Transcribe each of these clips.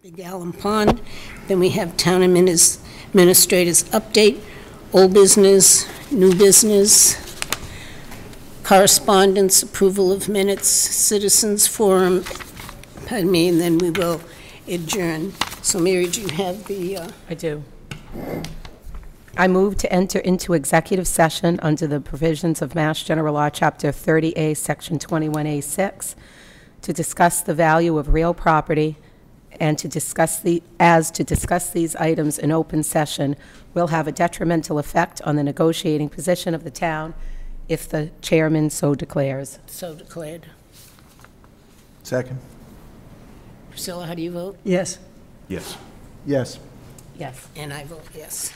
Big Allen Pond. Then we have Town Administrator's update, old business, new business, correspondence, approval of minutes, citizens forum, pardon me, and then we will adjourn. So Mary, do you have the... I do. I move to enter into executive session under the provisions of Mass General Law, Chapter 30A, Section 21A6, to discuss the value of real property and to discuss these items in open session will have a detrimental effect on the negotiating position of the town if the chairman so declares. So declared. Second. Priscilla, how do you vote? Yes. Yes. Yes. Yes. And I vote yes.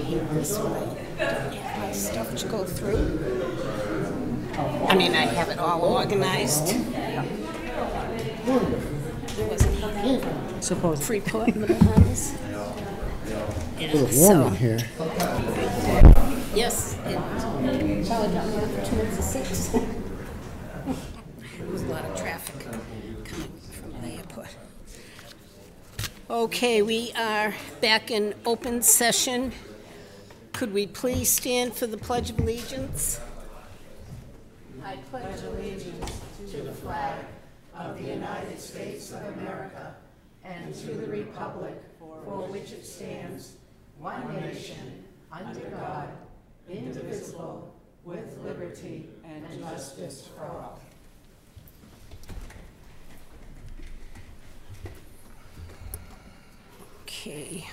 hate this when I don't have my stuff to go through. I mean, I have it all organized. It wasn't Suppose. Freeport in the Bahamas. A little warm in here. Yes, it probably got me after 2 minutes to 6. There was a lot of traffic coming from the airport. Okay, we are back in open session. Could we please stand for the Pledge of Allegiance? I pledge allegiance to the flag of the United States of America and to the republic for which it stands, one nation, under God, indivisible, with liberty and justice for all. Okay.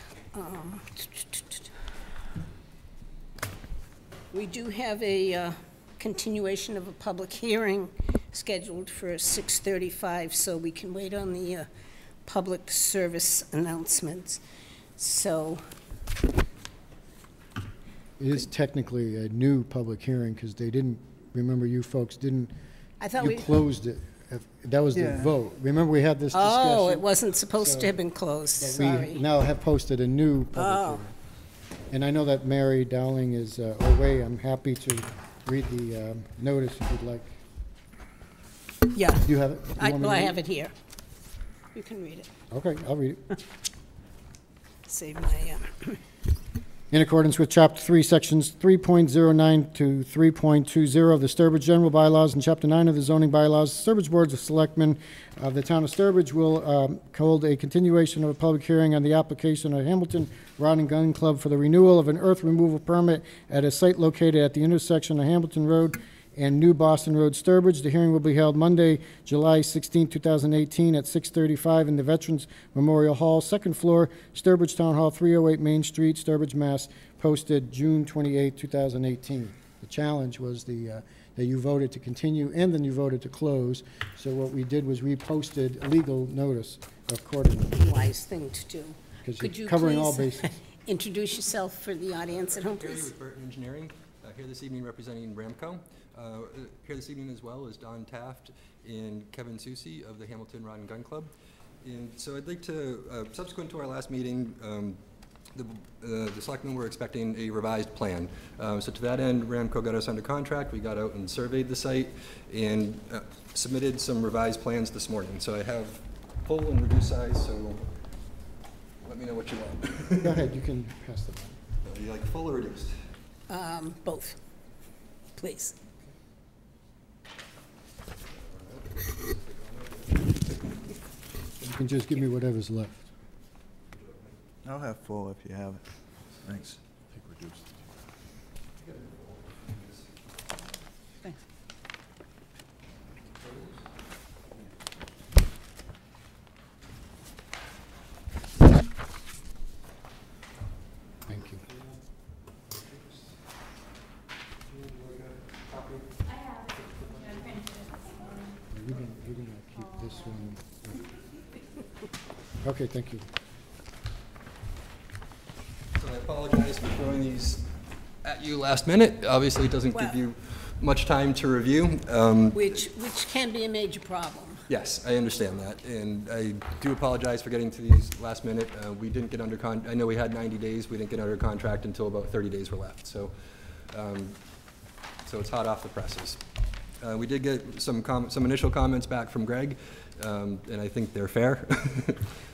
We do have a continuation of a public hearing scheduled for 6:35, so we can wait on the public service announcements. So It is technically a new public hearing because they didn't, remember you folks didn't, I thought you closed it. That was the vote. Remember we had this discussion? Oh, it wasn't supposed to have been closed, But sorry. we now have posted a new public hearing. And I know that Mary Dowling is away. I'm happy to read the notice if you'd like. Yeah, Do you have it? You want me to I read have it here. You can read it. Okay, I'll read it. Save my, In accordance with Chapter 3, Sections 3.09 to 3.20 of the Sturbridge General Bylaws and Chapter 9 of the Zoning Bylaws, the Sturbridge Board of Selectmen of the Town of Sturbridge will hold a continuation of a public hearing on the application of Hamilton Rod and Gun Club for the renewal of an earth removal permit at a site located at the intersection of Hamilton Road and New Boston Road, Sturbridge. The hearing will be held Monday, July 16, 2018, at 6:35 in the Veterans Memorial Hall, second floor, Sturbridge Town Hall, 308 Main Street, Sturbridge, Mass. Posted June 28, 2018. The challenge was that you voted to continue and then you voted to close. So what we did was we posted a legal notice accordingly. wise thing to do. Because Could you you're covering all please bases. introduce yourself for the audience at home, Gary please? with Burton Engineering, here this evening representing Ramco. Here this evening as well is Don Taft and Kevin Susi of the Hamilton Rod and Gun Club. And so I'd like to, subsequent to our last meeting, the selectmen were expecting a revised plan. So to that end, Ramco got us under contract. We got out and surveyed the site and submitted some revised plans this morning. So I have full and reduced size, so let me know what you want. Go ahead, you can pass them on. You like full or reduced? Both, please. You can just give me whatever's left. I'll have full if you have it. Thanks. Thank you. You're gonna keep this one. Okay, thank you. So I apologize for throwing these at you last minute. Obviously, it doesn't give you much time to review. Which can be a major problem. Yes, I understand that, and I do apologize for getting to these last minute. We didn't get under I know we had 90 days. We didn't get under contract until about 30 days were left. So, so it's hot off the presses. We did get some initial comments back from Greg, and I think they're fair.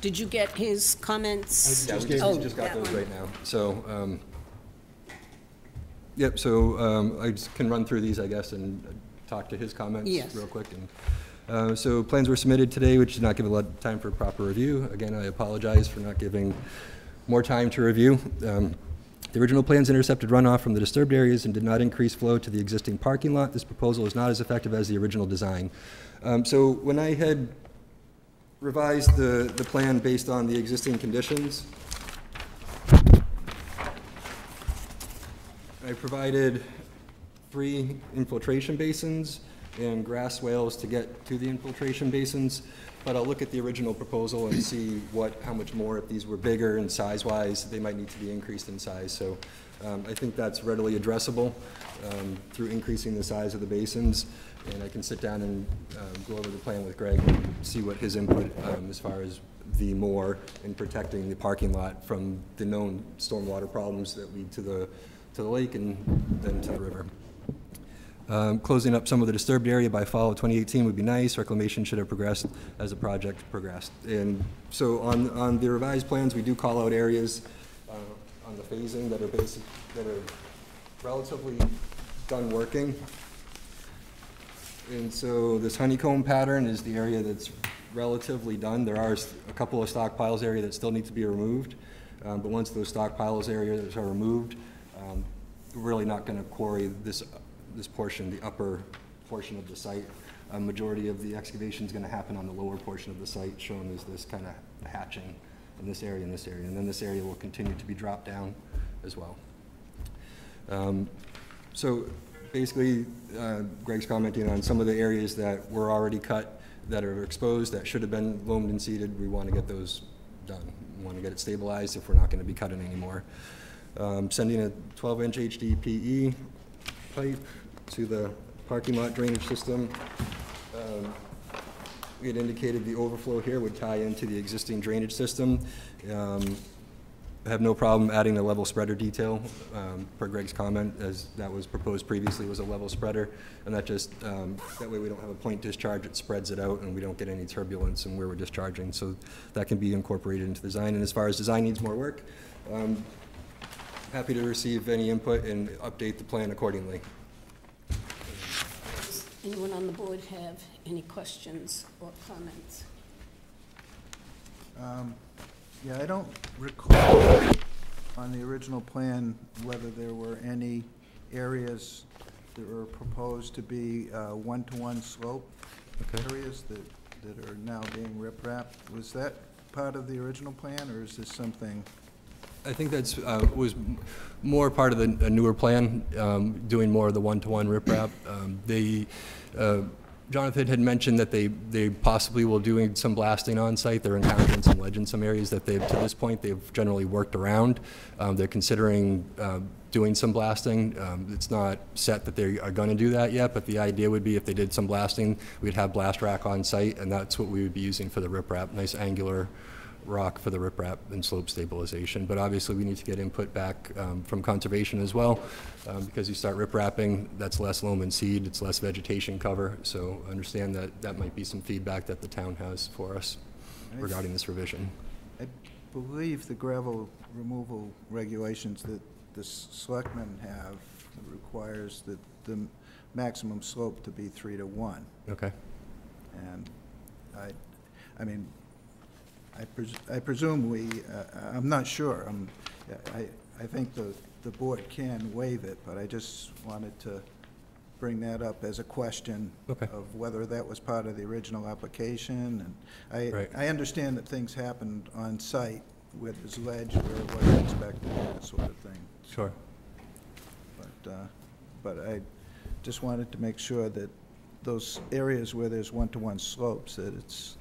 Did you get his comments? Yeah, we just got that those one. right now. So, yep, so I just can run through these, I guess, and talk to his comments Yes. real quick. And so plans were submitted today, which did not give a lot of time for proper review. Again, I apologize for not giving more time to review. The original plans intercepted runoff from the disturbed areas and did not increase flow to the existing parking lot. This proposal is not as effective as the original design. So when I had revised the plan based on the existing conditions, I provided 3 infiltration basins and grass swales to get to the infiltration basins, but I'll look at the original proposal and see how much more, if these were bigger and size-wise, they might need to be increased in size. So I think that's readily addressable through increasing the size of the basins. And I can sit down and go over the plan with Greg and see what his input as far as the more in protecting the parking lot from the known stormwater problems that lead to the lake and then to the river. Closing up some of the disturbed area by fall of 2018 would be nice. Reclamation should have progressed as the project progressed. And so on the revised plans, we do call out areas on the phasing that are relatively done working. And so this honeycomb pattern is the area that's relatively done. There are a couple of stockpiles area that still need to be removed. But once those stockpiles areas are removed, we're really not going to quarry this portion, the upper portion of the site. A majority of the excavation is going to happen on the lower portion of the site, shown as this kind of hatching in this area and this area. And then this area will continue to be dropped down as well. So basically, Greg's commenting on some of the areas that were already cut, that are exposed, that should have been loamed and seeded. We want to get those done. We want to get it stabilized if we're not going to be cutting anymore. Sending a 12-inch HDPE pipe to the parking lot drainage system. We had indicated the overflow here would tie into the existing drainage system. I have no problem adding a level spreader detail, per Greg's comment, as that was proposed previously, was a level spreader, and that just, that way we don't have a point discharge, it spreads it out and we don't get any turbulence in where we're discharging, so that can be incorporated into design. And as far as design needs more work, happy to receive any input and update the plan accordingly. Does anyone on the board have any questions or comments? Yeah, I don't recall on the original plan whether there were any areas that were proposed to be one-to-one slope areas that are now being rip-wrapped. Was that part of the original plan, or is this something? I think that's was more part of the newer plan, doing more of the one-to-one riprap. Jonathan had mentioned that they possibly will doing some blasting on site. They're encountering some ledge in some areas that to this point, they've generally worked around. They're considering doing some blasting. It's not set that they are going to do that yet, but the idea would be if they did some blasting, we'd have blast rack on site, and that's what we would be using for the riprap. Nice angular rock for the riprap and slope stabilization. But obviously we need to get input back from conservation as well, because you start riprapping, that's less loam and seed, it's less vegetation cover. So understand that that might be some feedback that the town has for us regarding this revision. I believe the gravel removal regulations that the selectmen have requires that the maximum slope to be 3 to 1. Okay. And I mean, I presume I'm not sure. I think the board can waive it, but I just wanted to bring that up as a question of whether that was part of the original application. And I understand that things happened on site where there's ledge where it wasn't expected, that sort of thing. Sure. But I just wanted to make sure that those areas where there's one-to-one slopes, that it's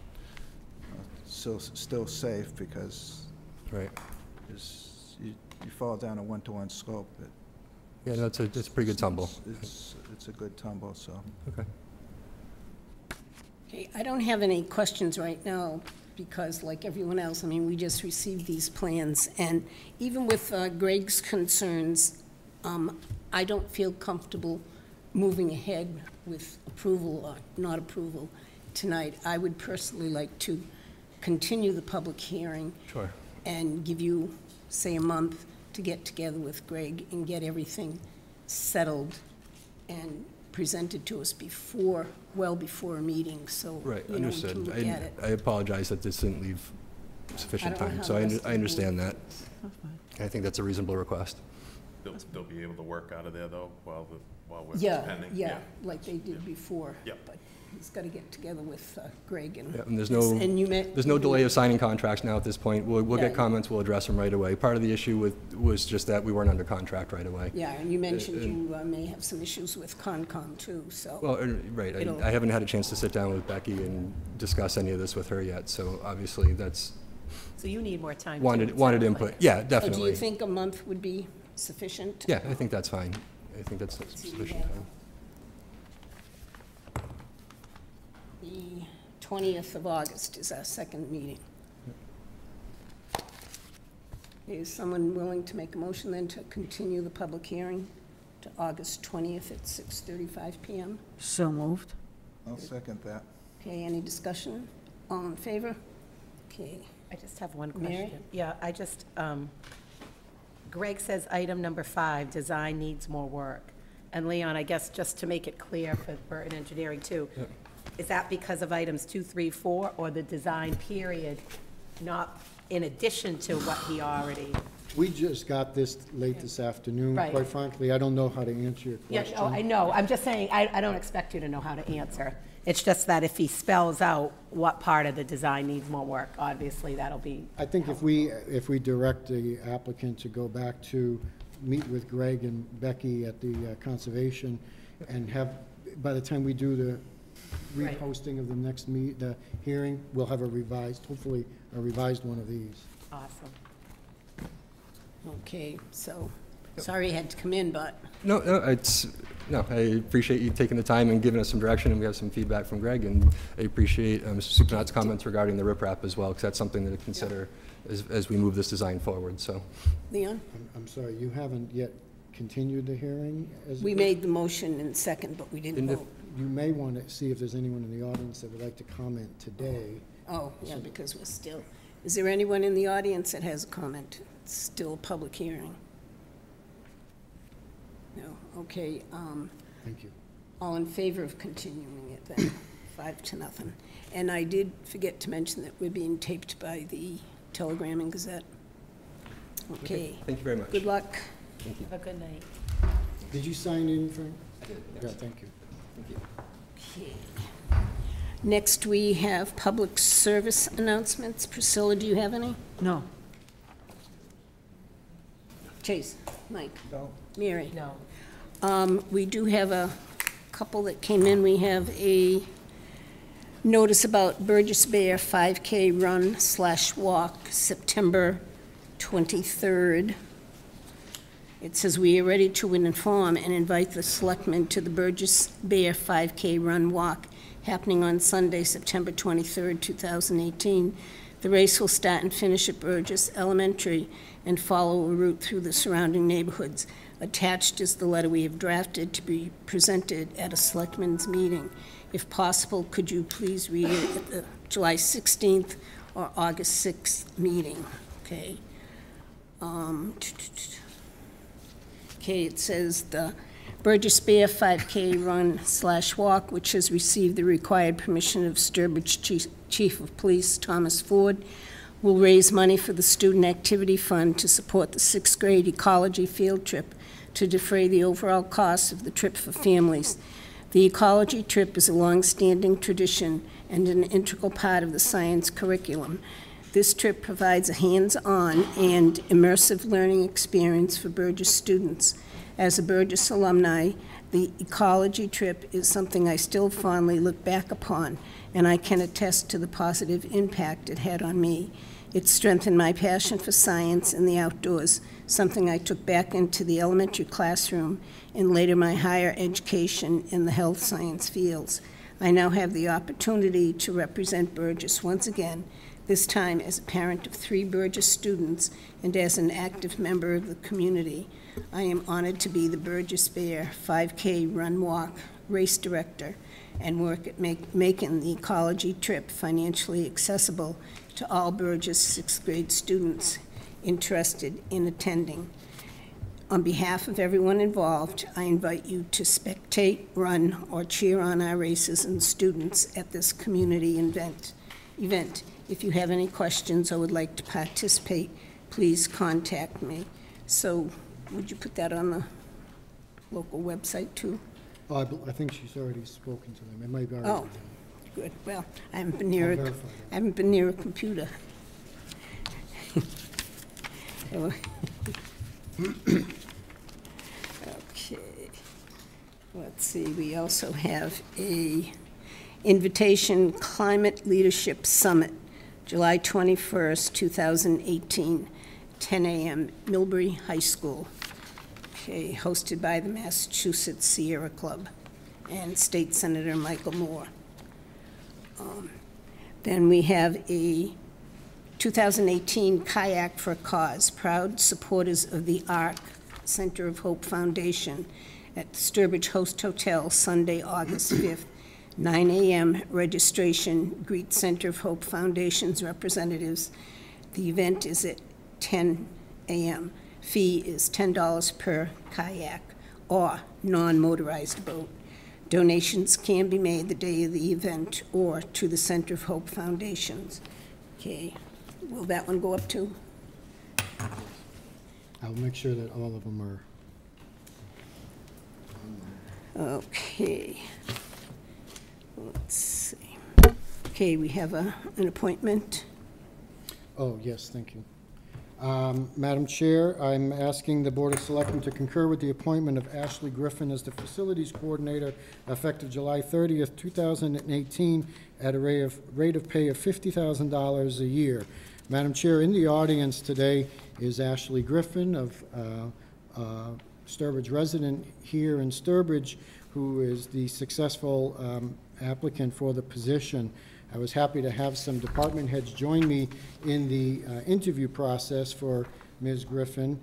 still safe, because you fall down a one-to-one slope. Yeah, no, it's a pretty good tumble. It's a good tumble, so. Okay. Okay, I don't have any questions right now because, like everyone else, I mean, we just received these plans, and even with Greg's concerns, I don't feel comfortable moving ahead with approval or not approval tonight. I would personally like to continue the public hearing. Sure. And give you, say, a month to get together with Greg and get everything settled and presented to us well before a meeting, so understood. we can look at it. I apologize that this didn't leave sufficient time, so I understand that. I think that's a reasonable request. They'll be able to work out of there, though, while it's Yeah, pending? yeah, like they did before. Yeah. But he's got to get together with Greg and. Yeah, and there's no delay of signing contracts now at this point. We'll get Yeah. comments, we'll address them right away. Part of the issue was just that we weren't under contract right away. Yeah, and you mentioned you may have some issues with Concom too, so. Well, right, It'll- I haven't had a chance to sit down with Becky and discuss any of this with her yet, so obviously that's So you need more time. wanted to input. Yeah, So do definitely. you think a month would be sufficient? Yeah, I think that's fine. I think that's See, we sufficient have time. The 20th of August is our second meeting. Is someone willing to make a motion then to continue the public hearing to August 20th at 6:35 PM? So moved. I'll second that. Okay, any discussion? All in favor? Okay, I just have one Mary? question. Yeah, Greg says item number 5, design needs more work. And Leon, I guess just to make it clear for Burton Engineering too, Yeah. is that because of items 2, 3, 4, or the design period, not in addition to what he already? We just got this late this afternoon. Right. Quite frankly, I don't know how to answer your Yeah, question. oh, I know, I'm just saying, I don't expect you to know how to answer. It's just that if he spells out what part of the design needs more work, obviously that'll be. I think if we direct the applicant to go back to meet with Greg and Becky at the Conservation and have, by the time we do the Right. reposting of the hearing, we'll have hopefully a revised one of these. Awesome. okay, so, sorry you had to come in, but No, I appreciate you taking the time and giving us some direction, and we have some feedback from Greg, and I appreciate Mr. Supranat's comments regarding the riprap as well, because that's something to consider as we move this design forward, so. Leon? I'm sorry, you haven't yet continued the hearing? We made the motion in second, but we didn't And if- vote. You may want to see if there's anyone in the audience that would like to comment today. Oh, yeah, because we're still, is there anyone in the audience that has a comment? It's still a public hearing. No, okay, Thank you. all in favor of continuing it then, 5-0. And I did forget to mention that we're being taped by the Telegram and Gazette. Okay, Thank you very much. good luck. Have a good night. Did you sign in, Frank? I did, yes. Yeah, thank you. Thank you. Okay. Next, we have public service announcements. Priscilla, do you have any? No. Chase, Mike, No? Mary? No. We do have a couple that came in. We have a notice about Burgess Bear 5K run/walk, September 23rd. It says, "We are ready to inform and invite the selectmen to the Burgess Bear 5K run walk happening on Sunday, September 23rd, 2018. The race will start and finish at Burgess Elementary and follow a route through the surrounding neighborhoods. Attached is the letter we have drafted to be presented at a selectmen's meeting. If possible, could you please read it at the July 16th or August 6th meeting?" Okay. Okay, it says the Burgess Bear 5K run/walk, which has received the required permission of Sturbridge Chief of Police Thomas Ford, will raise money for the Student Activity Fund to support the 6th grade ecology field trip to defray the overall cost of the trip for families. The ecology trip is a long-standing tradition and an integral part of the science curriculum. This trip provides a hands-on and immersive learning experience for Burgess students. As a Burgess alumni, the ecology trip is something I still fondly look back upon, and I can attest to the positive impact it had on me. It strengthened my passion for science and the outdoors, something I took back into the elementary classroom and later my higher education in the health science fields. I now have the opportunity to represent Burgess once again, this time as a parent of 3 Burgess students and as an active member of the community. I am honored to be the Burgess Bear 5K run-walk race director and work at making the ecology trip financially accessible to all Burgess 6th grade students interested in attending. On behalf of everyone involved, I invite you to spectate, run, or cheer on our races and students at this community event. If you have any questions or would like to participate, please contact me. So Would you put that on the local website too? Oh, I think she's already spoken to them. It might be already. Oh, done. good. Well, I haven't been near I'll a, verify that. I haven't been near a computer. Okay. Let's see, we also have a invitation Climate Leadership Summit, July 21st, 2018, 10 a.m., Millbury High School. Okay, hosted by the Massachusetts Sierra Club and State Senator Michael Moore. Then we have a 2018 Kayak for a Cause, proud supporters of the ARC, Center of Hope Foundation, at the Sturbridge Host Hotel, Sunday, August 5th, 9 a.m. Registration, greet Center of Hope Foundation's representatives. The event is at 10 a.m. Fee is $10 per kayak or non-motorized boat. Donations can be made the day of the event or to the Center of Hope Foundations. Okay, will that one go up too? I'll make sure that all of them are. Okay. Let's see. Okay, we have an appointment. Oh, yes, thank you. Madam Chair, I'm asking the Board of Selectmen to concur with the appointment of Ashley Griffin as the Facilities Coordinator effective July 30th, 2018, at a rate of pay of $50,000 a year. Madam Chair, in the audience today is Ashley Griffin, of Sturbridge resident here in Sturbridge, who is the successful applicant for the position. I was happy to have some department heads join me in the interview process for Ms. Griffin.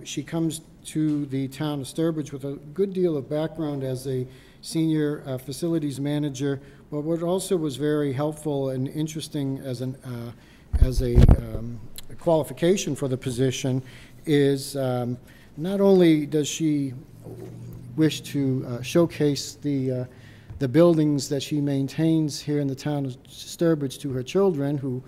She comes to the town of Sturbridge with a good deal of background as a senior facilities manager, but what also was very helpful and interesting as a qualification for the position is not only does she wish to showcase the buildings that she maintains here in the town of Sturbridge to her children, who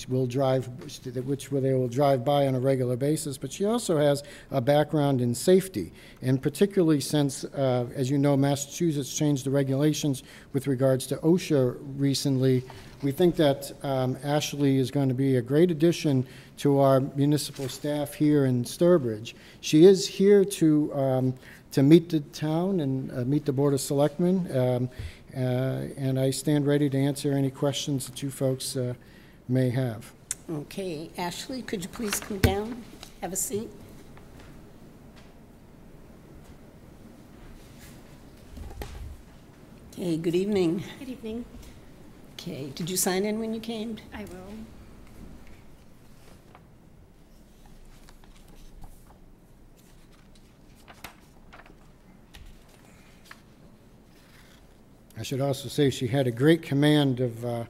will drive, which they will drive by on a regular basis. But she also has a background in safety, and particularly since, as you know, Massachusetts changed the regulations with regards to OSHA recently. We think that Ashley is going to be a great addition to our municipal staff here in Sturbridge. She is here to meet the town and meet the Board of Selectmen, and I stand ready to answer any questions that you folks may have. Okay, Ashley, could you please come down, have a seat? Okay, good evening. Good evening. Okay, did you sign in when you came? I will. I should also say she had a great command of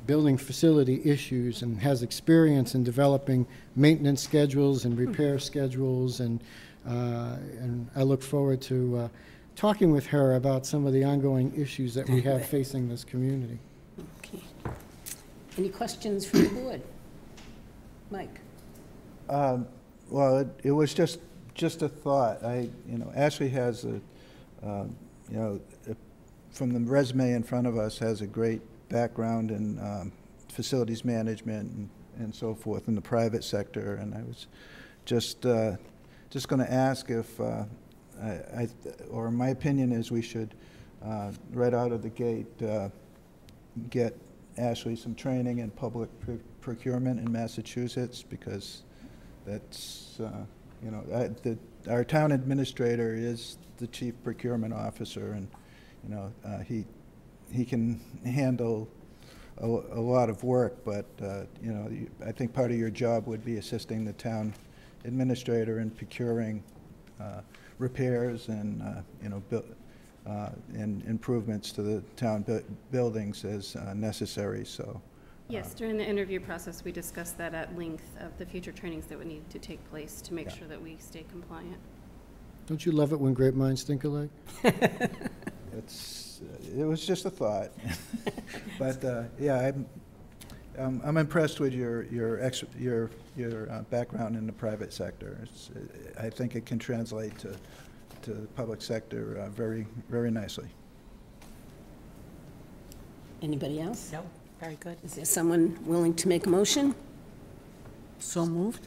building facility issues and has experience in developing maintenance schedules and repair schedules, and I look forward to talking with her about some of the ongoing issues that we have facing this community. Okay. Any questions from the board? Mike? Well, it was just a thought. Ashley has from the resume in front of us, has a great background in facilities management and so forth in the private sector. And I was just going to ask if, or my opinion is we should, right out of the gate, get Ashley some training in public procurement in Massachusetts, because that's, our town administrator is the chief procurement officer, and he can handle a lot of work, but I think part of your job would be assisting the town administrator in procuring repairs and and improvements to the town buildings as necessary. So Yes, during the interview process, we discussed that at length of the future trainings that would need to take place to make sure that we stay compliant. Don't you love it when great minds think alike? it was just a thought. But yeah, I'm impressed with your background in the private sector. I think it can translate to the public sector very, very nicely. Anybody else? No, very good. Is there someone willing to make a motion? So moved?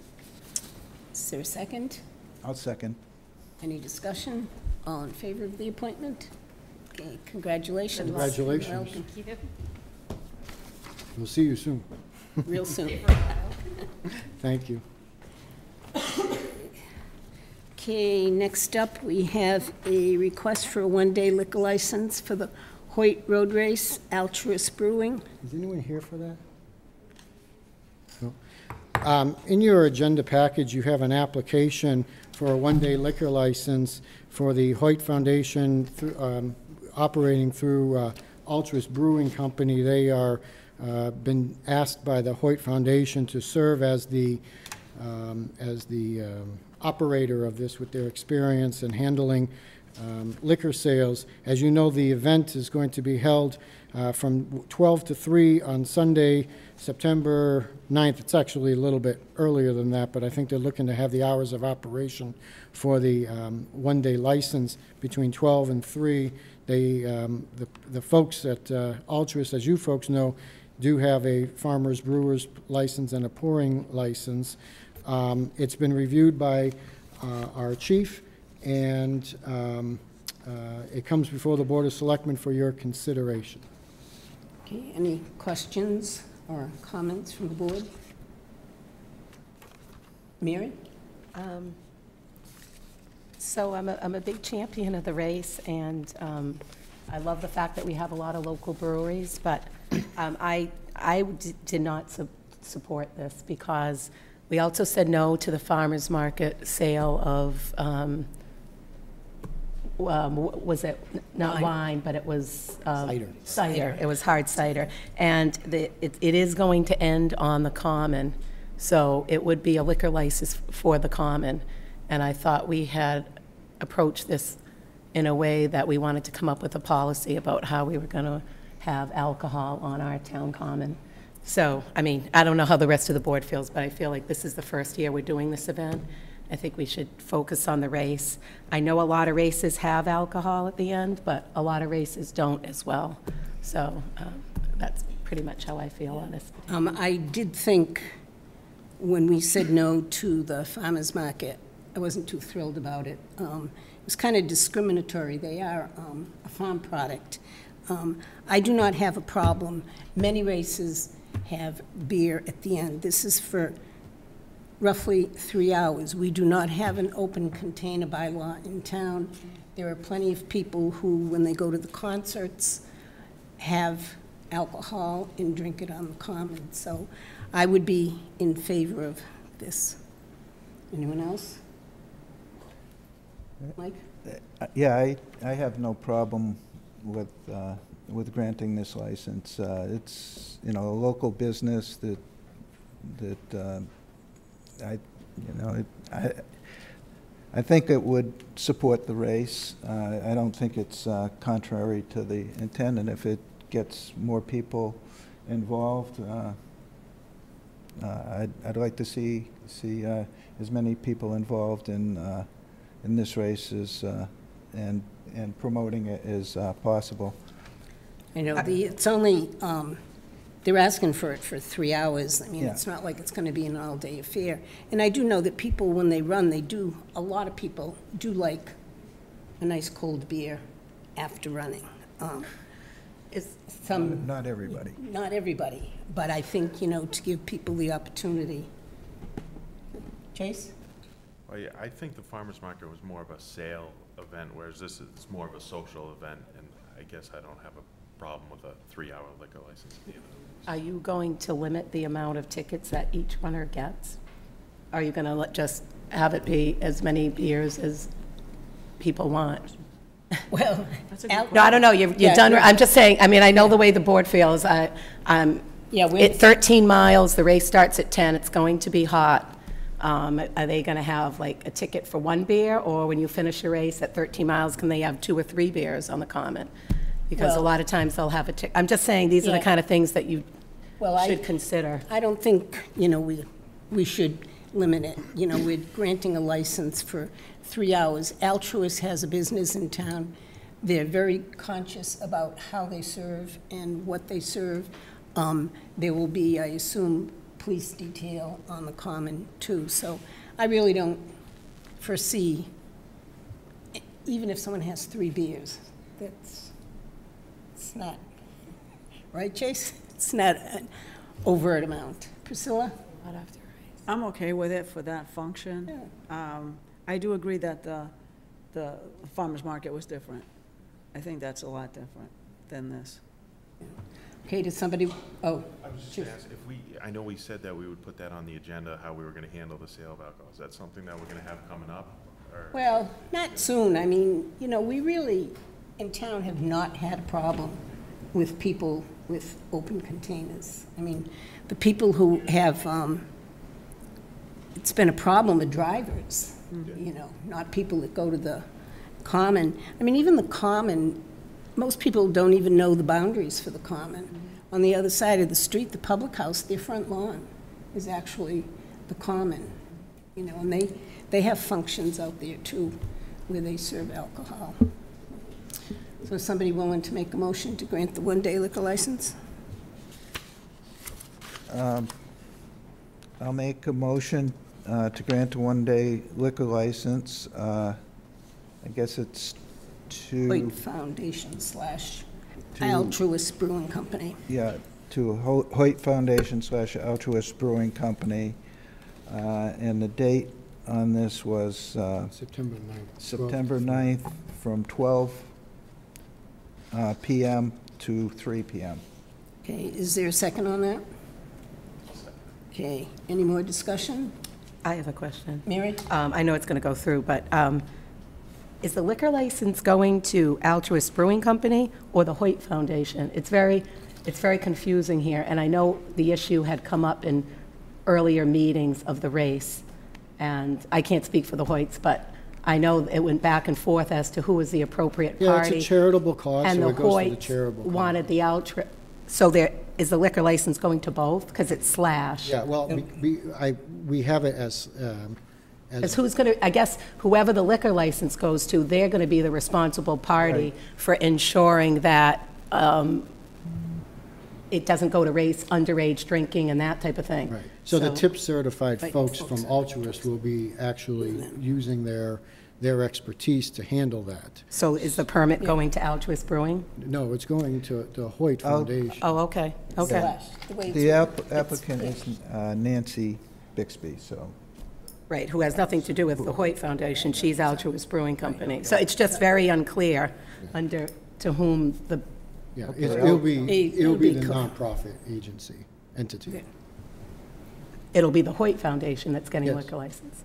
Is there a second? I'll second. Any discussion? All in favor of the appointment? Okay, congratulations. Congratulations. Welcome. Thank you. We'll see you soon. Real soon. Thank you. Okay, next up, we have a request for a one-day liquor license for the Hoyt Road Race, Altruist Brewing. Is anyone here for that? No. In your agenda package, you have an application for a one-day liquor license for the Hoyt Foundation operating through Altruist Brewing Company. They are been asked by the Hoyt Foundation to serve as the operator of this with their experience in handling liquor sales. As you know, the event is going to be held from 12 to 3 on Sunday, September 9th. It's actually a little bit earlier than that, but I think they're looking to have the hours of operation for the one-day license between 12 and 3. They, the folks at Altruist, as you folks know, do have a farmer's brewer's license and a pouring license. It's been reviewed by our chief, and it comes before the Board of Selectmen for your consideration. Okay, any questions or comments from the board? Mary? So I'm a big champion of the race, and I love the fact that we have a lot of local breweries, but I did not support this because we also said no to the farmer's market sale of, was it not wine, but it was Cider. Cider. It was hard cider. And it is going to end on the common, so it would be a liquor license for the common. And I thought we had approached this in a way that we wanted to come up with a policy about how we were going to have alcohol on our town common. So, I mean, I don't know how the rest of the board feels, but I feel like this is the first year we're doing this event. I think we should focus on the race. I know a lot of races have alcohol at the end, but a lot of races don't as well. So that's pretty much how I feel on this. I did think when we said no to the farmer's market, I wasn't too thrilled about it. It was kind of discriminatory. They are a farm product. I do not have a problem. Many races have beer at the end. This is for roughly 3 hours. We do not have an open container bylaw in town. There are plenty of people who, when they go to the concerts, have alcohol and drink it on the common. So I would be in favor of this. Anyone else? Mike? Yeah, I have no problem with granting this license. It's, you know, a local business that I think it would support the race. I don't think it's contrary to the intent, and if it gets more people involved, I'd like to see as many people involved in this race as and promoting it as possible. I know, it's only, they're asking for it for 3 hours. I mean, Yeah. it's not like it's going to be an all-day affair. And I do know that people, when they run, a lot of people do like a nice cold beer after running. Not everybody. Not everybody, but I think, you know, to give people the opportunity. Chase? Well, yeah, I think the farmer's market was more of a sale event, whereas this is more of a social event, and I guess I don't have a problem with a 3-hour liquor license at the end of the Are you going to limit the amount of tickets that each runner gets? Are you going to just have it be as many beers as people want? Well, No, I don't know, you're Yeah, done, yeah. I'm just saying, I mean, I know the way the board feels. I'm, Yeah, we're- 13 miles, the race starts at 10, it's going to be hot. Are they going to have like a ticket for one beer, or when you finish your race at 13 miles, can they have 2 or 3 beers on the common? Because a Well- lot of times they'll have a ticket. I'm just saying, these are the Yeah. kind of things that you Well, should consider. I don't think, we should limit it. We're granting a license for 3 hours. Altruist has a business in town. They're very conscious about how they serve and what they serve. There will be, I assume, police detail on the common too. So I really don't foresee, even if someone has 3 beers, it's not, right, Chase? It's not an overt amount. Priscilla? I'm okay with it for that function. I do agree that the farmer's market was different. I think that's a lot different than this. Okay, does somebody, I was just going to ask, I know we said that we would put that on the agenda, how we were going to handle the sale of alcohol. Is that something that we're going to have coming up? Or? well, not soon. I mean, we really, in town, have not had a problem with people with open containers. I mean, the people who have, it's been a problem with drivers, not people that go to the common. I mean, even the common, most people don't even know the boundaries for the common. On the other side of the street, the public house, their front lawn is actually the common, and they have functions out there too where they serve alcohol. So is somebody willing to make a motion to grant the one-day liquor license? I'll make a motion to grant a one-day liquor license. I guess it's to... Hoyt Foundation / Altruist Brewing Company. Yeah, to Hoyt Foundation / Altruist Brewing Company. And the date on this was September 9th. September 9th from 12 p.m. to 3 p.m. Okay, is there a second on that? Okay, any more discussion? I have a question. Mary? I know it's going to go through, but is the liquor license going to Altruist Brewing Company or the Hoyt Foundation? It's very confusing here, and I know the issue had come up in earlier meetings of the race, and I can't speak for the Hoyts, but I know it went back and forth as to who was the appropriate party. Yeah, it's a charitable cause, And so the it goes to the Hoyts charitable cause. wanted the Altruist, so is the liquor license going to both? Because it's slash. Yeah, well, we have it as Because who's going to, I guess, whoever the liquor license goes to, they're going to be the responsible party Right. for ensuring that it doesn't go to race underage drinking and that type of thing. Right. So the tip certified Right, folks folks from Altruist will be actually using their expertise to handle that. So is the permit going to Altruist Brewing? No, it's going to the Hoyt Foundation. Oh, okay, okay. Slash, the way The it's- applicant is Nancy Bixby, so. Right, who has nothing to do with the Hoyt Foundation, she's Altruist Brewing Company. So it's just very unclear under, to whom the, Yeah, Okay. it'll be It'll be the co- nonprofit agency, entity. Yeah. it'll be the Hoyt Foundation that's getting a Yes. liquor license.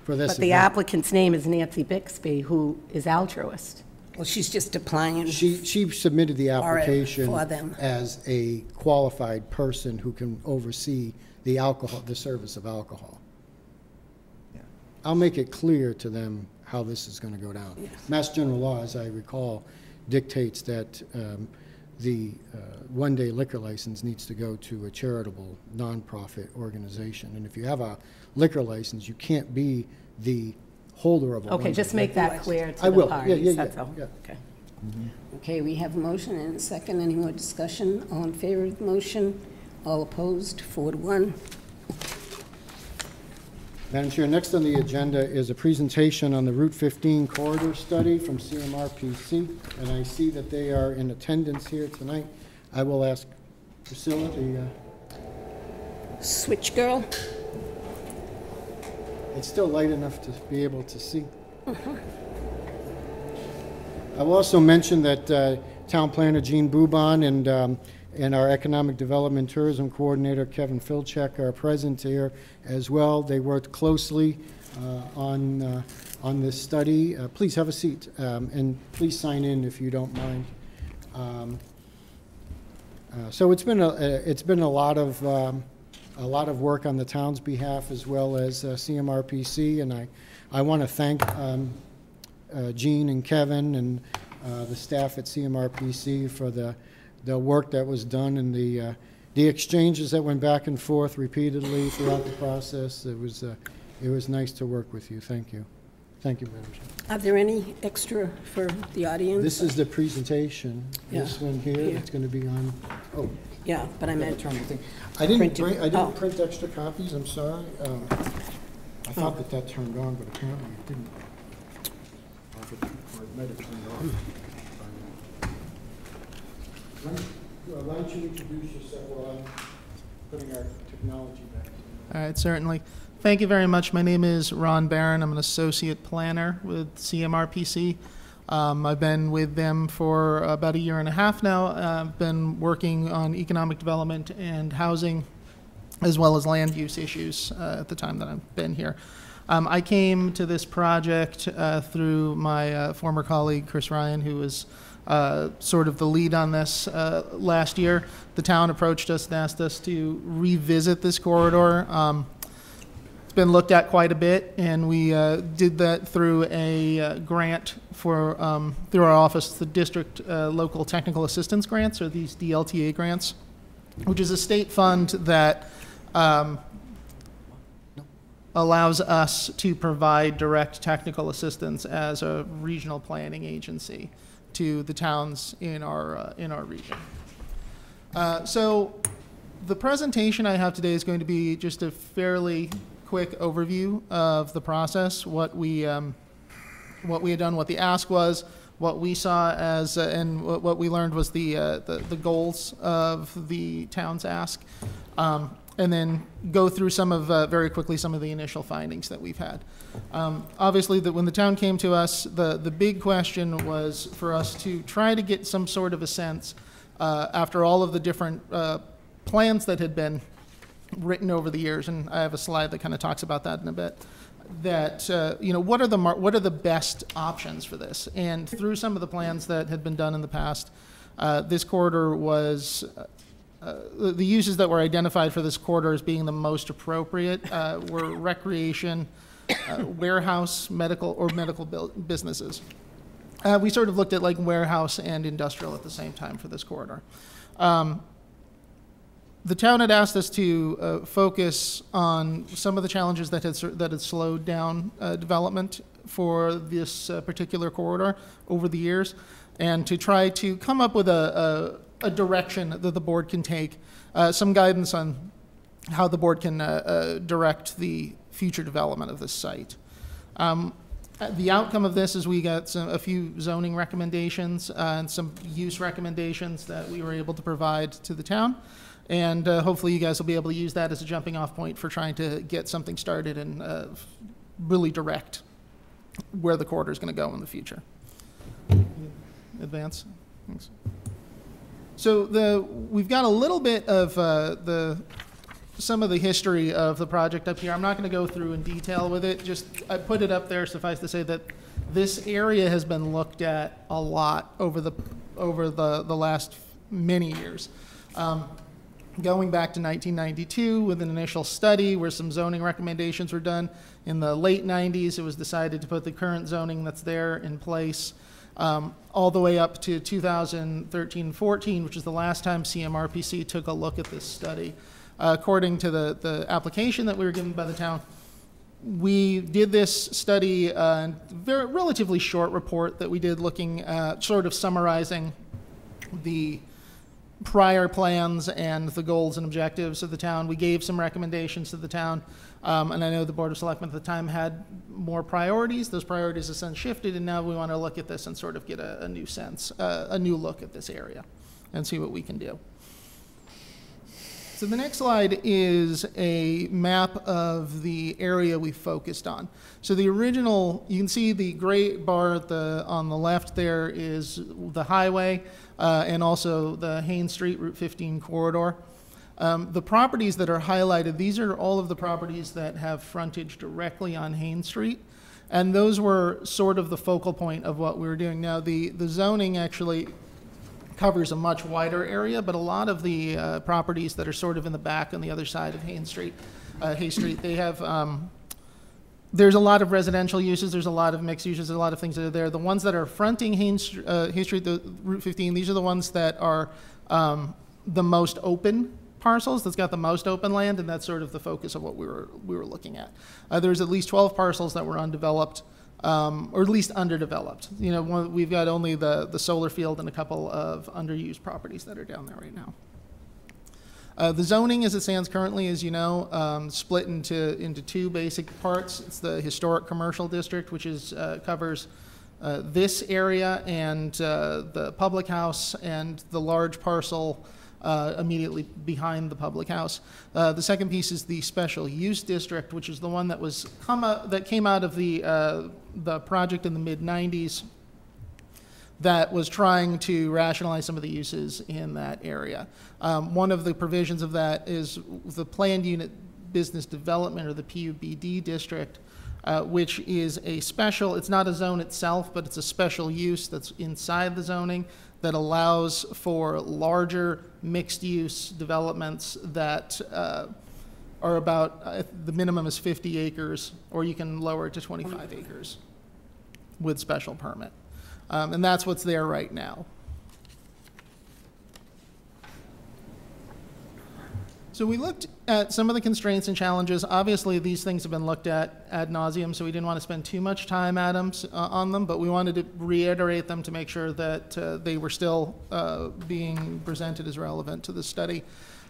For this But the event. applicant's name is Nancy Bixby, who is Altruist. Well, she's just applying. She submitted the For it, application for them. as a qualified person who can oversee the alcohol, the service of alcohol. Yeah. I'll make it clear to them how this is going to go down. Mass General Law, as I recall, dictates that the one-day liquor license needs to go to a charitable, nonprofit organization. And if you have a liquor license, you can't be the holder of a Okay, just one-day make that clear to I the will. Yeah, parties, yeah, that's yeah, all. yeah. Okay. Okay, we have a motion and a second. Any more discussion? All in favor of the motion? All opposed? 4-1. Madam Chair, next on the agenda is a presentation on the Route 15 corridor study from CMRPC, and I see that they are in attendance here tonight. I will ask Priscilla, Switch girl? it's still light enough to be able to see. I will also mention that Town Planner Jean Boubon and our Economic Development and Tourism Coordinator Kevin Filczek are present here as well. They worked closely on this study. Please have a seat, and please sign in if you don't mind. So it's been a lot of work on the town's behalf as well as CMRPC, and I want to thank Jean and Kevin and the staff at CMRPC for the the work that was done and the exchanges that went back and forth repeatedly throughout the process. It was nice to work with you. Thank you. Thank you, Madam Chair. Are there any extra for the audience? This is the presentation. Yeah. This one here, Here. it's going to be on, oh. Yeah, but I gotta meant, turn the thing. I didn't printed. Oh. print extra copies, I'm sorry. I thought that turned on, but apparently it didn't. Or it might have turned off. Why don't you introduce yourself while I'm putting our technology back? All right, certainly. Thank you very much. My name is Ron Barron. I'm an associate planner with CMRPC. I've been with them for about 1.5 years now. I've been working on economic development and housing, as well as land use issues at the time that I've been here. I came to this project through my former colleague, Chris Ryan, who was sort of the lead on this last year. The town approached us and asked us to revisit this corridor. It's been looked at quite a bit, and we did that through a grant for through our office, the District Local Technical Assistance Grants, or these DLTA grants, which is a state fund that allows us to provide direct technical assistance as a regional planning agency to the towns in our region. So the presentation I have today is going to be just a fairly quick overview of the process, what we had done, what the ask was, what we saw as, and what we learned was the goals of the town's ask, and then go through some of, very quickly, some of the initial findings that we've had. Obviously, when the town came to us, the big question was for us to try to get some sort of a sense, after all of the different plans that had been written over the years, and I have a slide that kind of talks about that in a bit, that what are the best options for this? And through some of the plans that had been done in the past, this corridor was the uses that were identified for this corridor as being the most appropriate were recreation, warehouse, medical businesses. We sort of looked at like warehouse and industrial at the same time for this corridor. The town had asked us to focus on some of the challenges that had slowed down development for this particular corridor over the years, and to try to come up with a direction that the board can take, some guidance on how the board can direct the future development of this site. The outcome of this is we got a few zoning recommendations and some use recommendations that we were able to provide to the town. And hopefully you guys will be able to use that as a jumping off point for trying to get something started and really direct where the corridor is going to go in the future. Advance. Thanks. So we've got a little bit of some of the history of the project up here. I'm not going to go through in detail with it. Just I put it up there. Suffice to say that this area has been looked at a lot over the last many years. Going back to 1992 with an initial study where some zoning recommendations were done. In the late 90s, it was decided to put the current zoning that's there in place, all the way up to 2013-14, which is the last time CMRPC took a look at this study. According to the application that we were given by the town, we did this study, relatively short report that we did looking at sort of summarizing the prior plans and the goals and objectives of the town. We gave some recommendations to the town, and I know the Board of Selectmen at the time had more priorities. Those priorities have since shifted, and now we want to look at this and sort of get a new sense, a new look at this area and see what we can do. So the next slide is a map of the area we focused on. So the original, you can see the gray bar on the left there is the highway and also the Haines Street Route 15 corridor. The properties that are highlighted, these are all of the properties that have frontage directly on Haines Street. And those were sort of the focal point of what we were doing. Now the zoning actually covers a much wider area, but a lot of the properties that are sort of in the back on the other side of Haines Street, they have, there's a lot of residential uses, there's a lot of mixed uses, there's a lot of things that are there. The ones that are fronting Haines Street, the Route 15, these are the ones that are the most open parcels, that's got the most open land, and that's sort of the focus of what we were looking at. There's at least 12 parcels that were undeveloped, or at least underdeveloped. You know, we've got only the solar field and a couple of underused properties that are down there right now. The zoning as it stands currently, as you know, split into two basic parts. It's the historic commercial district, which covers this area and the public house and the large parcel immediately behind the public house. The second piece is the special use district, which is the one that came out of the project in the mid-90s that was trying to rationalize some of the uses in that area. One of the provisions of that is the planned unit business development, or the PUBD district, which is it's not a zone itself, but it's a special use that's inside the zoning that allows for larger mixed-use developments that are about, the minimum is 50 acres, or you can lower it to 25 acres with special permit. And that's what's there right now. So we looked at some of the constraints and challenges. Obviously, these things have been looked at ad nauseum, so we didn't want to spend too much time on them, but we wanted to reiterate them to make sure that they were still being presented as relevant to the study.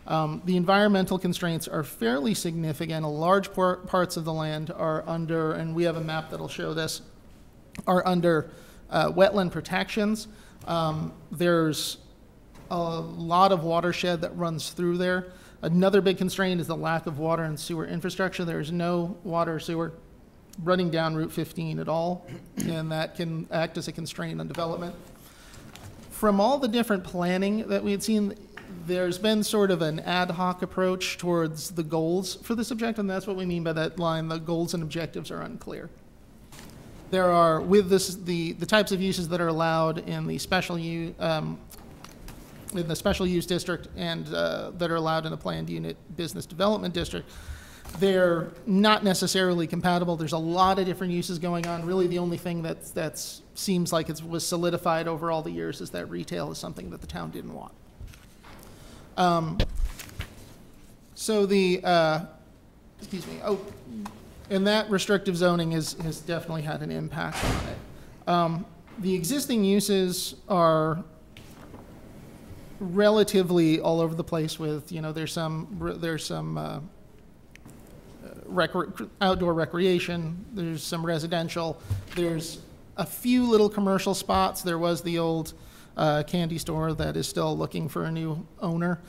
The environmental constraints are fairly significant. A large parts of the land are under, and we have a map that'll show this, are under wetland protections. There's a lot of watershed that runs through there. Another big constraint is the lack of water and sewer infrastructure. There's no water or sewer running down Route 15 at all, and that can act as a constraint on development. From all the different planning that we had seen, there's been sort of an ad hoc approach towards the goals for this objective, and that's what we mean by that line, the goals and objectives are unclear. There are, with this, the types of uses that are allowed in the special use district and that are allowed in the planned unit business development district, they're not necessarily compatible. There's a lot of different uses going on. Really, the only thing that seems like it was solidified over all the years is that retail is something that the town didn't want. So the, excuse me, and that restrictive zoning has definitely had an impact on it. The existing uses are relatively all over the place with, you know, there's some outdoor recreation, there's some residential, there's a few little commercial spots. There was the old candy store that is still looking for a new owner.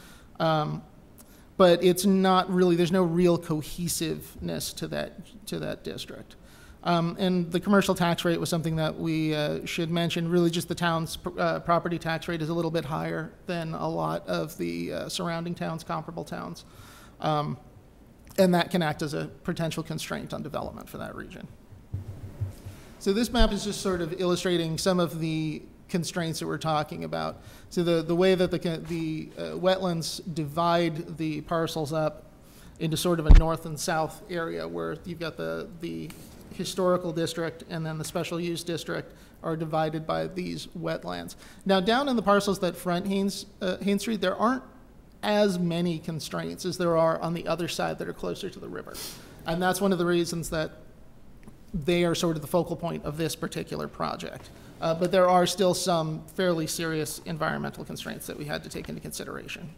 But it's not really, there's no real cohesiveness to that district. And the commercial tax rate was something that we should mention. Really just the town's property tax rate is a little bit higher than a lot of the surrounding towns, comparable towns. And that can act as a potential constraint on development for that region. So this map is just sort of illustrating some of the constraints that we're talking about. So the way that the wetlands divide the parcels up into sort of a north and south area, where you've got the historical district and then the special use district are divided by these wetlands. Now down in the parcels that front Haynes Street, there aren't as many constraints as there are on the other side that are closer to the river. And that's one of the reasons that they are sort of the focal point of this particular project. But there are still some fairly serious environmental constraints that we had to take into consideration.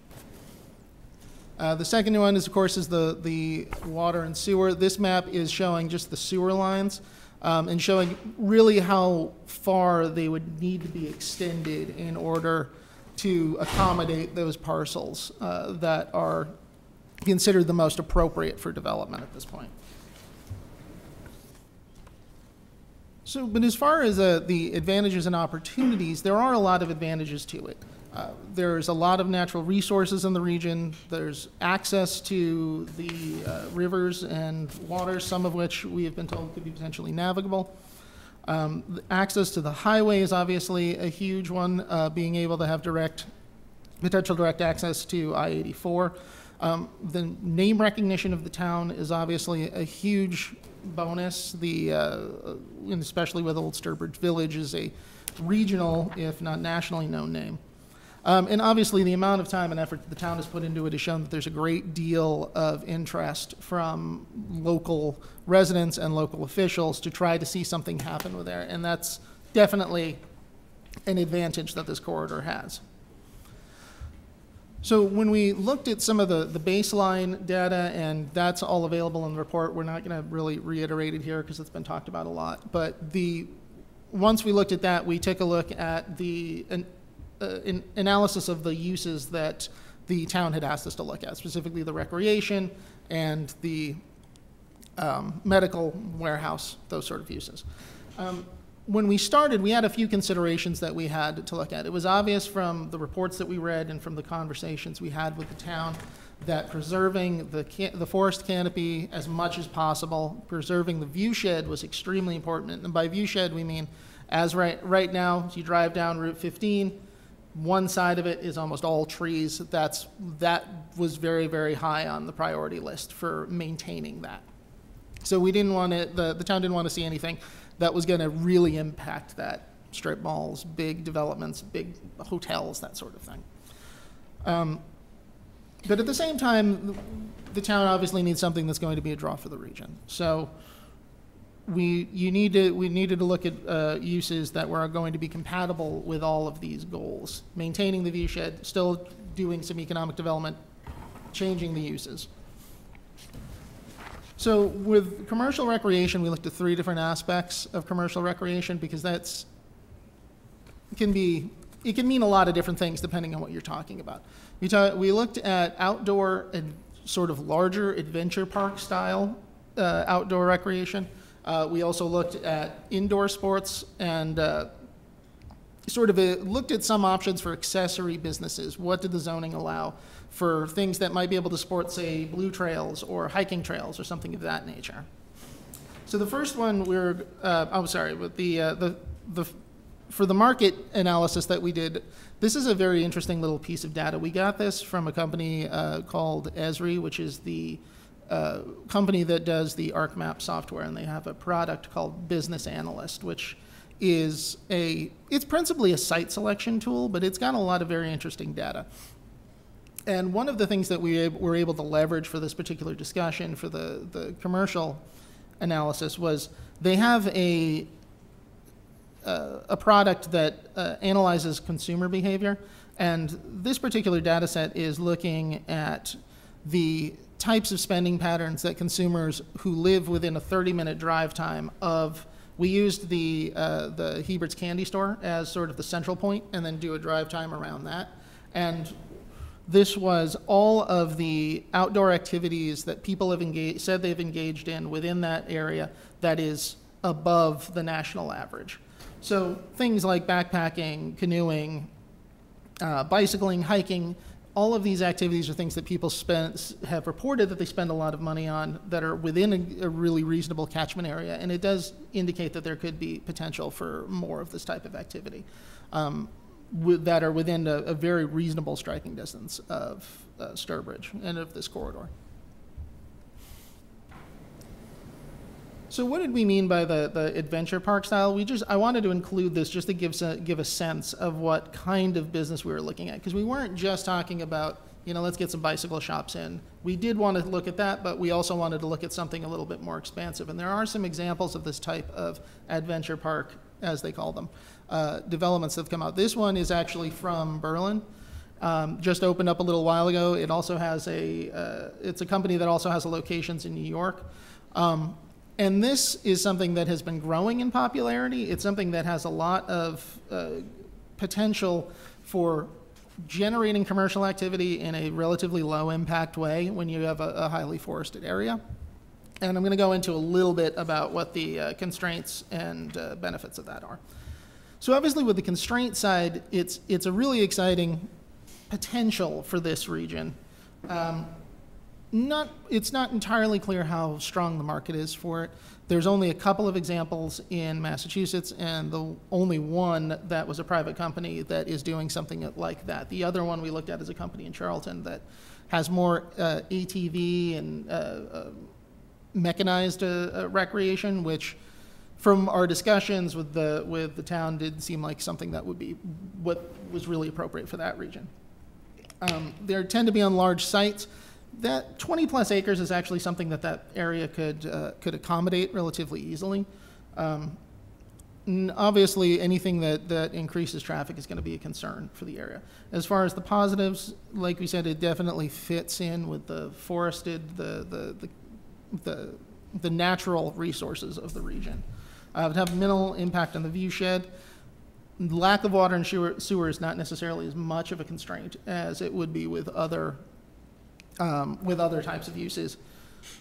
The second one is, of course, is the water and sewer. This map is showing just the sewer lines and showing really how far they would need to be extended in order to accommodate those parcels that are considered the most appropriate for development at this point. So, but as far as the advantages and opportunities, there are a lot of advantages to it. There's a lot of natural resources in the region. There's access to the rivers and waters, some of which we have been told could be potentially navigable. Access to the highway is obviously a huge one, being able to have potential direct access to I-84. The name recognition of the town is obviously a huge bonus. And especially with Old Sturbridge Village is a regional, if not nationally known name. And obviously, the amount of time and effort that the town has put into it has shown that there's a great deal of interest from local residents and local officials to try to see something happen with there, and that's definitely an advantage that this corridor has. So when we looked at some of the baseline data, and that's all available in the report, we're not going to really reiterate it here because it's been talked about a lot, but once we looked at that, we took a look at the analysis of the uses that the town had asked us to look at, specifically the recreation and the medical warehouse, those sort of uses. When we started, we had a few considerations that we had to look at. It was obvious from the reports that we read and from the conversations we had with the town that preserving the forest canopy as much as possible, preserving the view shed was extremely important. And by view shed, we mean as right now, as you drive down Route 15, one side of it is almost all trees. That was very, very high on the priority list for maintaining that. So we didn't want to, the town didn't want to see anything that was going to really impact that. Strip malls, big developments, big hotels, that sort of thing. But at the same time, the town obviously needs something that's going to be a draw for the region. So we needed to look at uses that were going to be compatible with all of these goals. Maintaining the view shed, still doing some economic development, changing the uses. So with commercial recreation, we looked at 3 different aspects of commercial recreation because it can mean a lot of different things depending on what you're talking about. We looked at outdoor and sort of larger adventure park style outdoor recreation. We also looked at indoor sports and looked at some options for accessory businesses. What did the zoning allow for things that might be able to support, say, blue trails or hiking trails or something of that nature? So the first one for the market analysis that we did, this is a very interesting little piece of data. We got this from a company called Esri, which is the company that does the ArcMap software, and they have a product called Business Analyst, which is it's principally a site selection tool, but it's got a lot of very interesting data. And one of the things that we were able to leverage for this particular discussion for the commercial analysis was they have a product that analyzes consumer behavior, and this particular data set is looking at the types of spending patterns that consumers who live within a 30-minute drive time of. We used the Hebert's Candy Store as sort of the central point, and then do a drive time around that. And this was all of the outdoor activities that people have said they've engaged in within that area that is above the national average. So things like backpacking, canoeing, bicycling, hiking, all of these activities are things that people have reported that they spend a lot of money on that are within a really reasonable catchment area, and it does indicate that there could be potential for more of this type of activity that are within a very reasonable striking distance of Sturbridge and of this corridor. So what did we mean by the adventure park style? I wanted to include this just to give a sense of what kind of business we were looking at, because we weren't just talking about, let's get some bicycle shops in. We did want to look at that, but we also wanted to look at something a little bit more expansive. And there are some examples of this type of adventure park, as they call them, developments that have come out. This one is actually from Berlin. Just opened up a little while ago. It also has it's a company that also has locations in New York. And this is something that has been growing in popularity. It's something that has a lot of potential for generating commercial activity in a relatively low impact way when you have a highly forested area. And I'm going to go into a little bit about what the constraints and benefits of that are. So obviously with the constraint side, it's a really exciting potential for this region. It's not entirely clear how strong the market is for it. There's only a couple of examples in Massachusetts, and the only one that was a private company that is doing something like that. The other one we looked at is a company in Charlton that has more ATV and mechanized recreation, which from our discussions with the town, did seem like something that would be what was really appropriate for that region. There tend to be on large sites. That 20-plus acres is actually something that area could accommodate relatively easily. Obviously, anything that increases traffic is going to be a concern for the area. As far as the positives, like we said, it definitely fits in with the forested, the natural resources of the region. It would have minimal impact on the view shed. Lack of water and sewer is not necessarily as much of a constraint as it would be with other types of uses.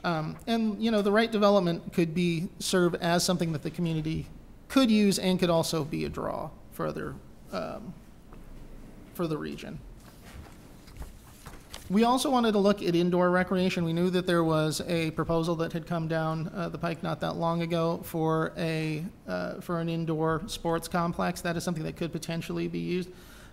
And the right development could serve as something that the community could use and could also be a draw for the region. We also wanted to look at indoor recreation. We knew that there was a proposal that had come down the pike not that long ago for an indoor sports complex. That is something that could potentially be used.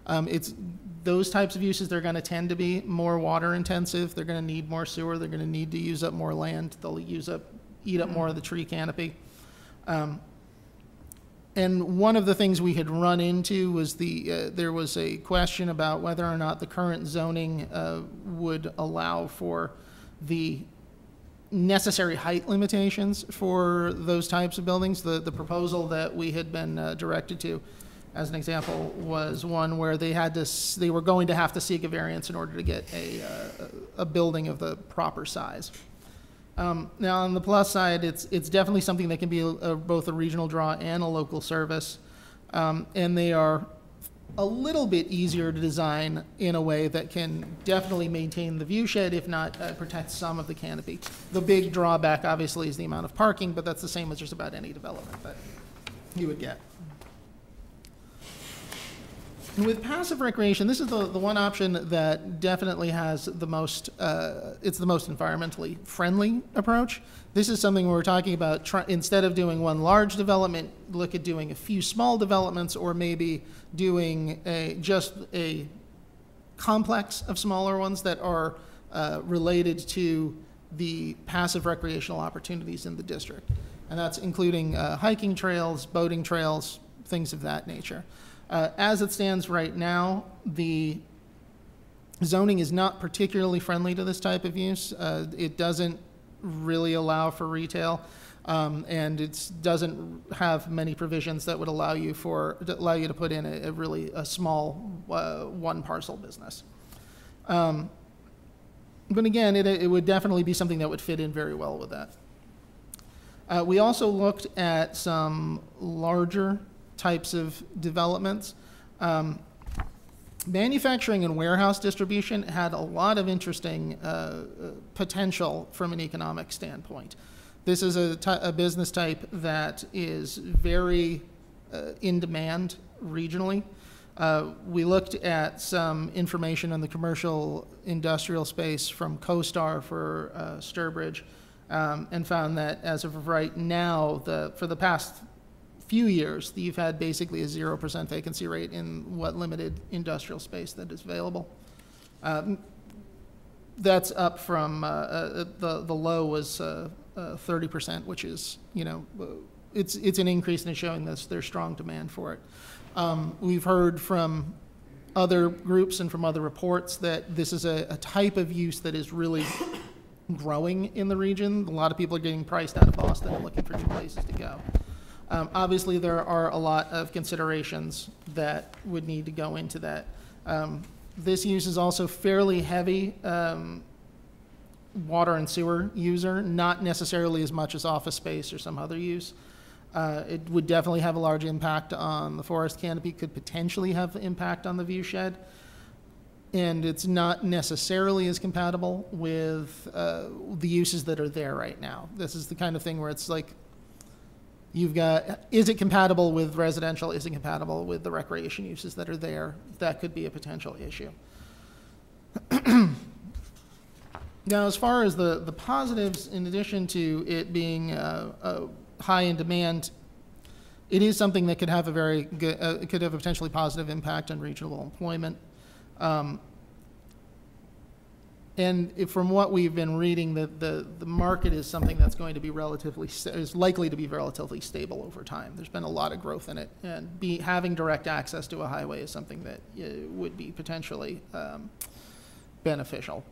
It's those types of uses, they're going to tend to be more water intensive. They're going to need more sewer. They're going to need to use up more land. They'll eat up more of the tree canopy. And one of the things we had run into was there was a question about whether or not the current zoning would allow for the necessary height limitations for those types of buildings. The proposal that we had been directed to, as an example, was one where they were going to have to seek a variance in order to get a building of the proper size. Now, on the plus side, it's definitely something that can be both a regional draw and a local service, and they are a little bit easier to design in a way that can definitely maintain the view shed, if not protect some of the canopy. The big drawback, obviously, is the amount of parking, but that's the same as just about any development that you would get. With passive recreation, this is the one option that definitely has the most, it's the most environmentally friendly approach. This is something we're talking about, instead of doing one large development, look at doing a few small developments, or maybe doing just a complex of smaller ones that are related to the passive recreational opportunities in the district. And that's including hiking trails, boating trails, things of that nature. As it stands right now, the zoning is not particularly friendly to this type of use. It doesn't really allow for retail, and it doesn't have many provisions that would allow you to put in a really small one parcel business. But again, it would definitely be something that would fit in very well with that. We also looked at some larger types of developments. Manufacturing and warehouse distribution had a lot of interesting potential from an economic standpoint. This is a business type that is very in demand regionally. We looked at some information on the commercial industrial space from CoStar for Sturbridge, and found that as of right now, for the past few years, you've had basically a 0% vacancy rate in what limited industrial space that is available. That's up from the low was 30%, which is, it's an increase, and it's showing that there's strong demand for it. We've heard from other groups and from other reports that this is a type of use that is really growing in the region. A lot of people are getting priced out of Boston and looking for new places to go. Obviously, there are a lot of considerations that would need to go into that. This use is also fairly heavy water and sewer user, not necessarily as much as office space or some other use. It would definitely have a large impact on the forest canopy, could potentially have impact on the view shed. And it's not necessarily as compatible with the uses that are there right now. This is the kind of thing where it's like, you've got, is it compatible with residential? Is it compatible with the recreation uses that are there? That could be a potential issue. Now, as far as the positives, in addition to it being high in demand, it is something that could have a very good, could have a potentially positive impact on regional employment. From what we've been reading, the market is something that's going to be is likely to be relatively stable over time. There's been a lot of growth in it, and having direct access to a highway is something that would be potentially beneficial.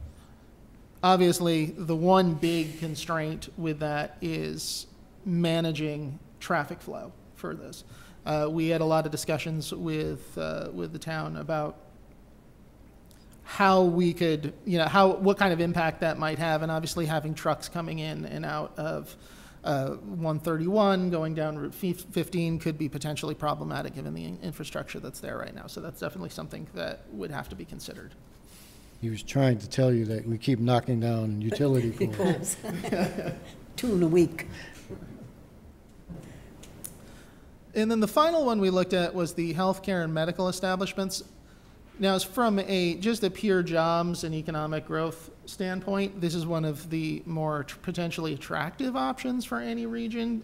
Obviously, the one big constraint with that is managing traffic flow for this. We had a lot of discussions with the town about how we could, what kind of impact that might have, and obviously having trucks coming in and out of 131 going down Route 15 could be potentially problematic given the infrastructure that's there right now. So that's definitely something that would have to be considered. He was trying to tell you that we keep knocking down utility poles. 2 in a week. And then the final one we looked at was the healthcare and medical establishments. Now, it's from just a pure jobs and economic growth standpoint, this is one of the more potentially attractive options for any region,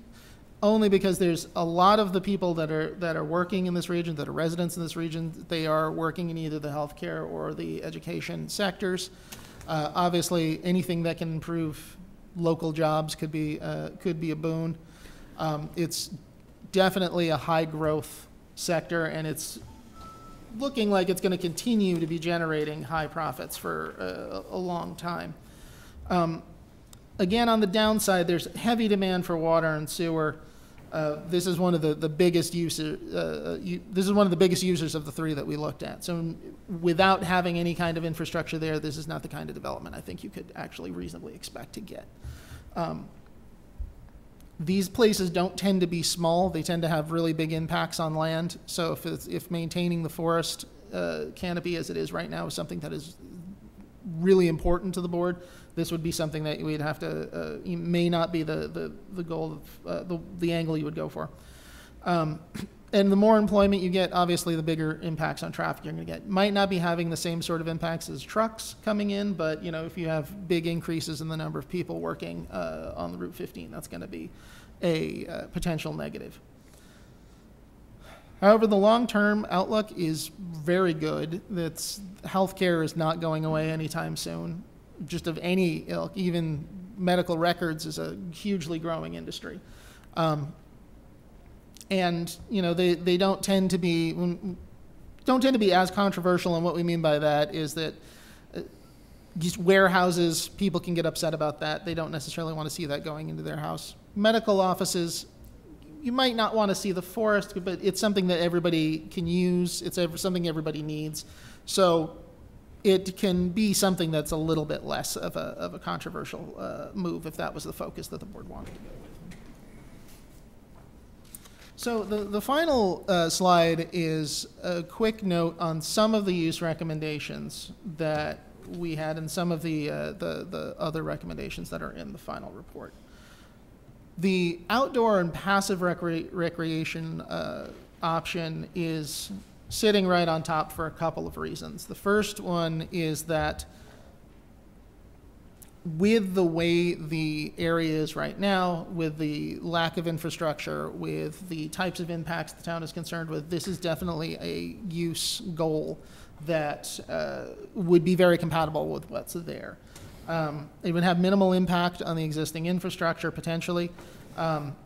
only because there's a lot of the people that are working in this region, that are residents in this region, they are working in either the healthcare or the education sectors. Obviously, anything that can improve local jobs could be a boon. It's definitely a high growth sector, and it's looking like it's going to continue to be generating high profits for a long time. Again, on the downside, there's heavy demand for water and sewer. This is one of the biggest users. This is one of the biggest users of the three that we looked at. So, without having any kind of infrastructure there, this is not the kind of development I think you could actually reasonably expect to get. These places don't tend to be small. They tend to have really big impacts on land. So if maintaining the forest canopy as it is right now is something that is really important to the board, this would be something that we'd have to, may not be the goal of the angle you would go for. And the more employment you get, obviously the bigger impacts on traffic you're going to get. Might not be having the same sort of impacts as trucks coming in, but if you have big increases in the number of people working on the Route 15, that's going to be a potential negative. However, the long-term outlook is very good. Healthcare is not going away anytime soon, just of any ilk. Even medical records is a hugely growing industry. And they don't tend to be as controversial. And what we mean by that is that just warehouses, people can get upset about that. They don't necessarily want to see that going into their house. Medical offices, you might not want to see the forest, but it's something that everybody can use. It's something everybody needs. So it can be something that's a little bit less of a controversial move if that was the focus that the board wanted to go with. So the final slide is a quick note on some of the use recommendations that we had and some of the other recommendations that are in the final report. The outdoor and passive recreation option is sitting right on top for a couple of reasons. The first one is that with the way the area is right now, with the lack of infrastructure, with the types of impacts the town is concerned with, this is definitely a use goal that would be very compatible with what's there. It would have minimal impact on the existing infrastructure, potentially. And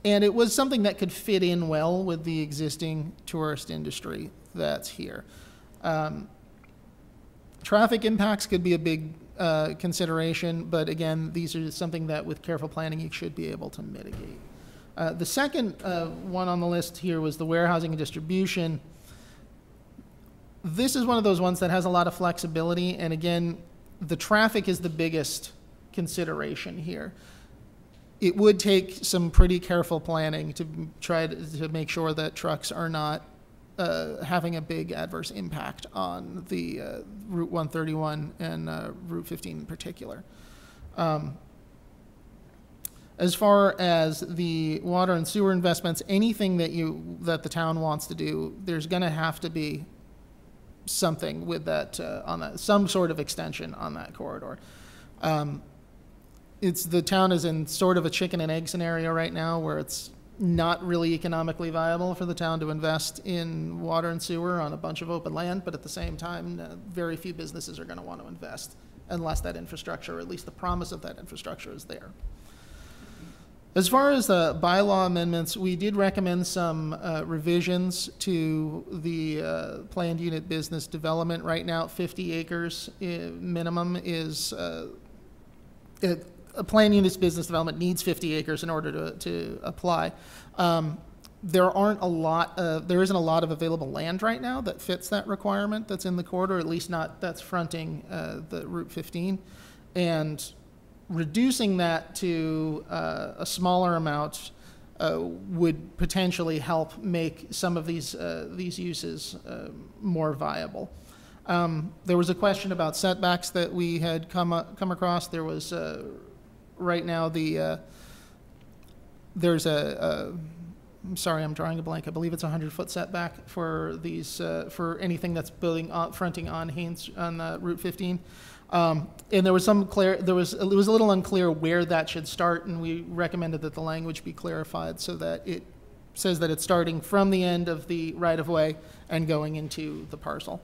it was something that could fit in well with the existing tourist industry that's here. Traffic impacts could be a big consideration, but again, these are something that with careful planning you should be able to mitigate. The second one on the list here was the warehousing and distribution. This is one of those ones that has a lot of flexibility, and again, the traffic is the biggest consideration here. It would take some pretty careful planning to try to make sure that trucks are not having a big adverse impact on the Route 131 and Route 15 in particular. As far as the water and sewer investments, anything that the town wants to do, there's going to have to be something with that on that, some sort of extension on that corridor. The town is in sort of a chicken and egg scenario right now, where it's not really economically viable for the town to invest in water and sewer on a bunch of open land, but at the same time, very few businesses are going to want to invest unless that infrastructure, or at least the promise of that infrastructure, is there. As far as the bylaw amendments, we did recommend some revisions to the planned unit business development. Right now, 50 acres minimum is, a planned unit business development needs 50 acres in order to apply. There isn't a lot of available land right now that fits that requirement that's in the corridor, at least not that's fronting the Route 15. And reducing that to a smaller amount would potentially help make some of these uses more viable. There was a question about setbacks that we had come across. There was right now there's I'm sorry, I'm drawing a blank. I believe it's a 100-foot setback for these for anything that's fronting on Route 15. And there was it was a little unclear where that should start, and we recommended that the language be clarified so that it says that it's starting from the end of the right-of-way and going into the parcel.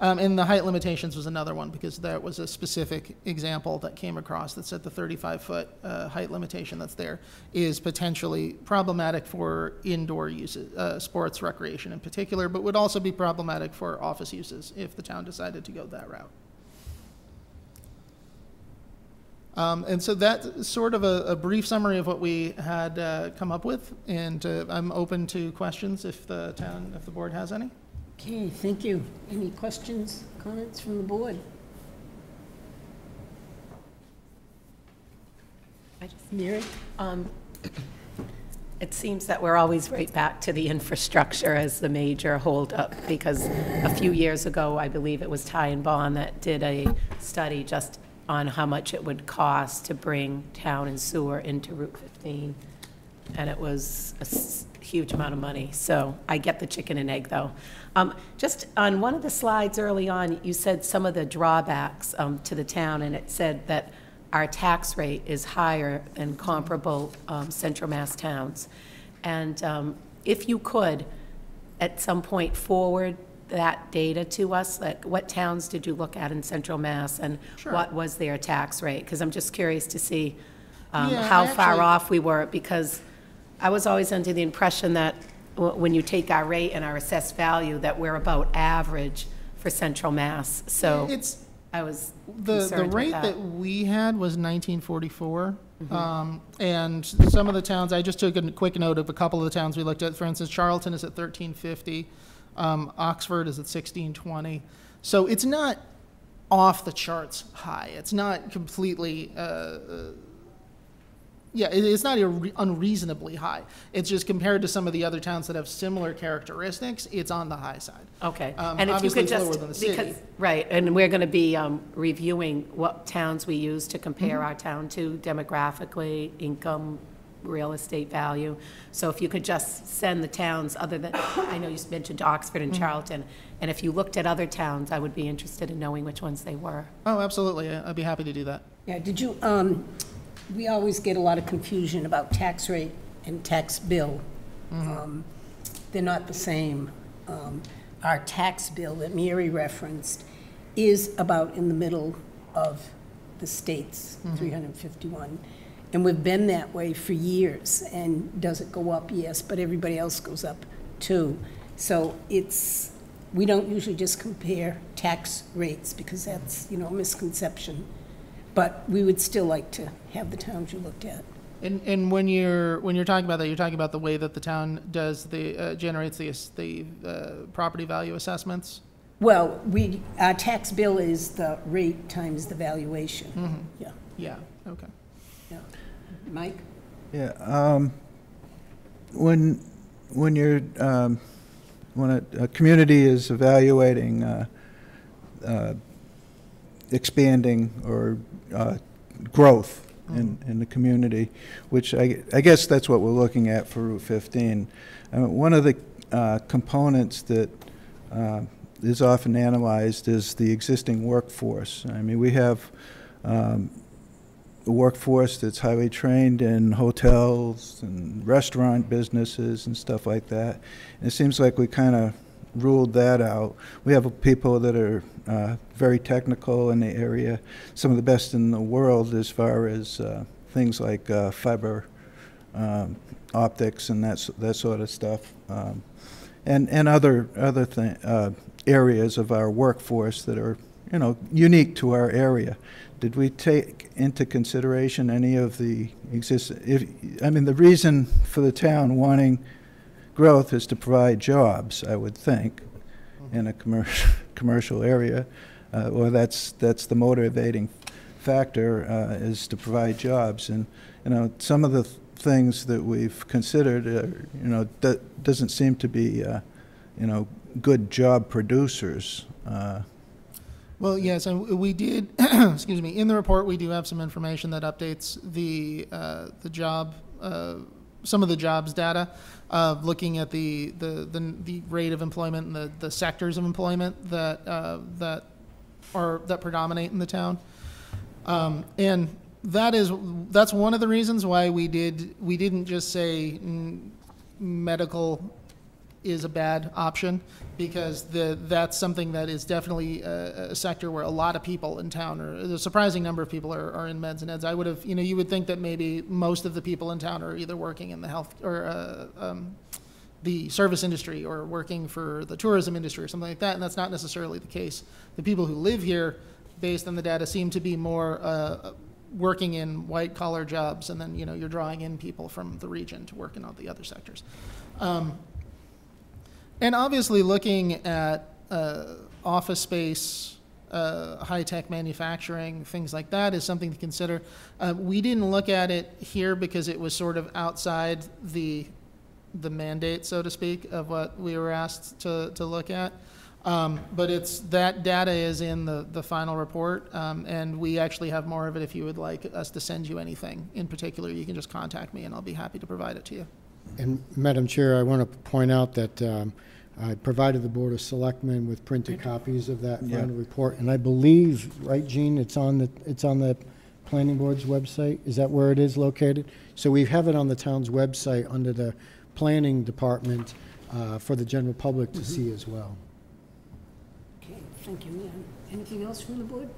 And the height limitations was another one, because that was a specific example that came across that said the 35-foot height limitation that's there is potentially problematic for indoor uses, sports, recreation in particular, but would also be problematic for office uses if the town decided to go that route. And so that's sort of a brief summary of what we had come up with, and I'm open to questions if the board has any. Okay, thank you. Any questions, comments from the board? Mary? It seems that we're always right back to the infrastructure as the major holdup, because a few years ago, I believe it was Ty and Bond that did a study just on how much it would cost to bring town and sewer into Route 15, and it was a huge amount of money. So I get the chicken and egg, though. Just on one of the slides early on, you said some of the drawbacks to the town, and it said that our tax rate is higher than comparable Central Mass towns. And if you could, at some point, forward that data to us, like what towns did you look at in Central Mass, and Sure. what was their tax rate? Because I'm just curious to see Yeah, how I far actually- off we were, because I was always under the impression that when you take our rate and our assessed value, that we're about average for Central Mass. So It's I was the concerned with rate that we had was 1944, and some of the towns, I just took a quick note of a couple of the towns we looked at. For instance, Charlton is at 1350, Oxford is at 1620. So it's not off the charts high. It's not completely, it's not unreasonably high. It's just compared to some of the other towns that have similar characteristics, it's on the high side. Okay. And if you Obviously, could it's lower just, than the city. because, right, and we're going to be reviewing what towns we use to compare our town to demographically, income, real estate value. So if you could just send the towns other than, I know you mentioned Oxford and Charlton, and if you looked at other towns, I would be interested in knowing which ones they were. Oh, absolutely. I'd be happy to do that. Yeah, did you, we always get a lot of confusion about tax rate and tax bill. They're not the same. Our tax bill that Mary referenced is about in the middle of the state's 351. And we've been that way for years. And does it go up? Yes, but everybody else goes up too. So we don't usually just compare tax rates, because that's, a misconception. But we would still like to have the towns you looked at. And when you're talking about that, you're talking about the way that the town does generates the property value assessments. Well, our tax bill is the rate times the valuation. Yeah. Yeah. Okay. Yeah. Mike? Yeah, when a community is evaluating expanding or growth in the community, which I guess that's what we're looking at for Route 15. One of the components that is often analyzed is the existing workforce. I mean, we have workforce that's highly trained in hotels and restaurant businesses and stuff like that. And it seems like we kind of ruled that out. We have people that are very technical in the area, some of the best in the world as far as things like fiber optics and that sort of stuff, and other areas of our workforce that are, you know, unique to our area. Did we take into consideration any of the the reason for the town wanting growth is to provide jobs, I would think, in a commercial area, or that's the motivating factor, is to provide jobs. And you know, some of the things that we've considered, you know, that doesn't seem to be, you know, good job producers. Well, yes, and we did, excuse me, in the report, we do have some information that updates the job, some of the jobs data, looking at the rate of employment and the sectors of employment that predominate in the town. And that's one of the reasons why we didn't just say medical is a bad option, because that's something that is definitely a sector where a lot of people in town, or a surprising number of people are in meds and eds. I would have, you know, you would think that maybe most of the people in town are either working in the health or the service industry or working for the tourism industry or something like that, and that's not necessarily the case. The people who live here, based on the data, seem to be more working in white-collar jobs, and then, you know, you're drawing in people from the region to work in all the other sectors. And obviously looking at office space, high-tech manufacturing, things like that is something to consider. We didn't look at it here because it was sort of outside the mandate, so to speak, of what we were asked to look at. But that data is in the final report, and we actually have more of it. If you would like us to send you anything in particular, you can just contact me and I'll be happy to provide it to you. And Madam Chair, I want to point out that I provided the Board of Selectmen with printed copies of that final report, and I believe, right, Gene, it's on the Planning Board's website. Is that where it is located? So we have it on the town's website under the Planning Department for the general public to see as well. Okay, thank you, ma'am. Anything else from the board?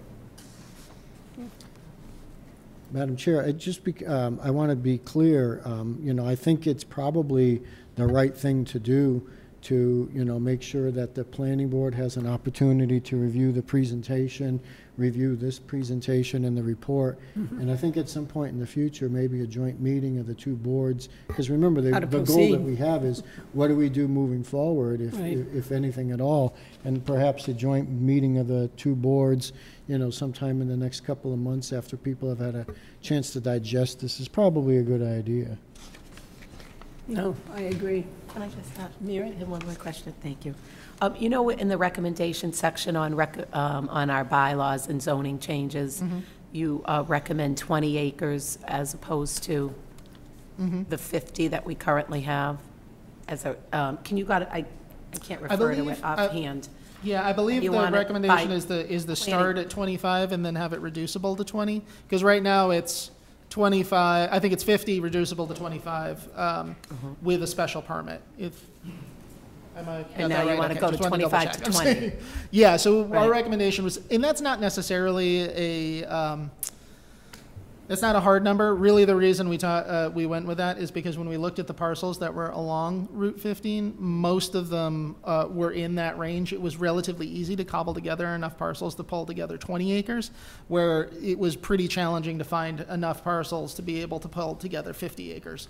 Madam Chair, I want to be clear. You know, I think it's probably the right thing to do to, you know, make sure that the planning board has an opportunity to review the presentation, review this presentation and the report. And I think at some point in the future, maybe a joint meeting of the two boards, because remember, the goal that we have is what do we do moving forward, if anything at all, and perhaps a joint meeting of the two boards, you know, sometime in the next couple of months after people have had a chance to digest this is probably a good idea. No, I agree. Can I just Mary, I have one more question? Thank you. You know, in the recommendation section on our bylaws and zoning changes, you recommend 20 acres as opposed to the 50 that we currently have. As a, can you I can't refer to it offhand. Yeah, I believe the recommendation is the start at 25 and then have it reducible to 20, because right now it's 25, I think it's 50 reducible to 25 with a special permit. And now you want to go to 25 to 20. Yeah, so our recommendation was, and that's not necessarily that's not a hard number. Really, the reason we went with that is because when we looked at the parcels that were along Route 15, most of them were in that range. It was relatively easy to cobble together enough parcels to pull together 20 acres, where it was pretty challenging to find enough parcels to be able to pull together 50 acres.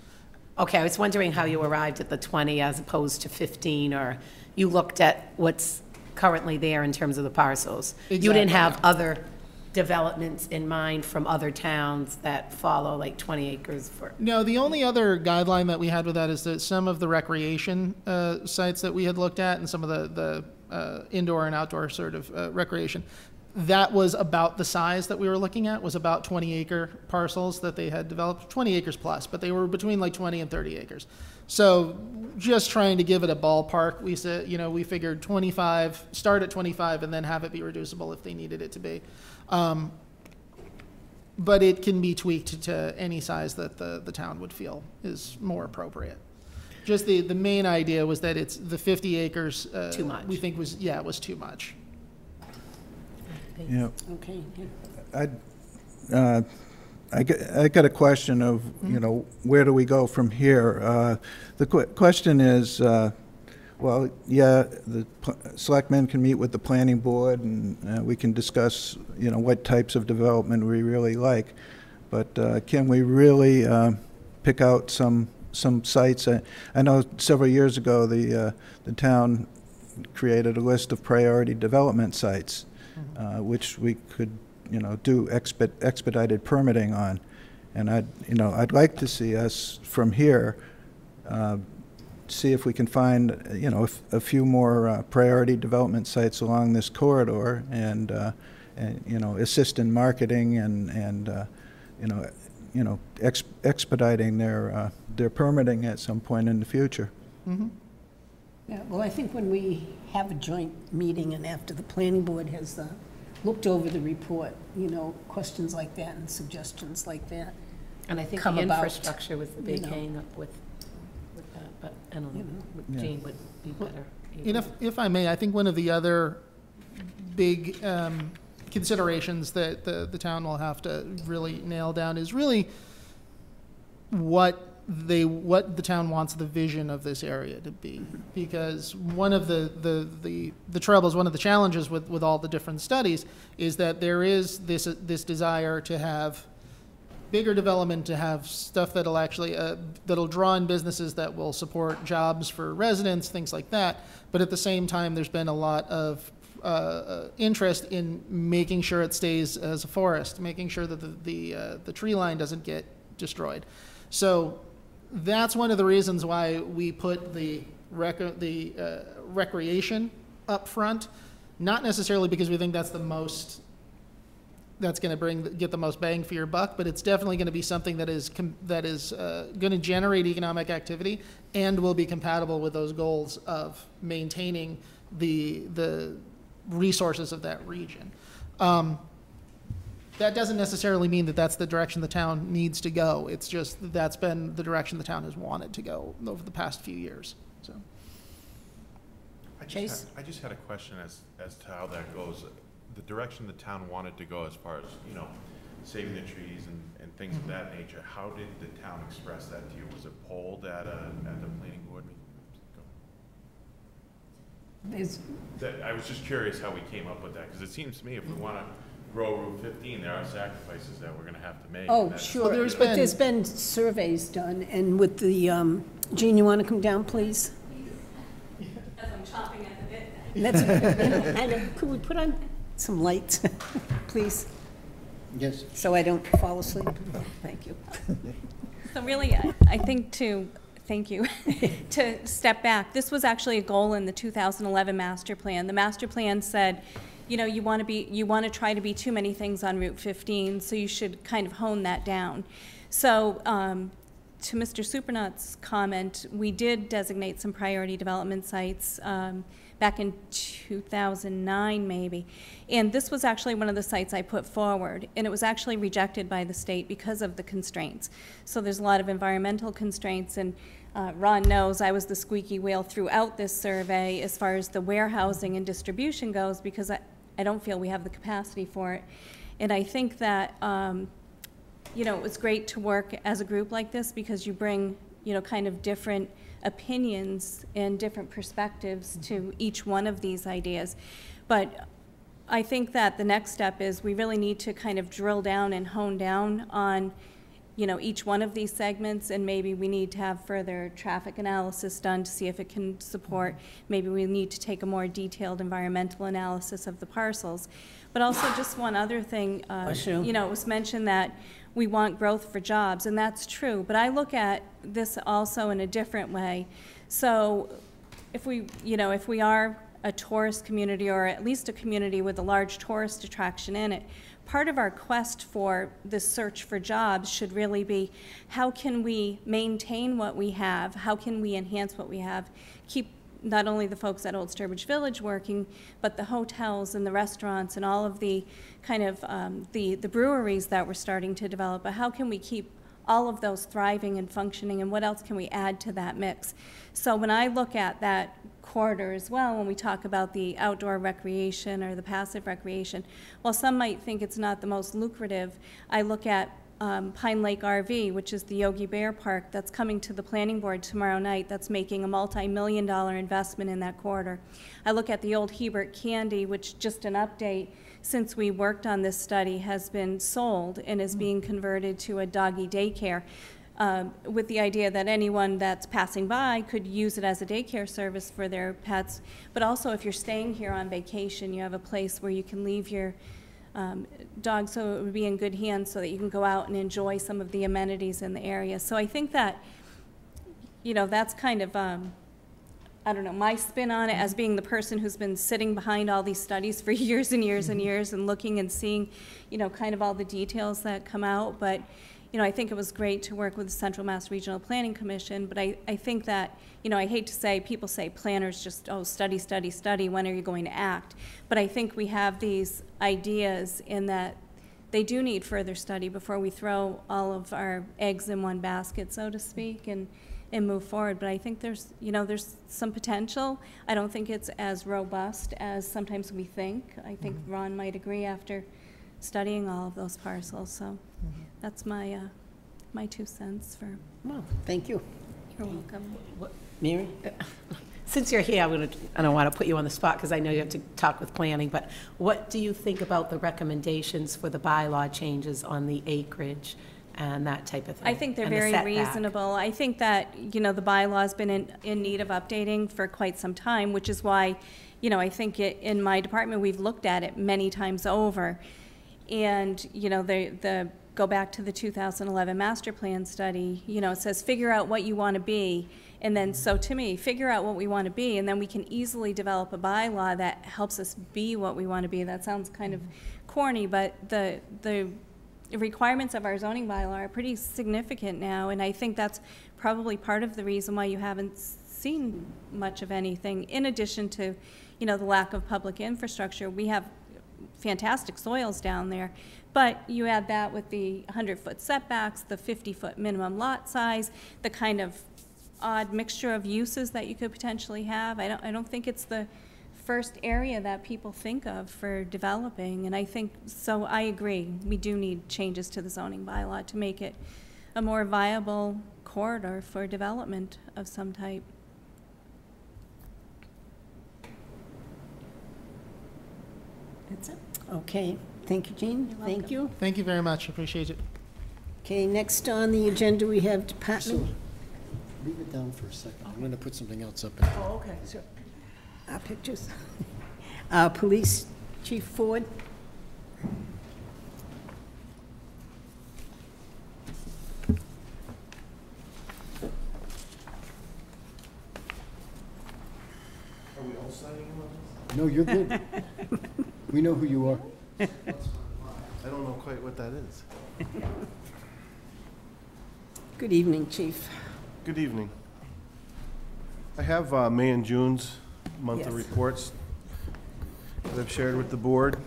Okay, I was wondering how you arrived at the 20 as opposed to 15, or you looked at what's currently there in terms of the parcels. Exactly, you didn't have other developments in mind from other towns that follow like 20 acres for? No, the only other guideline that we had with that is that some of the recreation sites that we had looked at and some of the indoor and outdoor sort of recreation, that was about the size that we were looking at, was about 20-acre parcels that they had developed, 20 acres plus, but they were between like 20 and 30 acres. So just trying to give it a ballpark, we said, you know, we figured 25, start at 25 and then have it be reducible if they needed it to be. but it can be tweaked to any size that the town would feel is more appropriate. Just the main idea was that it's the 50 acres. Too much. We think was too much. Yeah. Okay. I got a question of, you know, where do we go from here? The question is, well, yeah, the selectmen can meet with the planning board, and we can discuss, you know, what types of development we really like. But can we really pick out some sites? I know several years ago the town created a list of priority development sites, which we could, you know, do expedited permitting on. And I'd like to see us from here see if we can find, you know, a few more priority development sites along this corridor, and you know, assist in marketing and expediting their permitting at some point in the future. Mm-hmm. Yeah, well, I think when we have a joint meeting and after the planning board has looked over the report, you know, questions like that and suggestions like that. And I think come the about, infrastructure was the big you know. hang up with that, but I don't know, Yeah. Jane would be better. And if I may, I think one of the other big considerations that the town will have to really nail down is really what the town wants the vision of this area to be. Because one of the troubles, one of the challenges with all the different studies is that there is this desire to have bigger development, to have stuff that'll actually that'll draw in businesses that will support jobs for residents, things like that. But at the same time, there's been a lot of interest in making sure it stays as a forest, making sure that the tree line doesn't get destroyed. So that's one of the reasons why we put the recreation up front, not necessarily because we think that's going to get the most bang for your buck, but it's definitely going to be something that is going to generate economic activity and will be compatible with those goals of maintaining the resources of that region. That doesn't necessarily mean that that's the direction the town needs to go. It's just that's been the direction the town has wanted to go over the past few years. So, I Chase? just had a question as to how that goes. The direction the town wanted to go as far as, you know, saving the trees and things of that nature. How did the town express that to you? Was it polled at the planning board meeting? I was just curious how we came up with that, because it seems to me if we want to grow Route 15, there are sacrifices that we're going to have to make. Oh, sure, Well, but there's been surveys done, and with the, Jean, you want to come down, please? As I'm chopping at the bit. That's, I know, could we put on some lights, please, Yes. so I don't fall asleep? Thank you. So really, I think thank you, to step back, this was actually a goal in the 2011 master plan. The master plan said, you know, you want to try to be too many things on Route 15, so you should kind of hone that down. So to Mr. Supernut's comment, we did designate some priority development sites back in 2009 maybe, and this was actually one of the sites I put forward, and it was actually rejected by the state because of the constraints. So there's a lot of environmental constraints, and Ron knows I was the squeaky wheel throughout this survey as far as the warehousing and distribution goes, because I don't feel we have the capacity for it. And I think that, you know, it was great to work as a group like this, because you bring, you know, kind of different opinions and different perspectives to each one of these ideas. But I think that the next step is we really need to kind of drill down and hone down on, you know, each one of these segments, and maybe we need to have further traffic analysis done to see if it can support. Maybe we need to take a more detailed environmental analysis of the parcels. But also just one other thing, you know, it was mentioned that we want growth for jobs, and that's true, but I look at this also in a different way. So if we, you know, if we are a tourist community, or at least a community with a large tourist attraction in it, part of our quest for this search for jobs should really be, how can we maintain what we have? How can we enhance what we have? Keep not only the folks at Old Sturbridge Village working, but the hotels and the restaurants and all of the kind of the breweries that we're starting to develop. But how can we keep all of those thriving and functioning, and what else can we add to that mix? So when I look at that corridor as well, when we talk about the outdoor recreation or the passive recreation, while some might think it's not the most lucrative, I look at Pine Lake RV, which is the Yogi Bear Park that's coming to the planning board tomorrow night, that's making a multi-million-dollar investment in that corridor. I look at the old Hebert Candy, which, just an update, since we worked on this study, has been sold and is being converted to a doggy daycare, with the idea that anyone that's passing by could use it as a daycare service for their pets. But also, if you're staying here on vacation, you have a place where you can leave your dog, so it would be in good hands so that you can go out and enjoy some of the amenities in the area. So I think that, you know, that's kind of, I don't know, my spin on it as being the person who's been sitting behind all these studies for years and years and years and looking and seeing, you know, kind of all the details that come out. But, you know, I think it was great to work with the Central Mass Regional Planning Commission, but I think that, you know, I hate to say, people say planners just, oh, study, study, study, when are you going to act? But I think we have these ideas in that they do need further study before we throw all of our eggs in one basket, so to speak, and move forward. But I think there's, you know, there's some potential. I don't think it's as robust as sometimes we think. I think Ron might agree after studying all of those parcels. So that's my my 2 cents for. Well, thank you. You're welcome. Mary? Since you're here, I don't want to put you on the spot because I know you have to talk with planning, but what do you think about the recommendations for the bylaw changes on the acreage and that type of thing? I think they're and the very setback? reasonable. I think that, you know, the bylaw's been in need of updating for quite some time, which is why, you know, I think in my department, we've looked at it many times over. And, you know, go back to the 2011 master plan study, you know, it says figure out what you want to be. And then, so to me, figure out what we want to be, and then we can easily develop a bylaw that helps us be what we want to be. That sounds kind of corny, but the requirements of our zoning bylaw are pretty significant now, and I think that's probably part of the reason why you haven't seen much of anything, in addition to, you know, the lack of public infrastructure. We have fantastic soils down there, but you add that with the 100-foot setbacks, the 50-foot minimum lot size, the kind of odd mixture of uses that you could potentially have. I don't think it's the first area that people think of for developing, and I think, so I agree, we do need changes to the zoning bylaw to make it a more viable corridor for development of some type. That's it. Okay. Thank you, Jean. Thank you. Thank you very much, appreciate it. Okay, next on the agenda, we have department. Leave it down for a second. I'm going to put something else up. Oh, okay. Sure. Our pictures. Police Chief Ford. Are we all signing in on this? No, you're good. We know who you are. I don't know quite what that is. Good evening, Chief. Good evening. I have May and June's monthly Yes. reports that I've shared with the board.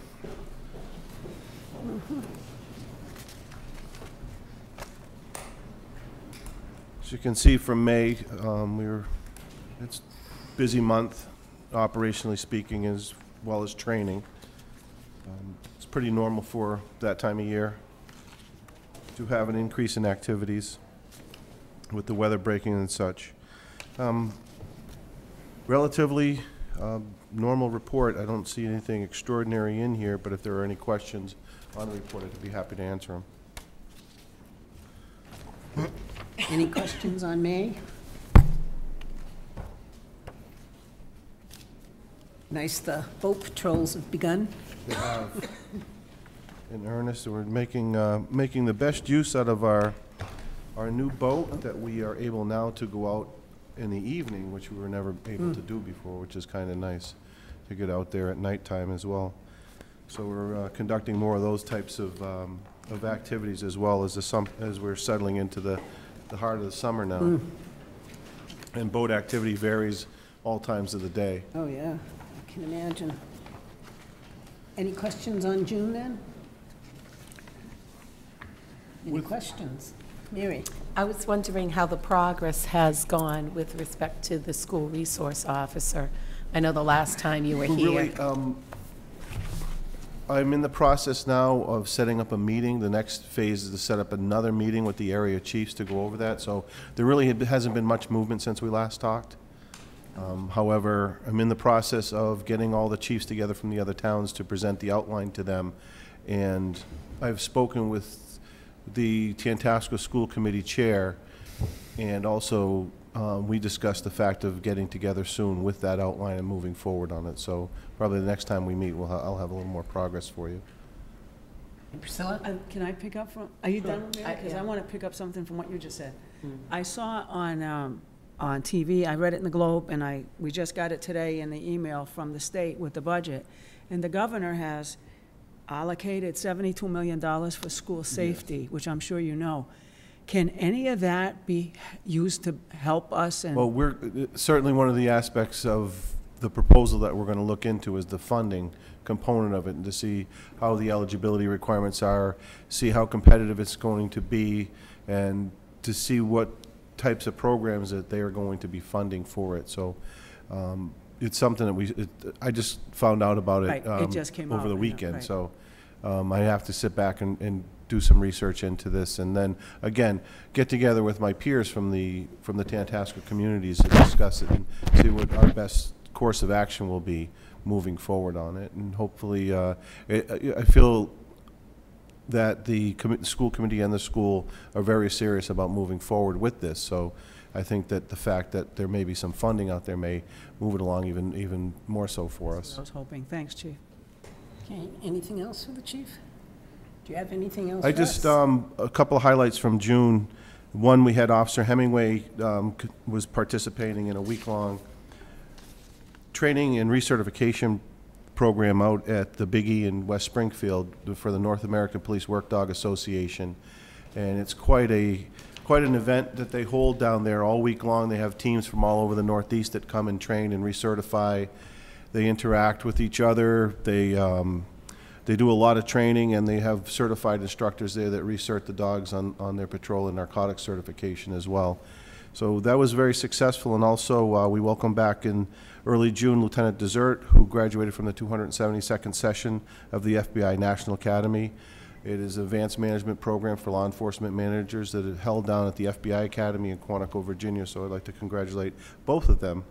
As you can see from May, it's a busy month, operationally speaking, as well as training. It's pretty normal for that time of year to have an increase in activities with the weather breaking and such. Relatively normal report. I don't see anything extraordinary in here, but if there are any questions on the report, I'd be happy to answer them. Any questions on May? Nice, the boat patrols have begun. They have, in earnest, we're making the best use out of our new boat that we are able now to go out in the evening, which we were never able to do before, which is kind of nice to get out there at nighttime as well. So we're conducting more of those types of activities as well as we're settling into the heart of the summer now. And boat activity varies all times of the day. Oh, yeah, I can imagine. Any questions on June then? Any questions? Mary? I was wondering how the progress has gone with respect to the school resource officer. I know the last time you were here. Really, I'm in the process now of setting up a meeting. The next phase is to set up another meeting with the area chiefs to go over that. So there really hasn't been much movement since we last talked. However, I'm in the process of getting all the chiefs together from the other towns to present the outline to them. And I've spoken with the Tantasco School Committee Chair, and also we discussed the fact of getting together soon with that outline and moving forward on it. So probably the next time we meet, I'll have a little more progress for you. Priscilla? Can I pick up from, are you done, Mary? Because I want to pick up something from what you just said. I saw on TV, I read it in the Globe, and we just got it today in the email from the state with the budget. And the governor has allocated $72 million for school safety, which I'm sure you know. Can any of that be used to help us? And Well, we're certainly one of the aspects of the proposal that we're going to look into is the funding component of it, and to see how the eligibility requirements are, see how competitive it's going to be, and to see what types of programs that they are going to be funding for it. So it's something that I just found out about it, Right, it just came over out, the I know, weekend. right. So I have to sit back and do some research into this, and then again get together with my peers from the Tantasco communities to discuss it and see what our best course of action will be moving forward on it. And hopefully, I feel that the school committee and the school are very serious about moving forward with this. So I think that the fact that there may be some funding out there may move it along even more so for us. I was hoping. Thanks, Chief. Okay, anything else for the chief? Do you have anything else I for just, us? a couple of highlights from June. One, we had Officer Hemingway was participating in a week-long training and recertification program out at the Biggie in West Springfield for the North American Police Work Dog Association. And it's quite an event that they hold down there all week long. They have teams from all over the Northeast that come and train and recertify. They interact with each other. They do a lot of training, and they have certified instructors there that recert the dogs on their patrol and narcotics certification as well. So that was very successful. And also we welcome back in early June Lieutenant Desert, who graduated from the 272nd session of the FBI National Academy. It is an advanced management program for law enforcement managers that is held down at the FBI Academy in Quantico, Virginia. So I'd like to congratulate both of them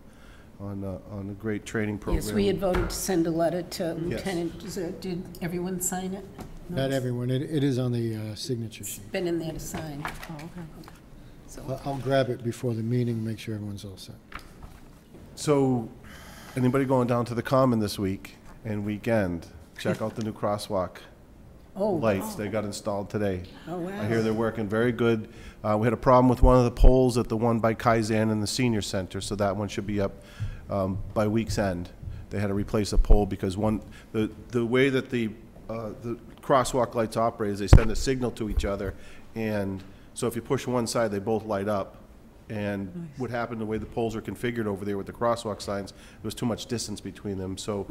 on a great training program. Yes, we had voted to send a letter to Yes. Lieutenant Desert. Did everyone sign it? No, Not it's everyone, it is on the signature sheet. been in there to sign. Oh, okay. So, I'll grab it before the meeting, make sure everyone's all set. So, anybody going down to the Common this week and weekend, check out the new crosswalk lights. They got installed today. Oh, wow. I hear they're working very good. We had a problem with one of the poles at the one by Kaizen in the senior center, so that one should be up by week's end. They had to replace a pole because the way that the crosswalk lights operate is they send a signal to each other, and so if you push one side, they both light up. And what happened, the way the poles are configured over there with the crosswalk signs, there was too much distance between them. So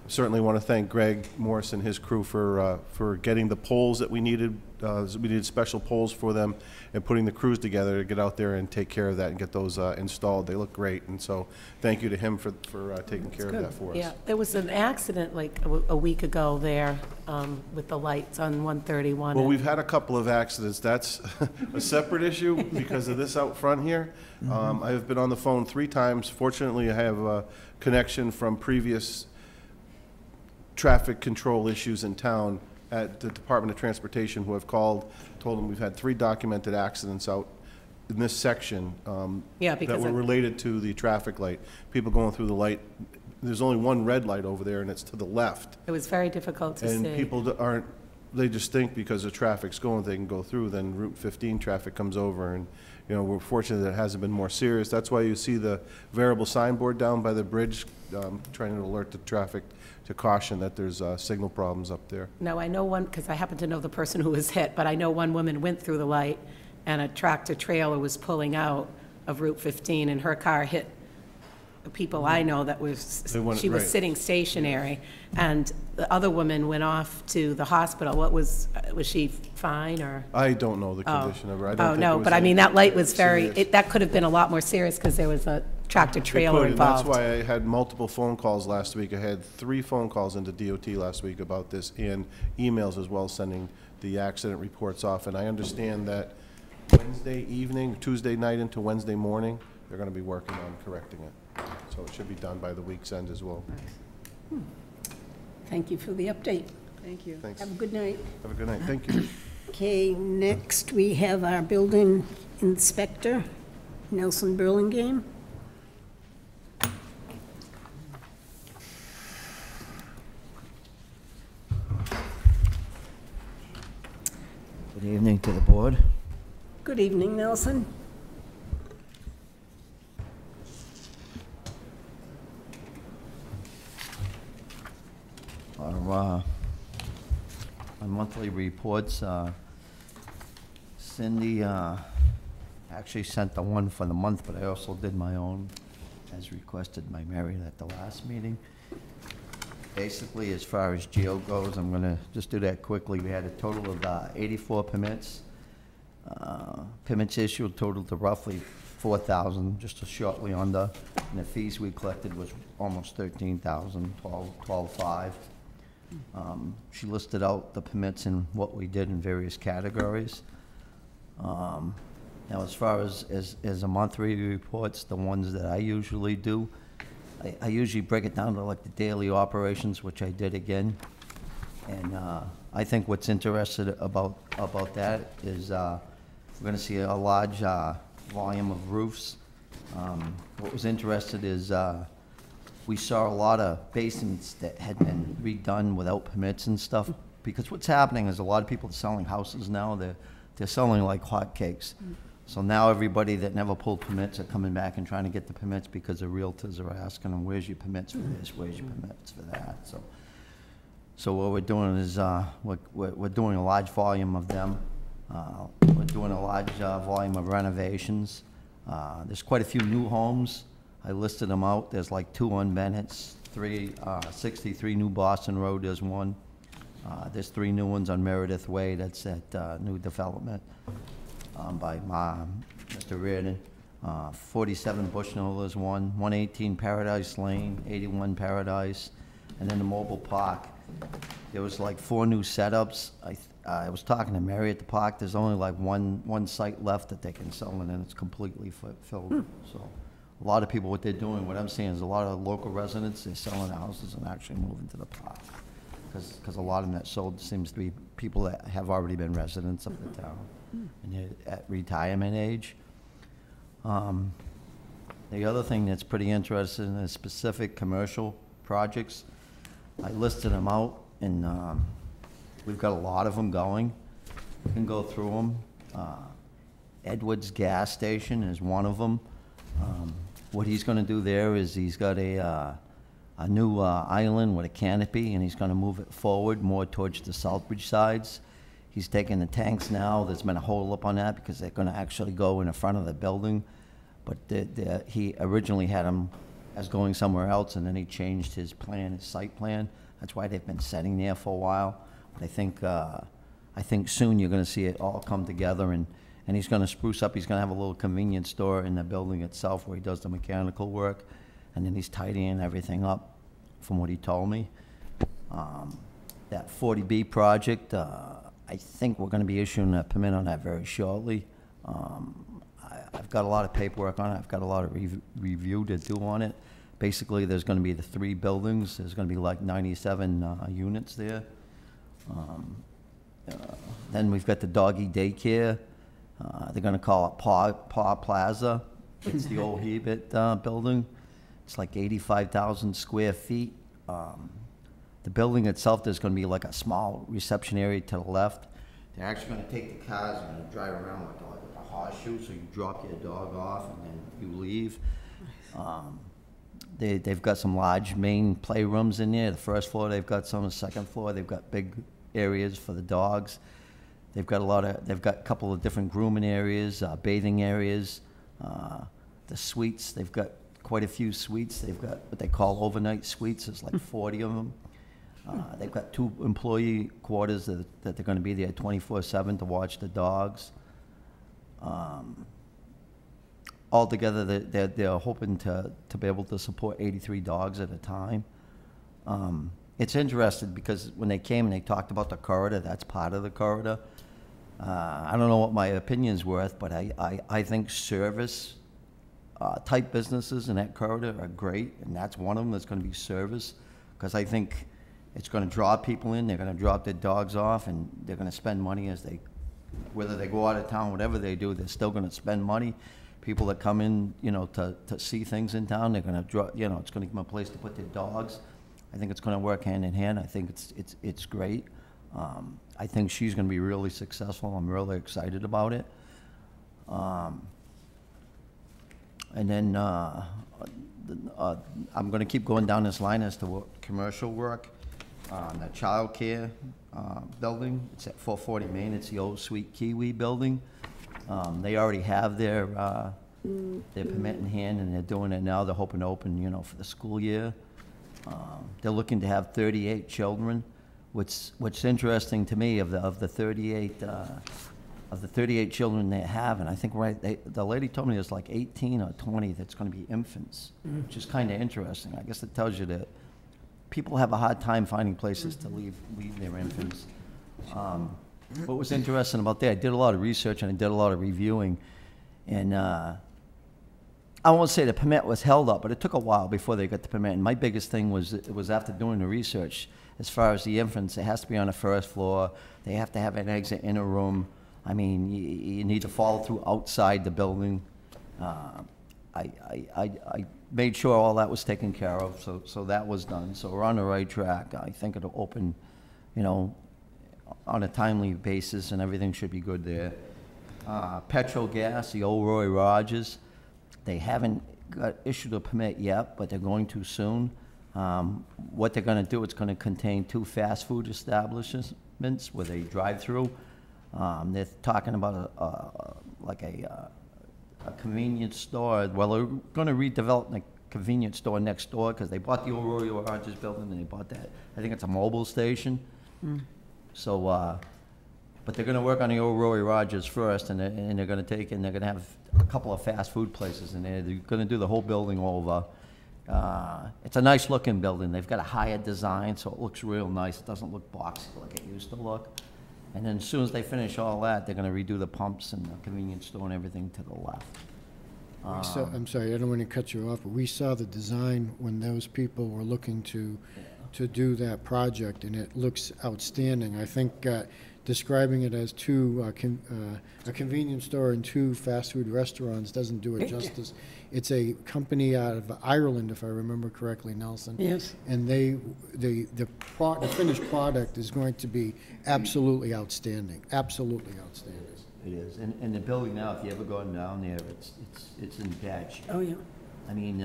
certainly want to thank Greg Morris and his crew for getting the poles that we needed. We needed special poles for them, and putting the crews together to get out there and take care of that and get those installed. They look great, and so thank you to him for taking care of that for us. Yeah, there was an accident like a week ago there with the lights on 131. Well, we've had a couple of accidents. That's a separate issue because of this out front here. I have been on the phone 3 times. Fortunately, I have a connection from previous traffic control issues in town at the Department of Transportation, who have called, told them we've had 3 documented accidents out in this section Yeah, that because were of- related to the traffic light. People going through the light. There's only one red light over there, and it's to the left. It was very difficult to And see. people aren't, they just think because the traffic's going, they can go through, then Route 15 traffic comes over, and, you know, we're fortunate that it hasn't been more serious. That's why you see the variable signboard down by the bridge, trying to alert the traffic to caution that there's signal problems up there. No, I know one, because I happen to know the person who was hit, but I know one woman went through the light, and a tractor trailer was pulling out of Route 15, and her car hit people I know that was, They went- she was right. sitting stationary, and the other woman went off to the hospital. What was she fine, or? I don't know the condition of her. I don't Oh, think it no, was but I mean, that light was serious. very, that could have been a lot more serious, because there was a tractor It trailer could, and that's involved. why I had multiple phone calls last week. I had 3 phone calls into DOT last week about this, and emails as well, sending the accident reports off. And I understand that Wednesday evening, Tuesday night into Wednesday morning, they're gonna be working on correcting it. So it should be done by the week's end as well. Thank you for the update. Thank you. Thanks. Have a good night. Have a good night. Thank you. Okay, next we have our building inspector, Nelson Burlingame. Good evening to the board. Good evening, Nelson. Our monthly reports, Cindy actually sent the one for the month, but I also did my own, as requested by Mary at the last meeting. Basically, as far as geo goes, I'm gonna just do that quickly. We had a total of 84 permits. Permits issued totaled to roughly 4,000, just shortly under, and the fees we collected was almost 13,000, 12,500. She listed out the permits and what we did in various categories. Now, as far as a monthly reports, the ones that I usually do, I usually break it down to like the daily operations, which I did again. And I think what's interesting about that is we're gonna see a large volume of roofs. What was interested is we saw a lot of basements that had been redone without permits and stuff, because what's happening is a lot of people are selling houses now, they're selling like hotcakes. So now everybody that never pulled permits are coming back and trying to get the permits because the realtors are asking them, where's your permits for this, where's your permits for that? So what we're doing is we're doing a large volume of them. We're doing a large volume of renovations. There's quite a few new homes. I listed them out. There's like 2 on Bennett's, 63 New Boston Road, there's one. There's 3 new ones on Meredith Way, that's at new development by Mr. Reardon. 47 Bushnell, there's one. 118 Paradise Lane, 81 Paradise, and then the mobile park. There was like 4 new setups. I was talking to Mary at the park. There's only like one site left that they can sell, and then it's completely filled. So a lot of people, what they're doing, what I'm seeing is a lot of local residents, they're selling their houses and actually moving to the park. Because a lot of them that sold seems to be people that have already been residents of the town, and they're at retirement age. The other thing that's pretty interesting is specific commercial projects. I listed them out, and we've got a lot of them going. We can go through them. Edwards Gas Station is one of them. What he's gonna do there is he's got a new island with a canopy, and he's gonna move it forward more towards the Southbridge sides. He's taking the tanks now. There's been a hold up on that because they're gonna actually go in the front of the building. But he originally had them as going somewhere else, and then he changed his plan, his site plan. That's why they've been sitting there for a while. But I think soon you're gonna see it all come together, and he's gonna spruce up. He's gonna have a little convenience store in the building itself where he does the mechanical work, and then he's tidying everything up from what he told me. That 40B project, I think we're gonna be issuing a permit on that very shortly. I've got a lot of paperwork on it. I've got a lot of review to do on it. Basically, there's gonna be the 3 buildings. There's gonna be like 97 units there. Then we've got the doggy daycare. They're gonna call it Paw Plaza. It's the old Hebert building. It's like 85,000 square feet. The building itself, there's gonna be like a small reception area to the left. They're actually gonna take the cars and drive around like a horseshoe, so you drop your dog off and then you leave. They've got some large main playrooms in there. The first floor, they've got some. The second floor, they've got big areas for the dogs. They've got a couple of different grooming areas, bathing areas, the suites. They've got quite a few suites. They've got what they call overnight suites. There's like 40 of them. They've got 2 employee quarters that they're going to be there 24/7 to watch the dogs. Altogether, they're hoping to be able to support 83 dogs at a time. It's interesting because when they came and they talked about the corridor, that's part of the corridor. I don't know what my opinion's worth, but I think service type businesses in that corridor are great, and that's one of them that's going to be service, because I think it's going to draw people in, they're going to drop their dogs off, and they're going to spend money whether they go out of town, whatever they do, they're still going to spend money. People that come in, to see things in town, they're going to draw, it's going to give them a place to put their dogs. I think it's going to work hand in hand. I think it's great. I think she's going to be really successful. I'm really excited about it. And then I'm going to keep going down this line as to what commercial work. The child care building, it's at 440 Main. It's the old Sweet Kiwi building. They already have their permit in hand, and they're doing it now. They're hoping to open, for the school year. They're looking to have 38 children. What's interesting to me of the 38 children they have, and I think the lady told me there's like 18 or 20 that's going to be infants, which is kind of interesting. I guess it tells you that people have a hard time finding places to leave their infants. What was interesting about that, I did a lot of research and I did a lot of reviewing, and I won't say the permit was held up, but it took a while before they got the permit. And my biggest thing was after doing the research, as far as the infants, it has to be on the first floor. They have to have an exit in a room. I mean, you need to follow through outside the building. I made sure all that was taken care of, so that was done. So we're on the right track. I think it'll open, on a timely basis, and everything should be good there. Petro Gas, the old Roy Rogers, they haven't issued a permit yet, but they're going to soon. What they're going to do, it's going to contain 2 fast food establishments with a drive-through. They're talking about a convenience store. Well, they're going to redevelop the convenience store next door, because they bought the old Roy Rogers building, and they bought that. I think it's a mobile station. So, but they're going to work on the old Roy Rogers first, and they're going to have a couple of fast food places in there. They're going to do the whole building over. It's a nice looking building. They've got a higher design, so it looks real nice. It doesn't look boxy like it used to look. And then as soon as they finish all that, they're going to redo the pumps and the convenience store and everything to the left. I'm sorry, I don't want to cut you off, but we saw the design when those people were looking to do that project, and it looks outstanding. I think describing it as a convenience store and 2 fast food restaurants doesn't do it justice. It's a company out of Ireland, if I remember correctly, Nelson. Yes. And the finished product is going to be absolutely outstanding, absolutely outstanding. It is, and the building now, if you ever gone down there, it's in bad shape. Oh, yeah. I mean,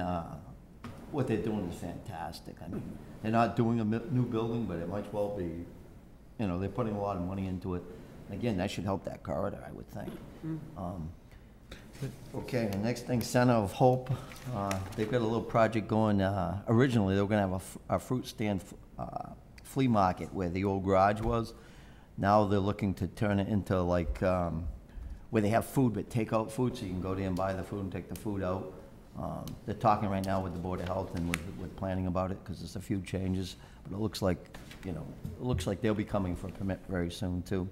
what they're doing is fantastic. I mean, they're not doing a new building, but it might well be, they're putting a lot of money into it. Again, that should help that corridor, I would think. Okay, the next thing, Center of Hope. They've got a little project going. Originally, they were going to have a fruit stand flea market where the old garage was. Now they're looking to turn it into like where they have food, but takeout food, so you can go there and buy the food and take the food out. They're talking right now with the Board of Health and with planning about it, because there's a few changes. But it looks like, they'll be coming for a permit very soon too.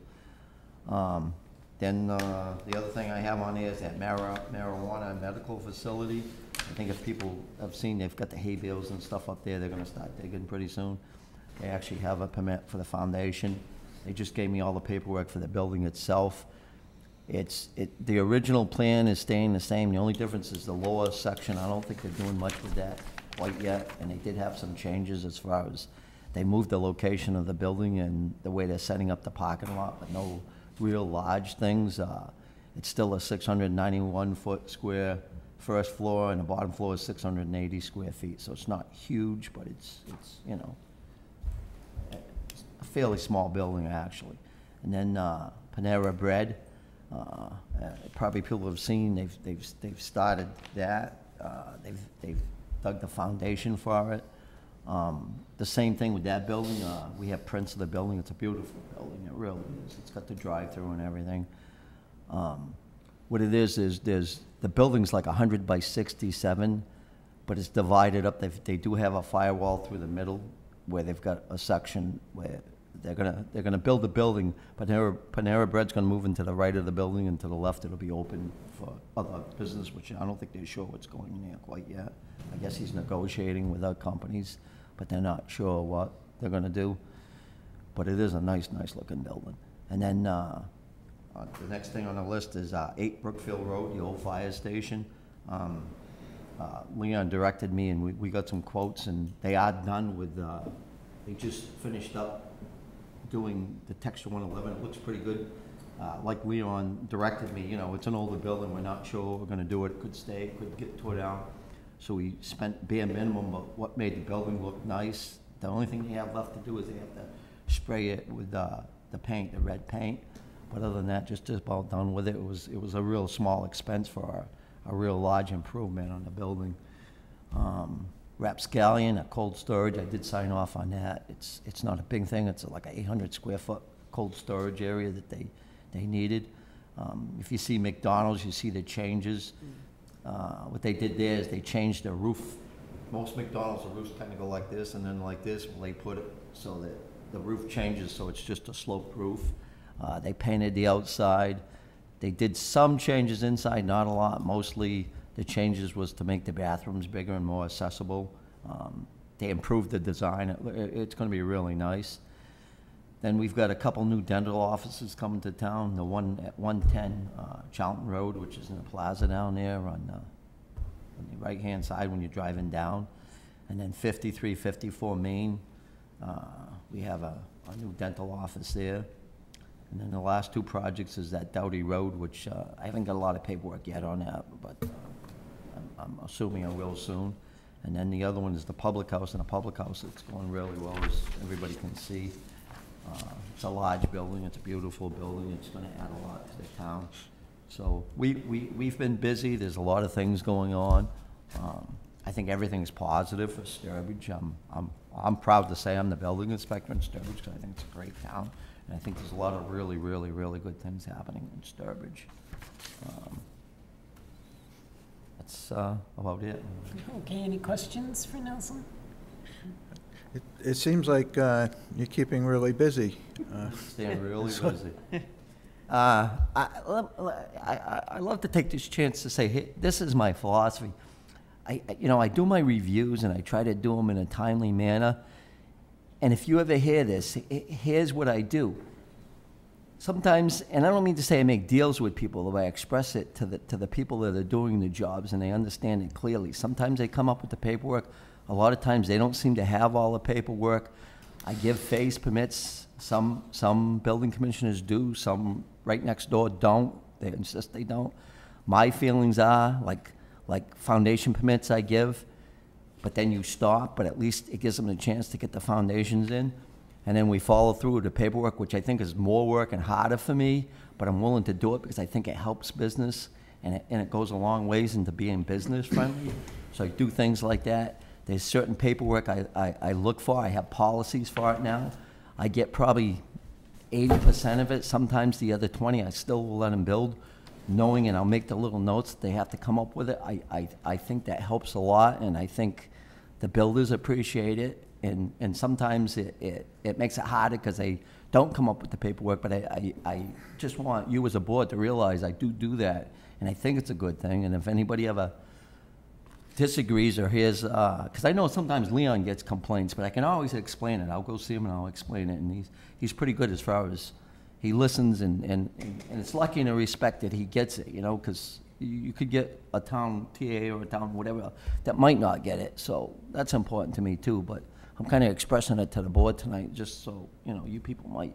Then the other thing I have on there is that marijuana medical facility. I think if people have seen, they've got the hay bales and stuff up there. They're going to start digging pretty soon. They actually have a permit for the foundation. They just gave me all the paperwork for the building itself. The original plan is staying the same. The only difference is the lower section. I don't think they're doing much with that quite yet. And they did have some changes as far as they moved the location of the building and the way they're setting up the parking lot, but no real large things. It's still a 691-foot square first floor, and the bottom floor is 680 square feet. So it's not huge, but it's a fairly small building actually. And then Panera Bread. Probably people have seen they've started that. They've dug the foundation for it. The same thing with that building. We have prints of the building. It's a beautiful building. It really is. It's got the drive-through and everything. What it is the building's like 100 by 67, but it's divided up. They do have a firewall through the middle where they've got a section where they're gonna build the building. Panera Bread's gonna move into the right of the building, and to the left it'll be open for other business, which I don't think they're sure what's going in there quite yet. I guess he's negotiating with other companies, but they're not sure what they're gonna do. But it is a nice looking building. And then the next thing on the list is 8 Brookfield Road, the old fire station. Leon directed me, and we got some quotes, and they are done with, they just finished up doing the Texture 111. It looks pretty good. Like Leon directed me, it's an older building. We're not sure we're gonna do it. It could stay, it could get tore down. So we spent bare minimum of what made the building look nice. The only thing they have left to do is they have to spray it with the paint, the red paint. But other than that, just about done with it. It was a real small expense for a real large improvement on the building. Rapscallion, a cold storage, I did sign off on that. It's not a big thing. It's like an 800 square foot cold storage area that they needed. If you see McDonald's, you see the changes. What they did there is they changed the roof. Most McDonald's, the roofs kind of go like this and then like this. Well, they put it so that the roof changes, so it's just a sloped roof. They painted the outside. They did some changes inside, not a lot. Mostly the changes was to make the bathrooms bigger and more accessible. They improved the design. It's going to be really nice. Then we've got a couple new dental offices coming to town. The one at 110 Charlton Road, which is in the plaza down there on the right-hand side when you're driving down. And then 5354 Main, we have a new dental office there. And then the last 2 projects is that Doughty Road, which I haven't got a lot of paperwork yet on that, but I'm assuming I will soon. And then the other one is the public house, and the public house, it's going really well, as everybody can see. It's a large building, it's a beautiful building, it's gonna add a lot to the town. So we've been busy, there's a lot of things going on. I think everything's positive for Sturbridge. I'm proud to say I'm the building inspector in Sturbridge, because I think it's a great town. And I think there's a lot of really good things happening in Sturbridge. That's about it. Okay, any questions for Nelson? It seems like you're keeping really busy. Staying really busy. I love to take this chance to say, hey, this is my philosophy. I do my reviews, and I try to do them in a timely manner. And if you ever hear this, here's what I do. Sometimes, and I don't mean to say I make deals with people, but I express it to the people that are doing the jobs, and they understand it clearly. Sometimes they come up with the paperwork. A lot of times they don't seem to have all the paperwork. I give phase permits. Some building commissioners do. Some right next door don't. They insist they don't. My feelings are like foundation permits I give, but then you stop, but at least it gives them a chance to get the foundations in. And then we follow through with the paperwork, which I think is more work and harder for me, but I'm willing to do it because I think it helps business, and it goes a long ways into being business friendly. So I do things like that. There's certain paperwork I look for. I have policies for it now. I get probably 80% of it. Sometimes the other 20, I still will let them build, knowing, and I'll make the little notes that they have to come up with it. I think that helps a lot, and I think the builders appreciate it. And sometimes it makes it harder because they don't come up with the paperwork, but I just want you as a board to realize I do that, and I think it's a good thing. And if anybody ever disagrees or hears, because I know sometimes Leon gets complaints, but I can always explain it. I'll go see him and I'll explain it, and he's pretty good as far as he listens, and it's lucky in a respect that he gets it, because you could get a town TA or a town whatever that might not get it, so that's important to me too. But I'm kind of expressing it to the board tonight, just so, you people might,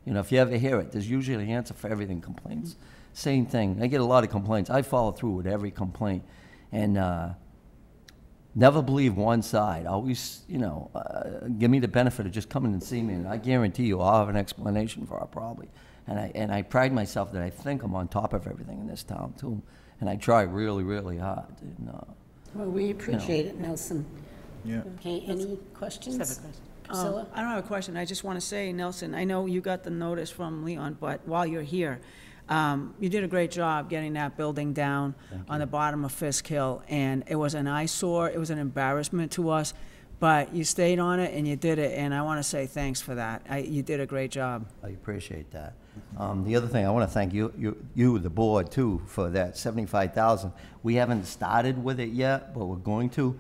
if you ever hear it, there's usually an answer for everything. Complaints, same thing. I get a lot of complaints. I follow through with every complaint, and never believe one side. Always, give me the benefit of just coming and seeing me, and I guarantee you I'll have an explanation for it probably. And I pride myself that I think I'm on top of everything in this town too, and I try really hard. And Well, we appreciate it, Nelson. Yeah. Okay, any questions? Priscilla? I don't have a question. I just want to say, Nelson, I know you got the notice from Leon, but while you're here, you did a great job getting that building down on the bottom of Fisk Hill, and it was an eyesore. It was an embarrassment to us, but you stayed on it and you did it, and I want to say thanks for that. You did a great job. I appreciate that. The other thing, I want to thank you, the board, too, for that $75,000. We haven't started with it yet, but we're going to.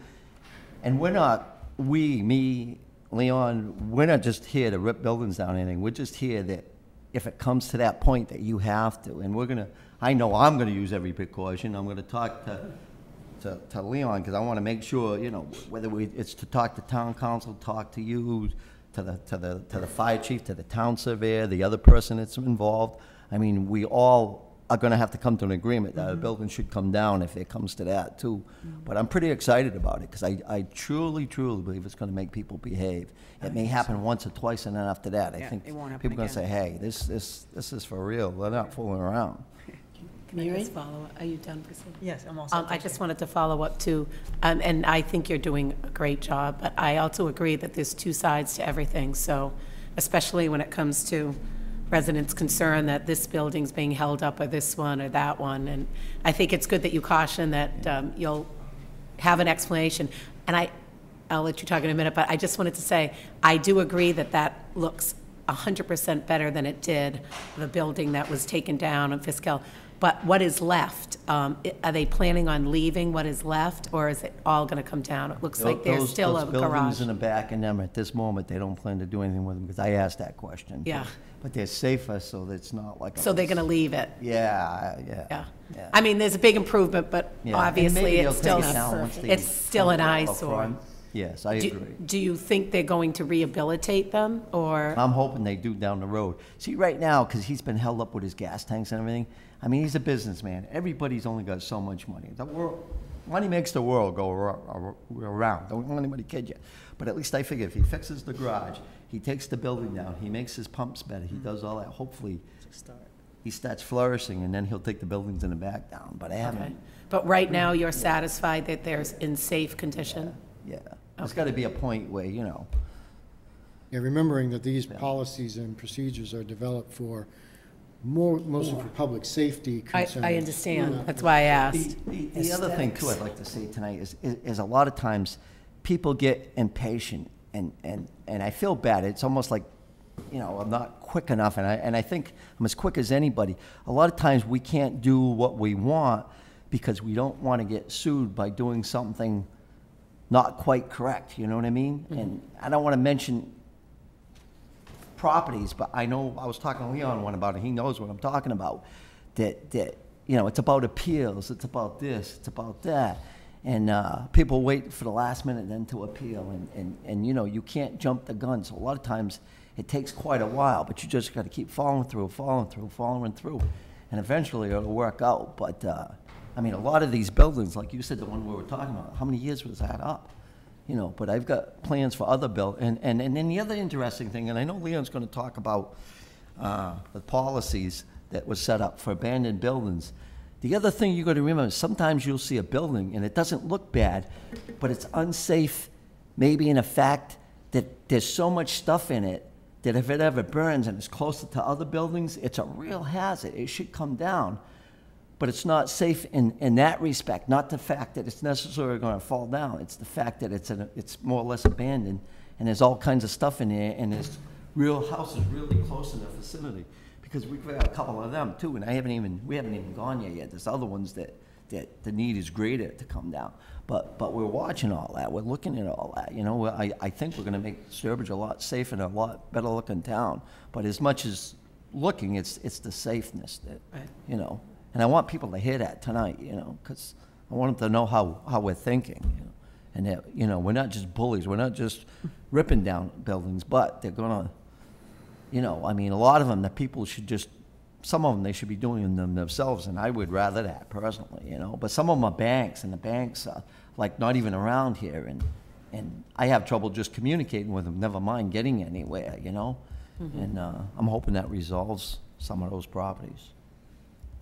And we're not, me, Leon, we're not just here to rip buildings down or anything. We're just here that if it comes to that point that you have to, and we're going to, I know I'm going to use every precaution. I'm going to talk to Leon, because I want to make sure, you know, whether it's to talk to town council, talk to you, to the fire chief, to the town surveyor, the other person that's involved. I mean, we all are going to have to come to an agreement that a building should come down if it comes to that too. But I'm pretty excited about it, because I truly, truly believe it's going to make people behave. It may happen once or twice, and then after that, I think it won't happen people are going to again. say, hey, this is for real. They're not fooling around. Mary? Are you done, Priscilla? Yes, I'm all set. I just wanted to follow up too, and I think you're doing a great job, but I also agree that there's two sides to everything. So especially when it comes to residents' concern that this building's being held up or this one or that one. And I think it's good that you caution that you'll have an explanation. And I'll let you talk in a minute, but I just wanted to say, I do agree that that looks 100% better than it did, the building that was taken down on Fisk Hill. But what is left? Are they planning on leaving what is left, or is it all going to come down? It looks like there's still a Those buildings garage. in the back, and them at this moment, they don't plan to do anything with them, because I asked that question. Yeah. But they're safer, so that it's not like. So they're going to leave it? Yeah. Yeah. I mean, there's a big improvement, but Yeah. obviously And maybe it's they'll still, take it down once they it's still an come out eyesore. front. Yes, I agree. Do you think they're going to rehabilitate them, or? I'm hoping they do down the road. See, right now, because he's been held up with his gas tanks and everything, I mean, he's a businessman. Everybody's only got so much money. The world, money makes the world go around. Don't let anybody kid you. But at least I figure if he fixes the garage, he takes the building down, he makes his pumps better, he does all that, hopefully he starts flourishing, and then he'll take the buildings in the back down. But I haven't. Okay. But right now, you're satisfied that there's in safe condition? Yeah. There's got to be a point where, you know. Yeah, remembering that these policies and procedures are developed for mostly for public safety concerns. I understand. That's why I asked. The other thing, too, I'd like to say tonight is a lot of times people get impatient, and I feel bad. It's almost like, you know, I'm not quick enough, and I think I'm as quick as anybody. A lot of times we can't do what we want because we don't want to get sued by doing something not quite correct, you know what I mean? Mm-hmm. And I don't want to mention properties, but I know I was talking to Leon one about it. He knows what I'm talking about. That you know, it's about appeals. It's about this. It's about that. And people wait for the last minute then to appeal. And you know, you can't jump the gun. So a lot of times it takes quite a while, but you just got to keep following through. And eventually it'll work out. But I mean, a lot of these buildings, like you said, the one we were talking about, how many years was that up? You know, but I've got plans for other buildings. And then the other interesting thing, and I know Leon's going to talk about the policies that were set up for abandoned buildings. The other thing you got to remember is sometimes you'll see a building and it doesn't look bad, but it's unsafe, maybe in a fact that there's so much stuff in it that if it ever burns and it's closer to other buildings, it's a real hazard. It should come down. But it's not safe in that respect, not the fact that it's necessarily going to fall down. It's the fact that it's more or less abandoned, and there's all kinds of stuff in there, and there's real houses really close in the vicinity. Because we've got a couple of them too, and we haven't even gone there yet. There's other ones that the need is greater to come down. But we're watching all that. We're looking at all that. You know, I think we're going to make Sturbridge a lot safer and a lot better looking town. But as much as looking, it's the safeness that, you know. And I want people to hear that tonight, you know, because I want them to know how we're thinking, you know. And that, you know, we're not just bullies. We're not just ripping down buildings, but they're going to, you know, I mean, a lot of them, the people should just, some of them, they should be doing them themselves, and I would rather that, personally, you know. But some of them are banks, and the banks are, like, not even around here, and I have trouble just communicating with them, never mind getting anywhere, you know. Mm-hmm. And I'm hoping that resolves some of those properties.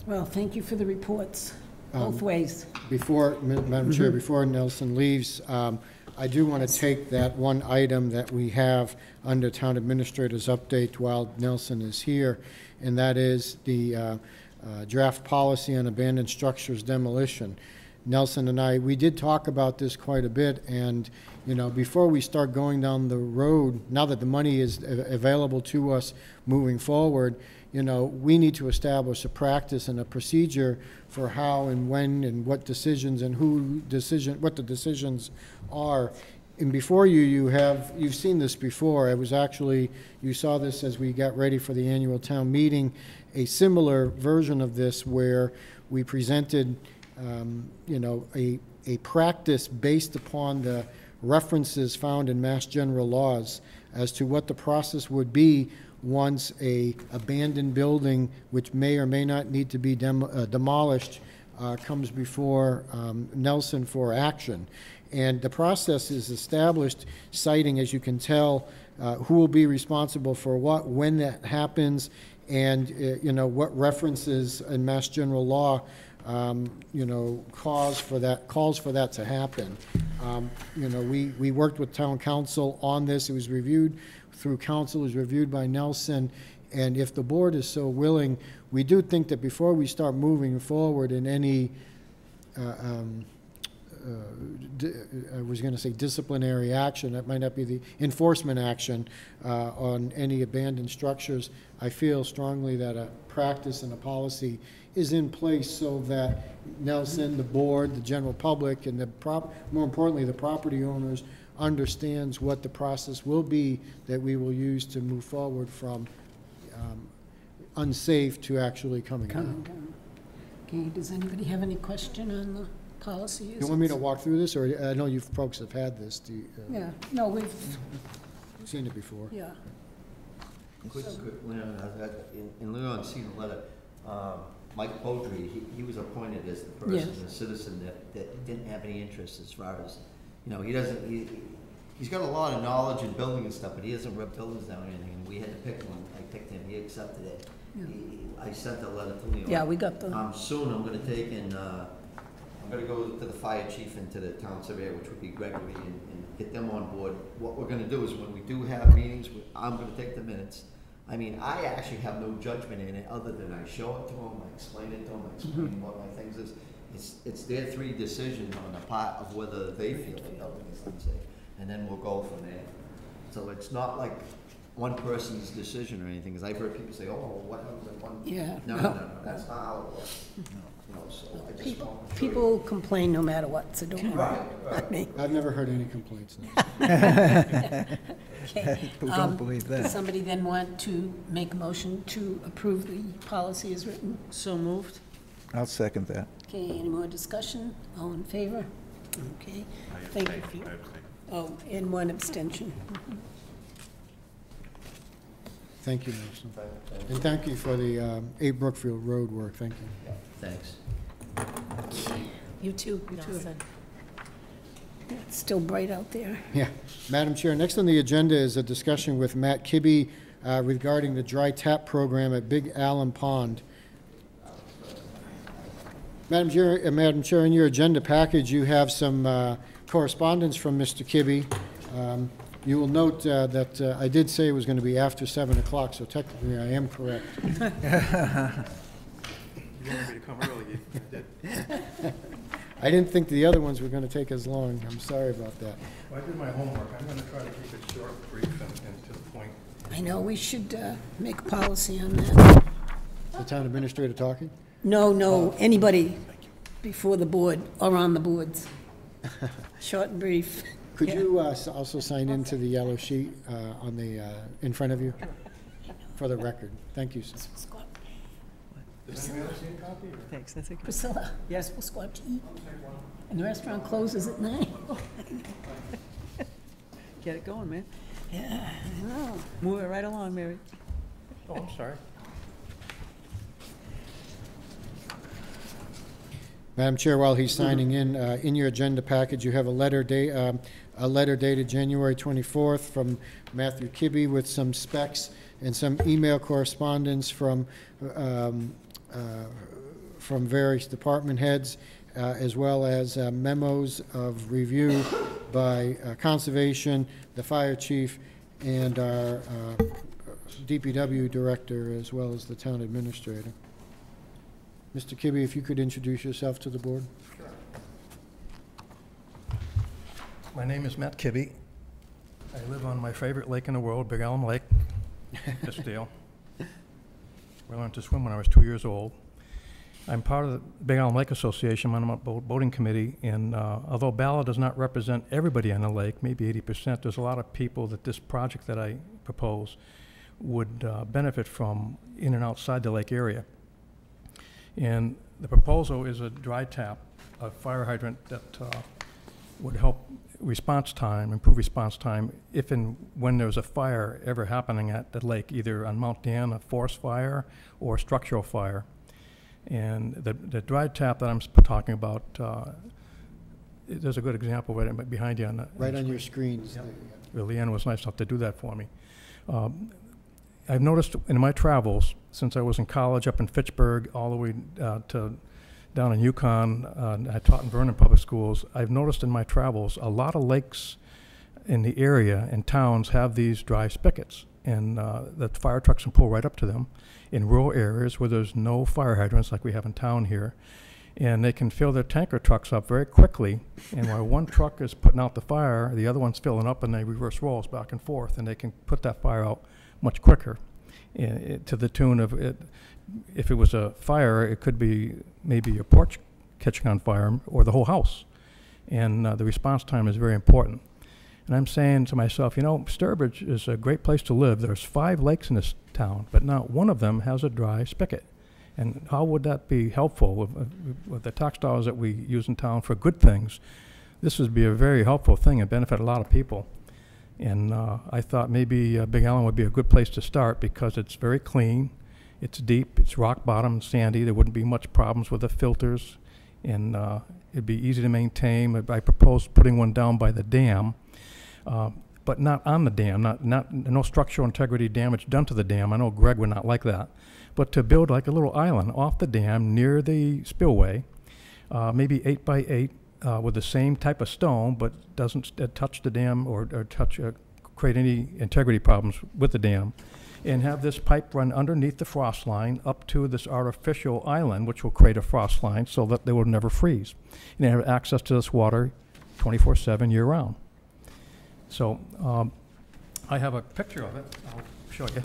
Well, thank you for the reports. Both ways. Madam Chair, before Nelson leaves, I do want to take that one item that we have under Town Administrator's update while Nelson is here, and that is the draft policy on abandoned structures demolition. Nelson and I, we did talk about this quite a bit, and, you know, before we start going down the road, now that the money is available to us moving forward, you know, we need to establish a practice and a procedure for how and when and what decisions and what the decisions are. And before you've seen this before. It was actually, you saw this as we got ready for the annual town meeting, a similar version of this where we presented, you know, a practice based upon the references found in Mass General laws as to what the process would be once a abandoned building, which may or may not need to be demolished, comes before Nelson for action. And the process is established, citing, as you can tell, who will be responsible for what, when that happens, and you know, what references in Mass General law you know, calls for that to happen. You know, we worked with town council on this. It was reviewed through council, it was reviewed by Nelson, and if the board is so willing, we do think that before we start moving forward in any I was going to say disciplinary action, that might not be the enforcement action on any abandoned structures, I feel strongly that a practice and a policy is in place so that Nelson, the board, the general public, and more importantly, the property owners understands what the process will be that we will use to move forward from unsafe to actually coming down. Okay, does anybody have any question on the policy? You want me to walk through this, or I know you folks have had this. Yeah, no, we've, seen it before. yeah. In lieu of seeing the letter, Mike Poultry, he was appointed as the person, the citizen that didn't have any interest as far as, you know, he's got a lot of knowledge in building and stuff, but he doesn't rip buildings down or anything, and we had to pick one. I picked him, he accepted it. Yeah. I sent the letter to Leo. Yeah, we got the, Soon I'm gonna take and, I'm gonna go to the fire chief and to the town surveyor, which would be Gregory, and get them on board. What we're gonna do is when we do have meetings, I'm gonna take the minutes. I mean, I actually have no judgment in it, other than I show it to them, I explain it to them, I explain what my things is. It's their three decisions on the part of whether they feel the building is unsafe, and then we'll go from there. So it's not like one person's decision or anything, because I've heard people say, oh, what happens if one? yeah. No, that's not how it works. You know, so I just want to show you. People complain no matter what, so don't worry. I mean, I've never heard any complaints. No. okay. Who don't believe that? Does somebody then want to make a motion to approve the policy as written? So moved. I'll second that. Okay, any more discussion? All in favor? Okay, thank you. I abstain. Oh, and one abstention. Thank you, Nelson. And thank you for the 8 Brookfield Road work. Thank you. Thanks. You too, Nelson. It's still bright out there. Yeah. Madam Chair, next on the agenda is a discussion with Matt Kibbe regarding the dry tap program at Big Allen Pond. Madam Chair, in your agenda package, you have some correspondence from Mr. Kibbe. You will note that I did say it was going to be after 7 o'clock, so technically I am correct. You wanted me to come early, you did. I didn't think the other ones were going to take as long. I'm sorry about that. Well, I did my homework. I'm going to try to keep it short, brief, and to the point. I know, we should make a policy on that. The town administrator talking? No, anybody before the board or on the boards. Short and brief. Could you also sign into the yellow sheet on the, in front of you? For the record. Thank you, sir. Does anyone else need a copy? Thanks, that's okay. Priscilla, yes, we'll go out to eat. And the restaurant closes at 9. Get it going, man. Yeah, I know. Move it right along, Mary. Oh, I'm sorry. Madam Chair, while he's signing in your agenda package, you have a letter dated January 24th from Matthew Kibbe with some specs and some email correspondence from from various department heads, as well as memos of review by Conservation, the Fire Chief, and our DPW Director, as well as the Town Administrator. Mr. Kibbe, if you could introduce yourself to the board. My name is Matt Kibbe. I live on my favorite lake in the world, Big Elm Lake, Castile. I learned to swim when I was 2 years old. I'm part of the Big Elm Lake Association. I'm on a boating committee, and although Bala does not represent everybody on the lake, maybe 80%, there's a lot of people that this project that I propose would benefit from in and outside the lake area. And the proposal is a dry tap, a fire hydrant that would help response time, improve response time if and when there's a fire ever happening at the lake, either on Mount Dan, a forest fire, or structural fire. And the dry tap that I'm talking about, there's a good example right behind you on the Right on your screens. Yep. Leanne was nice enough to do that for me. I've noticed in my travels, since I was in college up in Fitchburg, all the way to down in Yukon, I taught in Vernon Public Schools, I've noticed in my travels, a lot of lakes in the area and towns have these dry spigots, and the fire trucks can pull right up to them in rural areas where there's no fire hydrants like we have in town here, and they can fill their tanker trucks up very quickly, and while one truck is putting out the fire, the other one's filling up, and they reverse roles back and forth, and they can put that fire out much quicker, to the tune of it. If it was a fire, it could be maybe your porch catching on fire or the whole house. And the response time is very important. And I'm saying to myself, you know, Sturbridge is a great place to live. There's 5 lakes in this town, but not one of them has a dry spigot. And how would that be helpful with the tax dollars that we use in town for good things? This would be a very helpful thing and benefit a lot of people. And I thought maybe Big Island would be a good place to start because it's very clean. It's deep, it's rock bottom and sandy. There wouldn't be much problems with the filters, and it'd be easy to maintain. I proposed putting one down by the dam, but not on the dam, no structural integrity damage done to the dam. I know Greg would not like that. But to build like a little island off the dam near the spillway, maybe 8 by 8 with the same type of stone, but doesn't touch the dam or create any integrity problems with the dam. And have this pipe run underneath the frost line up to this artificial island, which will create a frost line so that they will never freeze. And they have access to this water 24/7 year-round. So I have a picture of it. I'll show you.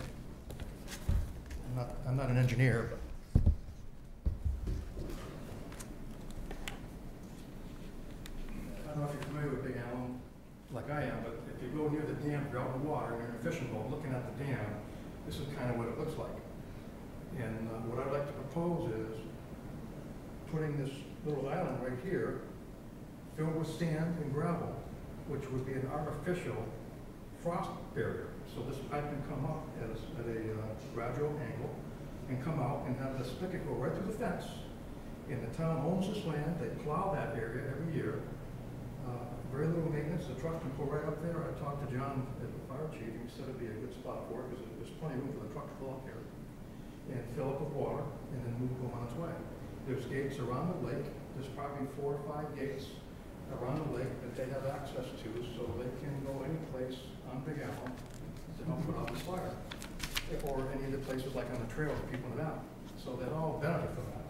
I'm not an engineer, but I don't know if you're familiar with Big Allen like I am, but if you go near the dam, you're out in the water, and you're in a fishing boat looking at the dam, this is kind of what it looks like. And what I'd like to propose is putting this little island right here, filled with sand and gravel, which would be an artificial frost barrier. So this pipe can come up at a gradual angle and come out and have the spigot go right through the fence. And the town owns this land, they plow that area every year. Very little maintenance, the truck can pull right up there. I talked to John, the fire chief, he said it'd be a good spot for it because there's plenty of room for the truck to pull up here and fill up with water and then move them on its way. There's gates around the lake. There's probably 4 or 5 gates around the lake that they have access to, so they can go any place on Big Allen to help put out this fire, or any of the places like on the trails that people have out. So they'd all benefit from that.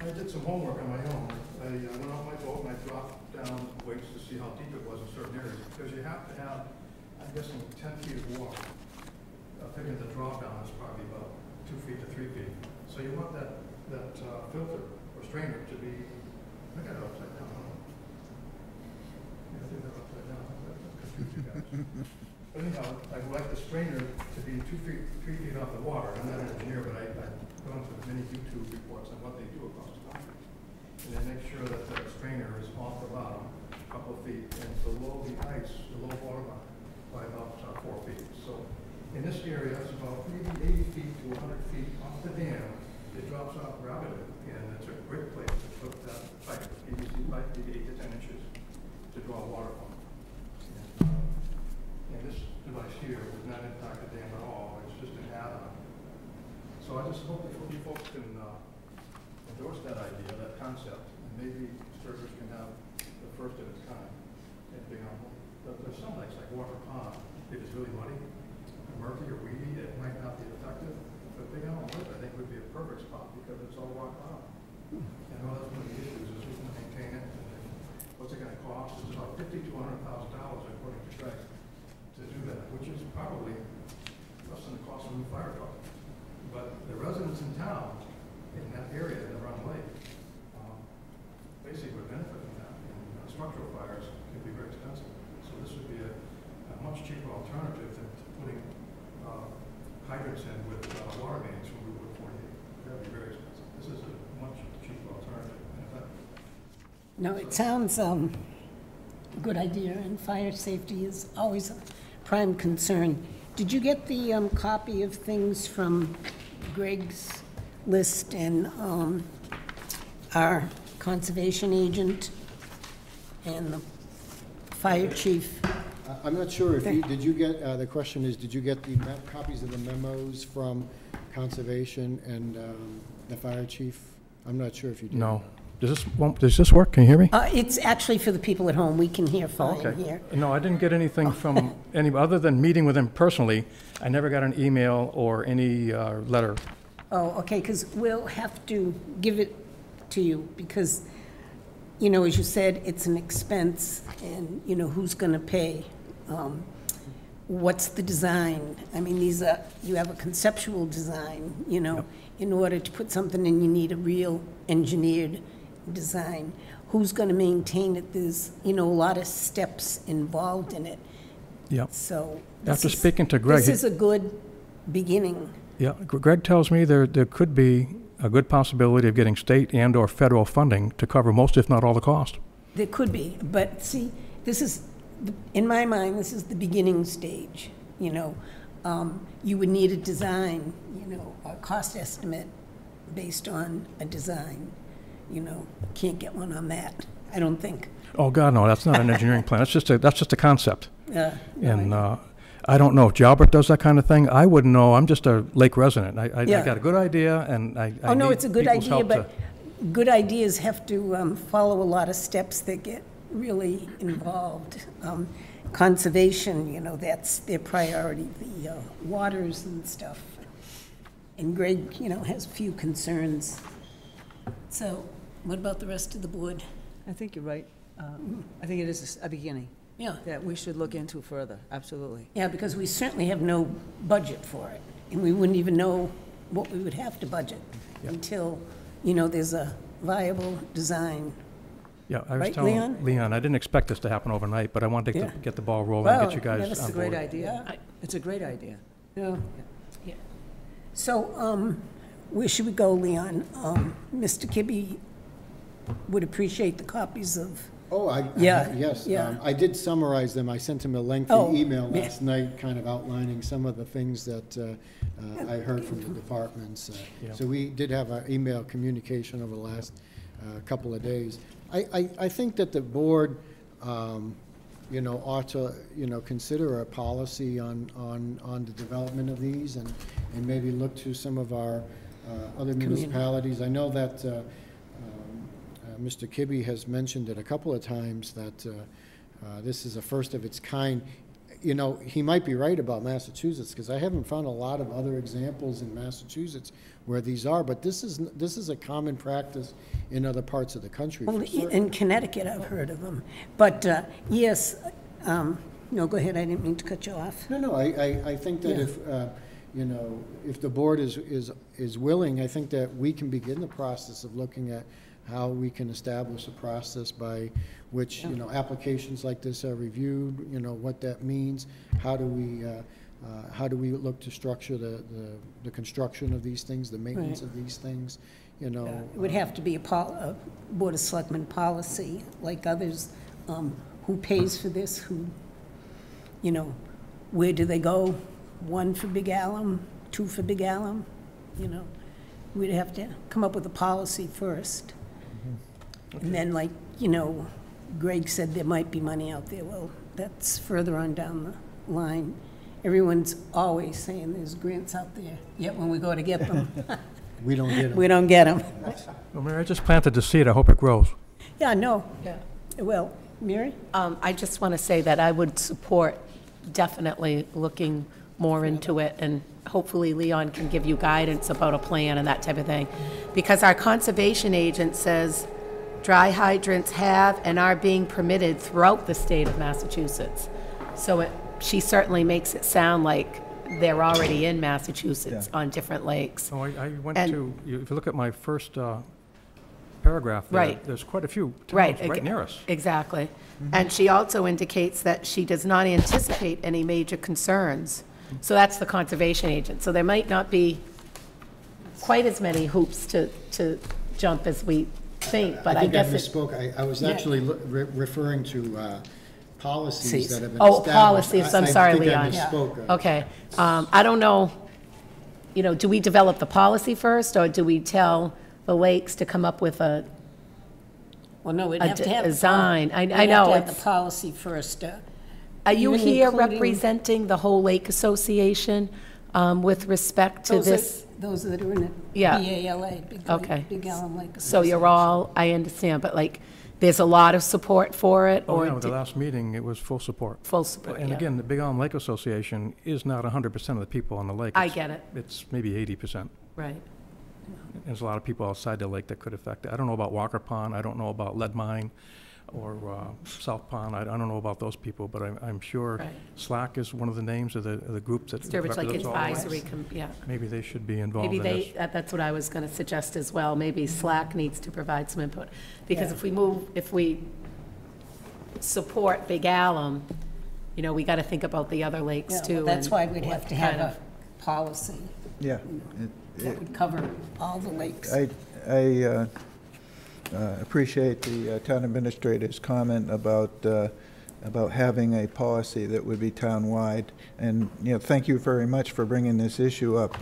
I did some homework on my own. I went on my boat and I dropped down weights to see how deep it was in certain areas, because you have to have, I'm guessing, 10 feet of water. Figuring the drop down is probably about 2 feet to 3 feet. So you want that filter or strainer to be, I got it upside down. Yeah, I did that upside down. That confused you guys. But anyhow, I'd like the strainer to be 2 feet, 3 feet off the water. I'm not an engineer, but I've gone through many YouTube reports on what they do across the country. And they make sure that the strainer is off the bottom, a couple of feet, and below the ice, the low water line, by about 4 feet. So in this area, it's about maybe 80 feet to 100 feet off the dam. It drops off rapidly, and it's a great place to put that pipe, PVC pipe, maybe 8 to 10 inches, to draw water from. And this device here would not impact the dam at all. It's just an add-on. So I just hope you folks can endorse that idea, that concept, and maybe Sturbridge can have the first of its kind. And, you know, there's some lakes like Walker Pond, if it's really muddy, murky or weedy, it might not be effective. But Big Allen Lake, I think, would be a perfect spot because it's all rock bottom. And one of the issues is who's going to maintain it, and what's it going to cost? It's about $50,000 to $100,000 according to Greg to do that, which is probably less than the cost of a new fire truck. But the residents in town, in that area, in the Run Lake, basically would benefit from that. And structural fires can be very expensive. So this would be a much cheaper alternative than putting hydrants in with water mains from Route 48. That would be very expensive. This is a much cheaper alternative. No, it sounds a good idea, and fire safety is always a prime concern. Did you get the copy of things from Greg's list and our conservation agent and the fire chief? I'm not sure if you, did you get, the question is, did you get the copies of the memos from Conservation and the fire chief? I'm not sure if you did. No. Does this work? Can you hear me? It's actually for the people at home. We can hear fine Okay. here. No, I didn't get anything from any, other than meeting with him personally. I never got an email or any letter. Oh, okay, because we'll have to give it to you because, you know, as you said, it's an expense and, you know, who's going to pay? What's the design? I mean, you have a conceptual design, you know. Yep. In order to put something in, you need a real engineered design. Who's going to maintain it? There's, you know, a lot of steps involved in it. Yep. So after speaking to Greg, this is a good beginning. Yeah, Greg tells me there could be a good possibility of getting state and or federal funding to cover most, if not all, the cost. There could be, but see, this is, in my mind, this is the beginning stage, you know. You would need a design, you know, a cost estimate based on a design. You know, can't get one on that, I don't think. Oh, God, no, that's not an engineering plan. That's just a concept. No, and I don't know if Jalbert does that kind of thing. I wouldn't know. I'm just a lake resident. I got a good idea, and I oh, no, need it's a good people's idea, help but good ideas have to follow a lot of steps that get really involved. Conservation, you know, that's their priority, the waters and stuff. And Greg, you know, has a few concerns. So what about the rest of the board? I think you're right. I think it is a beginning. Yeah. That we should look into further, absolutely. Yeah, because we certainly have no budget for it, and we wouldn't even know what we would have to budget until, you know, there's a viable design. Yeah, I was right, telling Leon, I didn't expect this to happen overnight, but I wanted to get the ball rolling and get you guys on board. It's a great idea. It's a great idea. Yeah. Yeah. So, where should we go, Leon? Mr. Kibbe would appreciate the copies of. Oh, yes. Yeah. I did summarize them. I sent him a lengthy email last night, kind of outlining some of the things that I heard from the departments. So we did have our email communication over the last couple of days. I think that the board, you know, ought to, you know, consider a policy on the development of these and maybe look to some of our other municipalities. I know that Mr. Kibbe has mentioned it a couple of times that this is a first of its kind. You know, he might be right about Massachusetts because I haven't found a lot of other examples in Massachusetts where these are, but this is a common practice in other parts of the country. Well, in Connecticut, I've heard of them. But yes, no, go ahead. I didn't mean to cut you off. No, I think that if you know, if the board is willing, I think that we can begin the process of looking at how we can establish a process by which, you know, applications like this are reviewed, you know, what that means, how do we look to structure the construction of these things, the maintenance of these things, you know. It would have to be a Board of Selectmen policy, like others, who pays for this, who, you know, where do they go? 1 for Big Alum, 2 for Big Alum, you know. We'd have to come up with a policy first. Okay. And then, like, you know, Greg said there might be money out there. Well, that's further on down the line. Everyone's always saying there's grants out there, yet when we go to get them, We don't get we don't get them. Well, Mary, I just planted the seed. I hope it grows. Yeah, no, Yeah. well, Mary? I just want to say that I would support definitely looking more into it, and hopefully Leon can give you guidance about a plan and that type of thing. Because our conservation agent says dry hydrants have and are being permitted throughout the state of Massachusetts. So she certainly makes it sound like they're already in Massachusetts on different lakes. So I went And- to, if you look at my first paragraph there, Right. there's quite a few Right. towns right near us. Exactly. And she also indicates that she does not anticipate any major concerns. So that's the conservation agent. So there might not be quite as many hoops to jump as we think, but I think I guess it. misspoke. I was actually referring to policies that have been Oh, established. policies, I'm sorry, I Leon. think I misspoke. Okay. I don't know, do we develop the policy first, or do we tell the lakes to come up with a, Well, no, we'd A have to have. design. I We'd know, have to have it's- the policy first. are you Even here including- representing the whole Lake Association with respect to this? Those that are in it. Yeah. BALA, Okay. Big Allen Lake. So you're all, I understand, but like, there's a lot of support for it, Oh, or yeah, the last meeting, it was full support. full support? And yeah. again, the Big Island Lake Association is not 100% of the people on the lake. I It's- get it. It's maybe 80%. Right. There's a lot of people outside the lake that could affect it. I don't know about Walker Pond, I don't know about Lead Mine or South Pond, I don't know about those people, but I'm sure Right. SLAC is one of the names of the groups that Sturbridge Lake represents all the lakes. Advisory, yeah. Maybe they should be involved Maybe in this. that's what I was going to suggest as well. Maybe SLAC needs to provide some input. Because if we support Big Alum, we got to think about the other lakes Yeah, too. well, that's and why we'd what have to have kind a of- policy Yeah. that would cover all the lakes. I appreciate the town administrator's comment about having a policy that would be town-wide. And, thank you very much for bringing this issue up.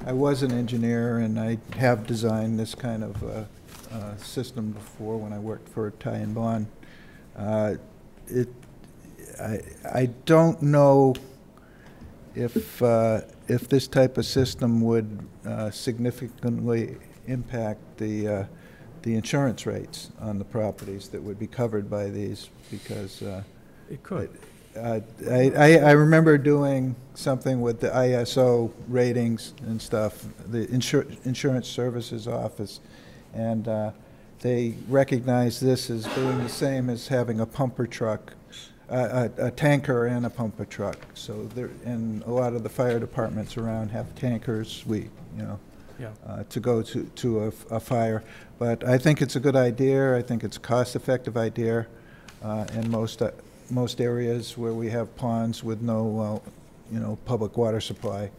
I was an engineer, and I have designed this kind of system before when I worked for Ty and Bond. I don't know if this type of system would significantly impact the insurance rates on the properties that would be covered by these, because It could. I remember doing something with the ISO ratings and stuff, the Insurance Services Office, and they recognize this as being the same as having a pumper truck, a tanker and a pumper truck. So there, and a lot of the fire departments around have tankers. To go to a fire. But I think it's a good idea. I think it's a cost-effective idea in most areas where we have ponds with no, public water supply.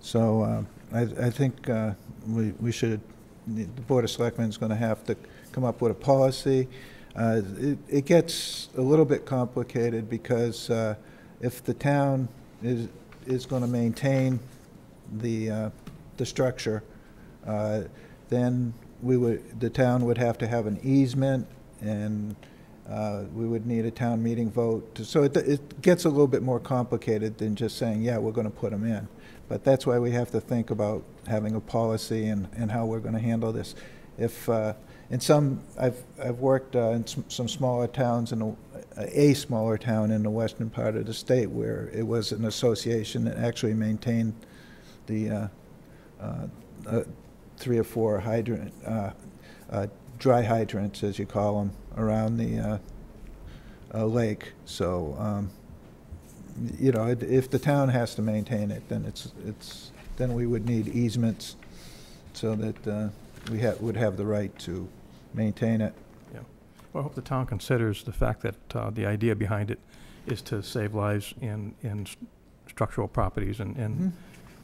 So I think we should, the Board of Selectmen is going to have to come up with a policy. It gets a little bit complicated because if the town is going to maintain the structure, then the town would have to have an easement, and we would need a town meeting vote. So it gets a little bit more complicated than just saying, yeah, we're going to put them in. But that's why we have to think about having a policy and how we're going to handle this. If I've worked in some smaller towns, a smaller town in the western part of the state where it was an association that actually maintained the 3 or 4 dry hydrants, as you call them, around the lake. So, if the town has to maintain it, then then we would need easements so that we would have the right to maintain it. Yeah. Well, I hope the town considers the fact that the idea behind it is to save lives in structural properties, and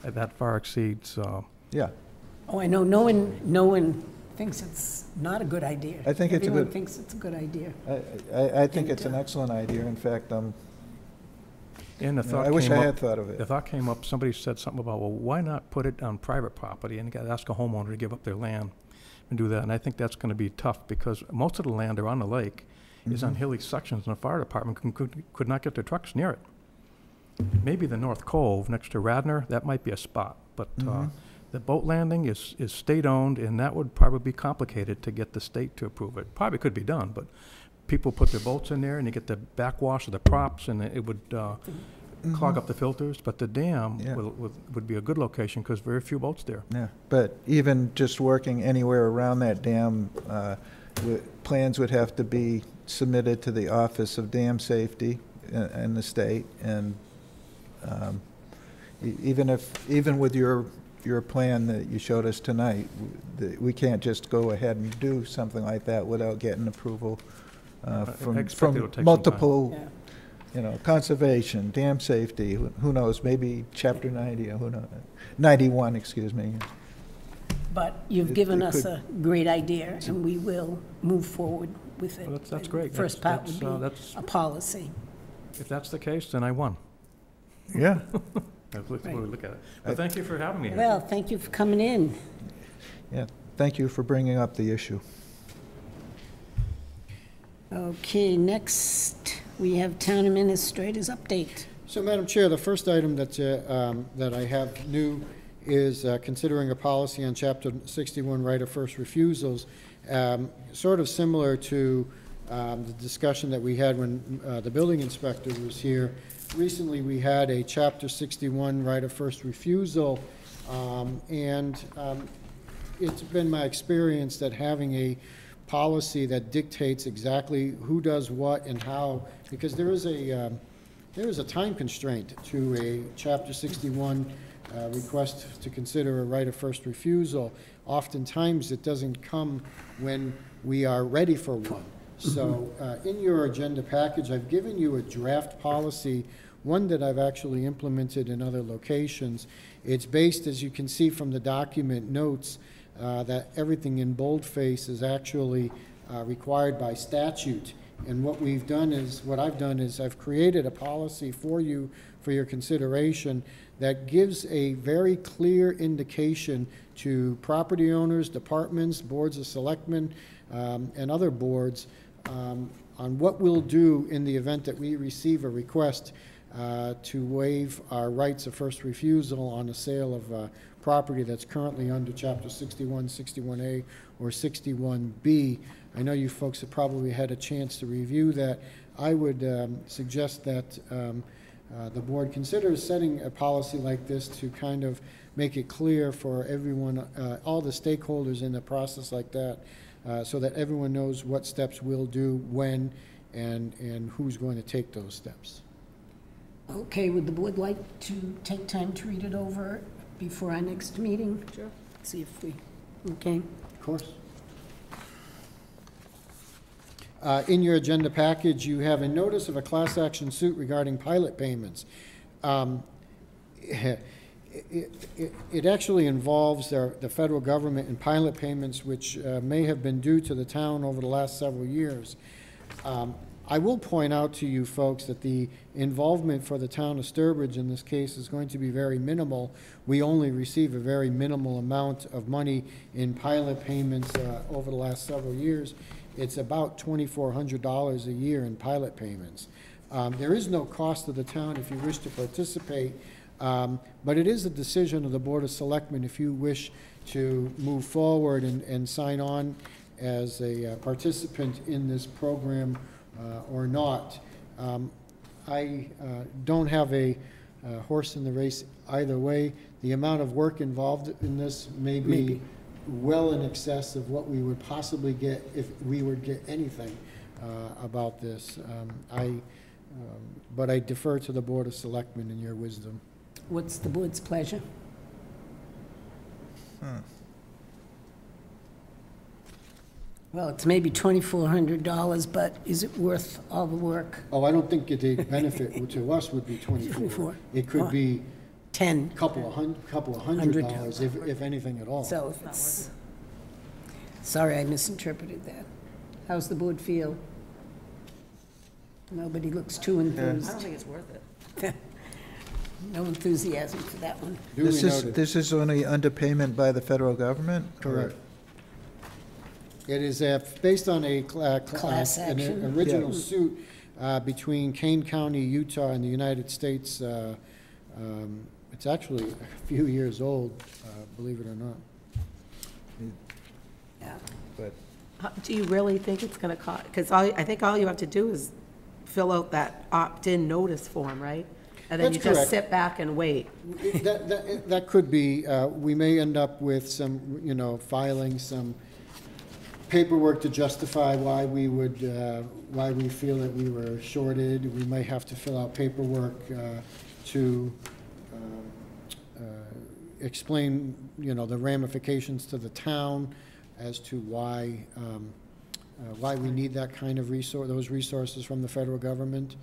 that far exceeds. Yeah. Oh, I know, no one thinks it's not a good idea. I think it's a Everyone good- thinks it's a good idea. I think it's an excellent idea. In fact, And the thought I wish came I up- had thought of it. The thought came up, somebody said something about, well, why not put it on private property and ask a homeowner to give up their land and do that? And I think that's going to be tough because most of the land around the lake is on hilly sections, and the fire department could not get their trucks near it. maybe the North Cove next to Radnor, that might be a spot. But the boat landing is state-owned, and that would probably be complicated to get the state to approve it. Probably could be done, but people put their boats in there, and you get the backwash of the props, and it would clog up the filters. But the dam would be a good location, because very few boats there. Yeah, but even just working anywhere around that dam, plans would have to be submitted to the Office of Dam Safety in the state, and even with your plan that you showed us tonight, we can't just go ahead and do something like that without getting approval from multiple, conservation, dam safety, who knows, maybe Chapter 90, or who knows, 91, excuse me. But you've given us a great idea, and we will move forward with it. Well, that's great. First part would be that's- a policy. If that's the case, then I won. Yeah. Look at it. But thank you for having me here. Well, thank you for coming in. Yeah, thank you for bringing up the issue. Okay, next, we have Town Administrator's update. So, Madam Chair, the first item that I have new is considering a policy on Chapter 61, right of first refusals, sort of similar to the discussion that we had when the building inspector was here. Recently, we had a Chapter 61 right of first refusal, and it's been my experience that having a policy that dictates exactly who does what and how, because there is a time constraint to a Chapter 61 request to consider a right of first refusal. Oftentimes, it doesn't come when we are ready for one. So in your agenda package, I've given you a draft policy, one that I've actually implemented in other locations. It's based, as you can see from the document notes, that everything in boldface is actually required by statute. And what I've done is I've created a policy for you for your consideration that gives a very clear indication to property owners, departments, boards of selectmen, and other boards on what we'll do in the event that we receive a request to waive our rights of first refusal on a sale of property that's currently under Chapter 61, 61A, or 61B. I know you folks have probably had a chance to review that. I would suggest that the board considers setting a policy like this to kind of make it clear for everyone, all the stakeholders in a process like that, so that everyone knows what steps we'll do, when, and who's going to take those steps. Okay, would the board like to take time to read it over before our next meeting? Sure. See if we, okay. Of course. In your agenda package, you have a notice of a class action suit regarding pilot payments. It actually involves the federal government and pilot payments, which may have been due to the town over the last several years. I will point out to you folks that the involvement for the town of Sturbridge in this case is going to be very minimal. We only receive a very minimal amount of money in pilot payments over the last several years. It's about $2,400 a year in pilot payments. There is no cost to the town if you wish to participate, but it is a decision of the Board of Selectmen if you wish to move forward and sign on as a participant in this program or not. I don't have a horse in the race either way. The amount of work involved in this may be well in excess of what we would possibly get if we would get anything about this. But I defer to the Board of Selectmen in your wisdom. What's the board's pleasure? Well, it's maybe $2,400, but is it worth all the work? Oh, I don't think the benefit to us would be 24. It could be 10. couple of hundred dollars, if anything at all. So if it's, sorry, I misinterpreted that. How's the board feel? Nobody looks too enthused. I don't think it's worth it. No enthusiasm for that one. Duly noted. This is only underpayment by the federal government? Correct. It is based on a Class an action. original suit between Kane County, Utah, and the United States. It's actually a few years old, believe it or not. Yeah. But Do you really think it's going to cost, because I think all you have to do is fill out that opt-in notice form, right? And then That's you just correct. sit back and wait. That could be, we may end up with some, filing some paperwork to justify why we would, why we feel that we were shorted. We may have to fill out paperwork to explain, the ramifications to the town as to why we need that kind of those resources from the federal government.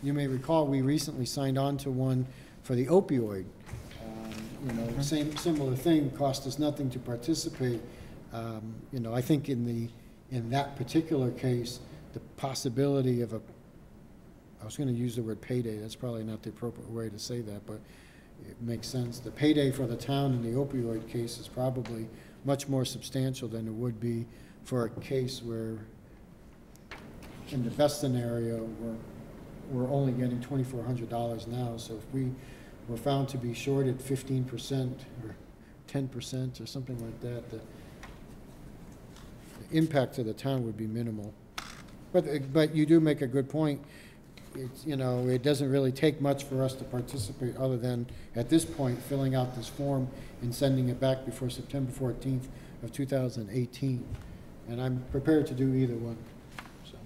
You may recall, we recently signed on to one for the opioid. Similar thing, cost us nothing to participate. I think in that particular case, the possibility of I was gonna use the word payday, that's probably not the appropriate way to say that, but it makes sense. The payday for the town in the opioid case is probably much more substantial than it would be for a case where, in the best scenario, we're only getting $2,400 now. So if we were found to be shorted 15% or 10% or something like that, the impact to the town would be minimal. But you do make a good point. It's, it doesn't really take much for us to participate other than, at this point, filling out this form and sending it back before September 14th of 2018. And I'm prepared to do either one. So.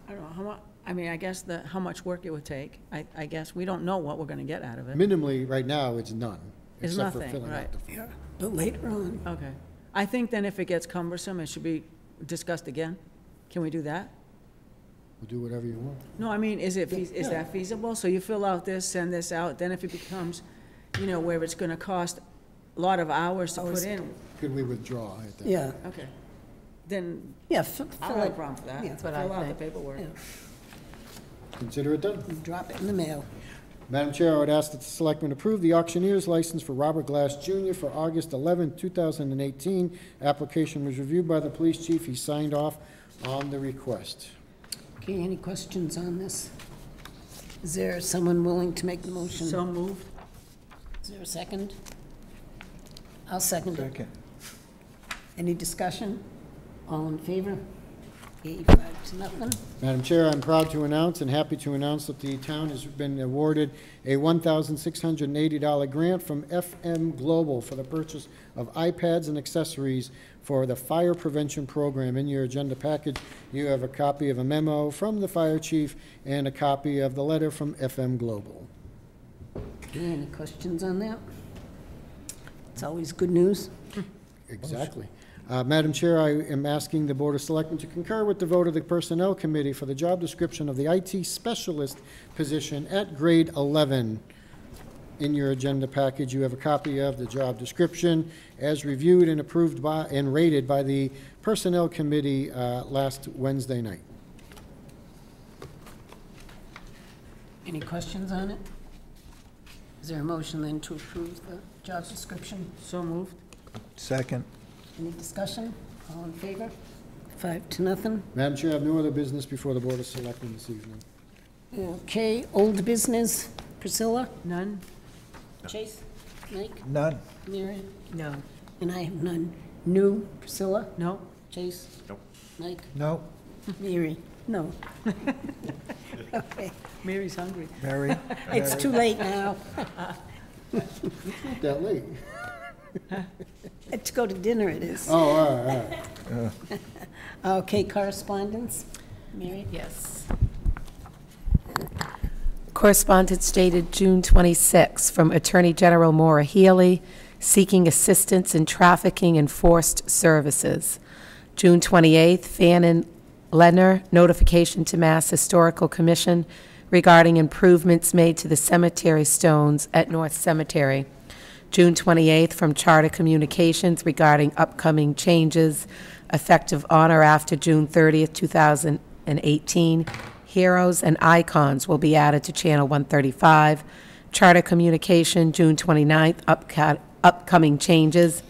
I don't know, how much, I guess how much work it would take. I guess we don't know what we're gonna get out of it. Minimally, right now, it's none. It's except for nothing, filling out right. the form. Yeah, but later on. Okay. I think then if it gets cumbersome, it should be discussed again. Can we do that? We'll do whatever you want. No, is that feasible? So you fill out this, send this out, then if it becomes, where it's gonna cost a lot of hours to put in, Could we withdraw at that? Yeah, okay. Then yeah, I fill don't have a it, problem for that. Yeah. That's what I Fill out the think. paperwork. yeah, Consider it done. drop it in the mail. Madam Chair, I would ask that the Selectmen approve the auctioneer's license for Robert Glass Jr. for August 11, 2018. Application was reviewed by the police chief. He signed off on the request. Okay, any questions on this? Is there someone willing to make the motion? So moved. Is there a second? I'll second it. second, Any discussion? All in favor? 5-0. Madam Chair, I'm proud to announce and happy to announce that the town has been awarded a $1,680 grant from FM Global for the purchase of iPads and accessories for the fire prevention program. In your agenda package, you have a copy of a memo from the fire chief and a copy of the letter from FM Global. Okay, any questions on that? It's always good news. Exactly. Madam Chair, I am asking the Board of Selectmen to concur with the vote of the Personnel Committee for the job description of the IT specialist position at grade 11. In your agenda package, you have a copy of the job description as reviewed and approved by and rated by the Personnel Committee last Wednesday night. Any questions on it? Is there a motion then to approve the job description? So moved. second, Any discussion? All in favor? 5-0. Madam Chair, I have no other business before the Board of Selectmen this evening. Okay, old business. Priscilla? None? Chase? Mike? none, Mary? No. And I have none. New? Priscilla? No? Chase? Nope. Mike? no, Mary? No. Okay, Mary's hungry. Mary, it's too late now. Not that late. To go to dinner it is. Oh, all right, all right. Okay, correspondence? Mary? Yes. Correspondence dated June 26 from Attorney General Maura Healey seeking assistance in trafficking enforced services. June 28th, Fannin Lenner, notification to Mass Historical Commission regarding improvements made to the cemetery stones at North Cemetery. June 28th, from Charter Communications regarding upcoming changes effective on or after June 30th, 2018. Heroes and icons will be added to Channel 135. Charter Communication, June 29th, upcoming changes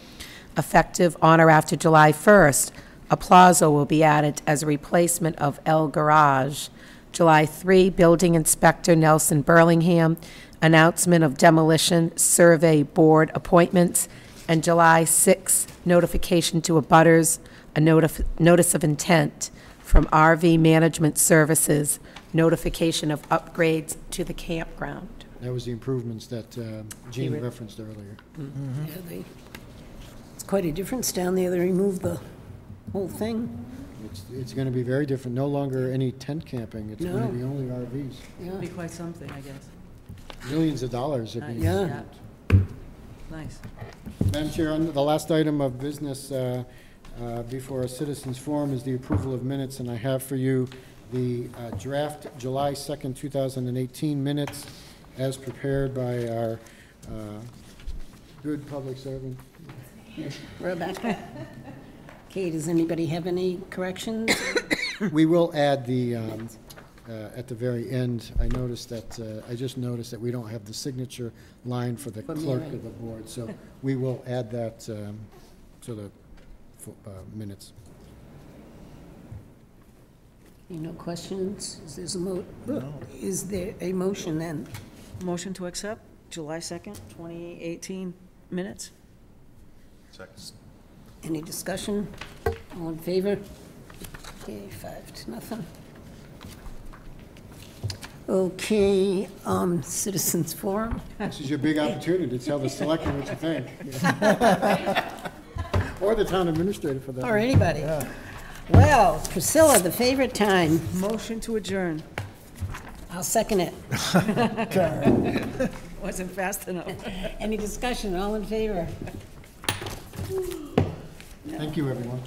effective on or after July 1st. a plaza will be added as a replacement of El Garage. July 3, Building Inspector Nelson Burlingham, announcement of demolition survey board appointments. And July 6, notification to abutters, a notice of intent from RV Management Services, notification of upgrades to the campground. That was the improvements that Jean referenced earlier. Yeah, it's quite a difference down there. They removed the whole thing. It's going to be very different. No longer any tent camping. It's going No. to be only RVs. It'll be quite something, I guess. Millions of dollars are being Yeah. spent. Nice. Madam Chair, on the last item of business before a citizens forum is the approval of minutes, and I have for you the draft July 2nd, 2018 minutes as prepared by our good public servant. Rebecca. Okay, does anybody have any corrections? We will add the, at the very end, I just noticed that we don't have the signature line for the For clerk Mary. of the board, so we will add that to the minutes. No questions? Is there a motion then? Motion to accept July 2nd, 2018 minutes? Second. Any discussion? All in favor? Okay, 5-0. Okay, citizens forum. This is your big opportunity to tell the selectmen what you think. Or the town administrator for that. Or anybody. Well, Priscilla, the favorite time. Motion to adjourn. I'll second it. Wasn't fast enough. Any discussion? All in favor? Thank you, everyone.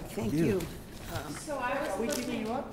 Thank you. Are we keeping you up?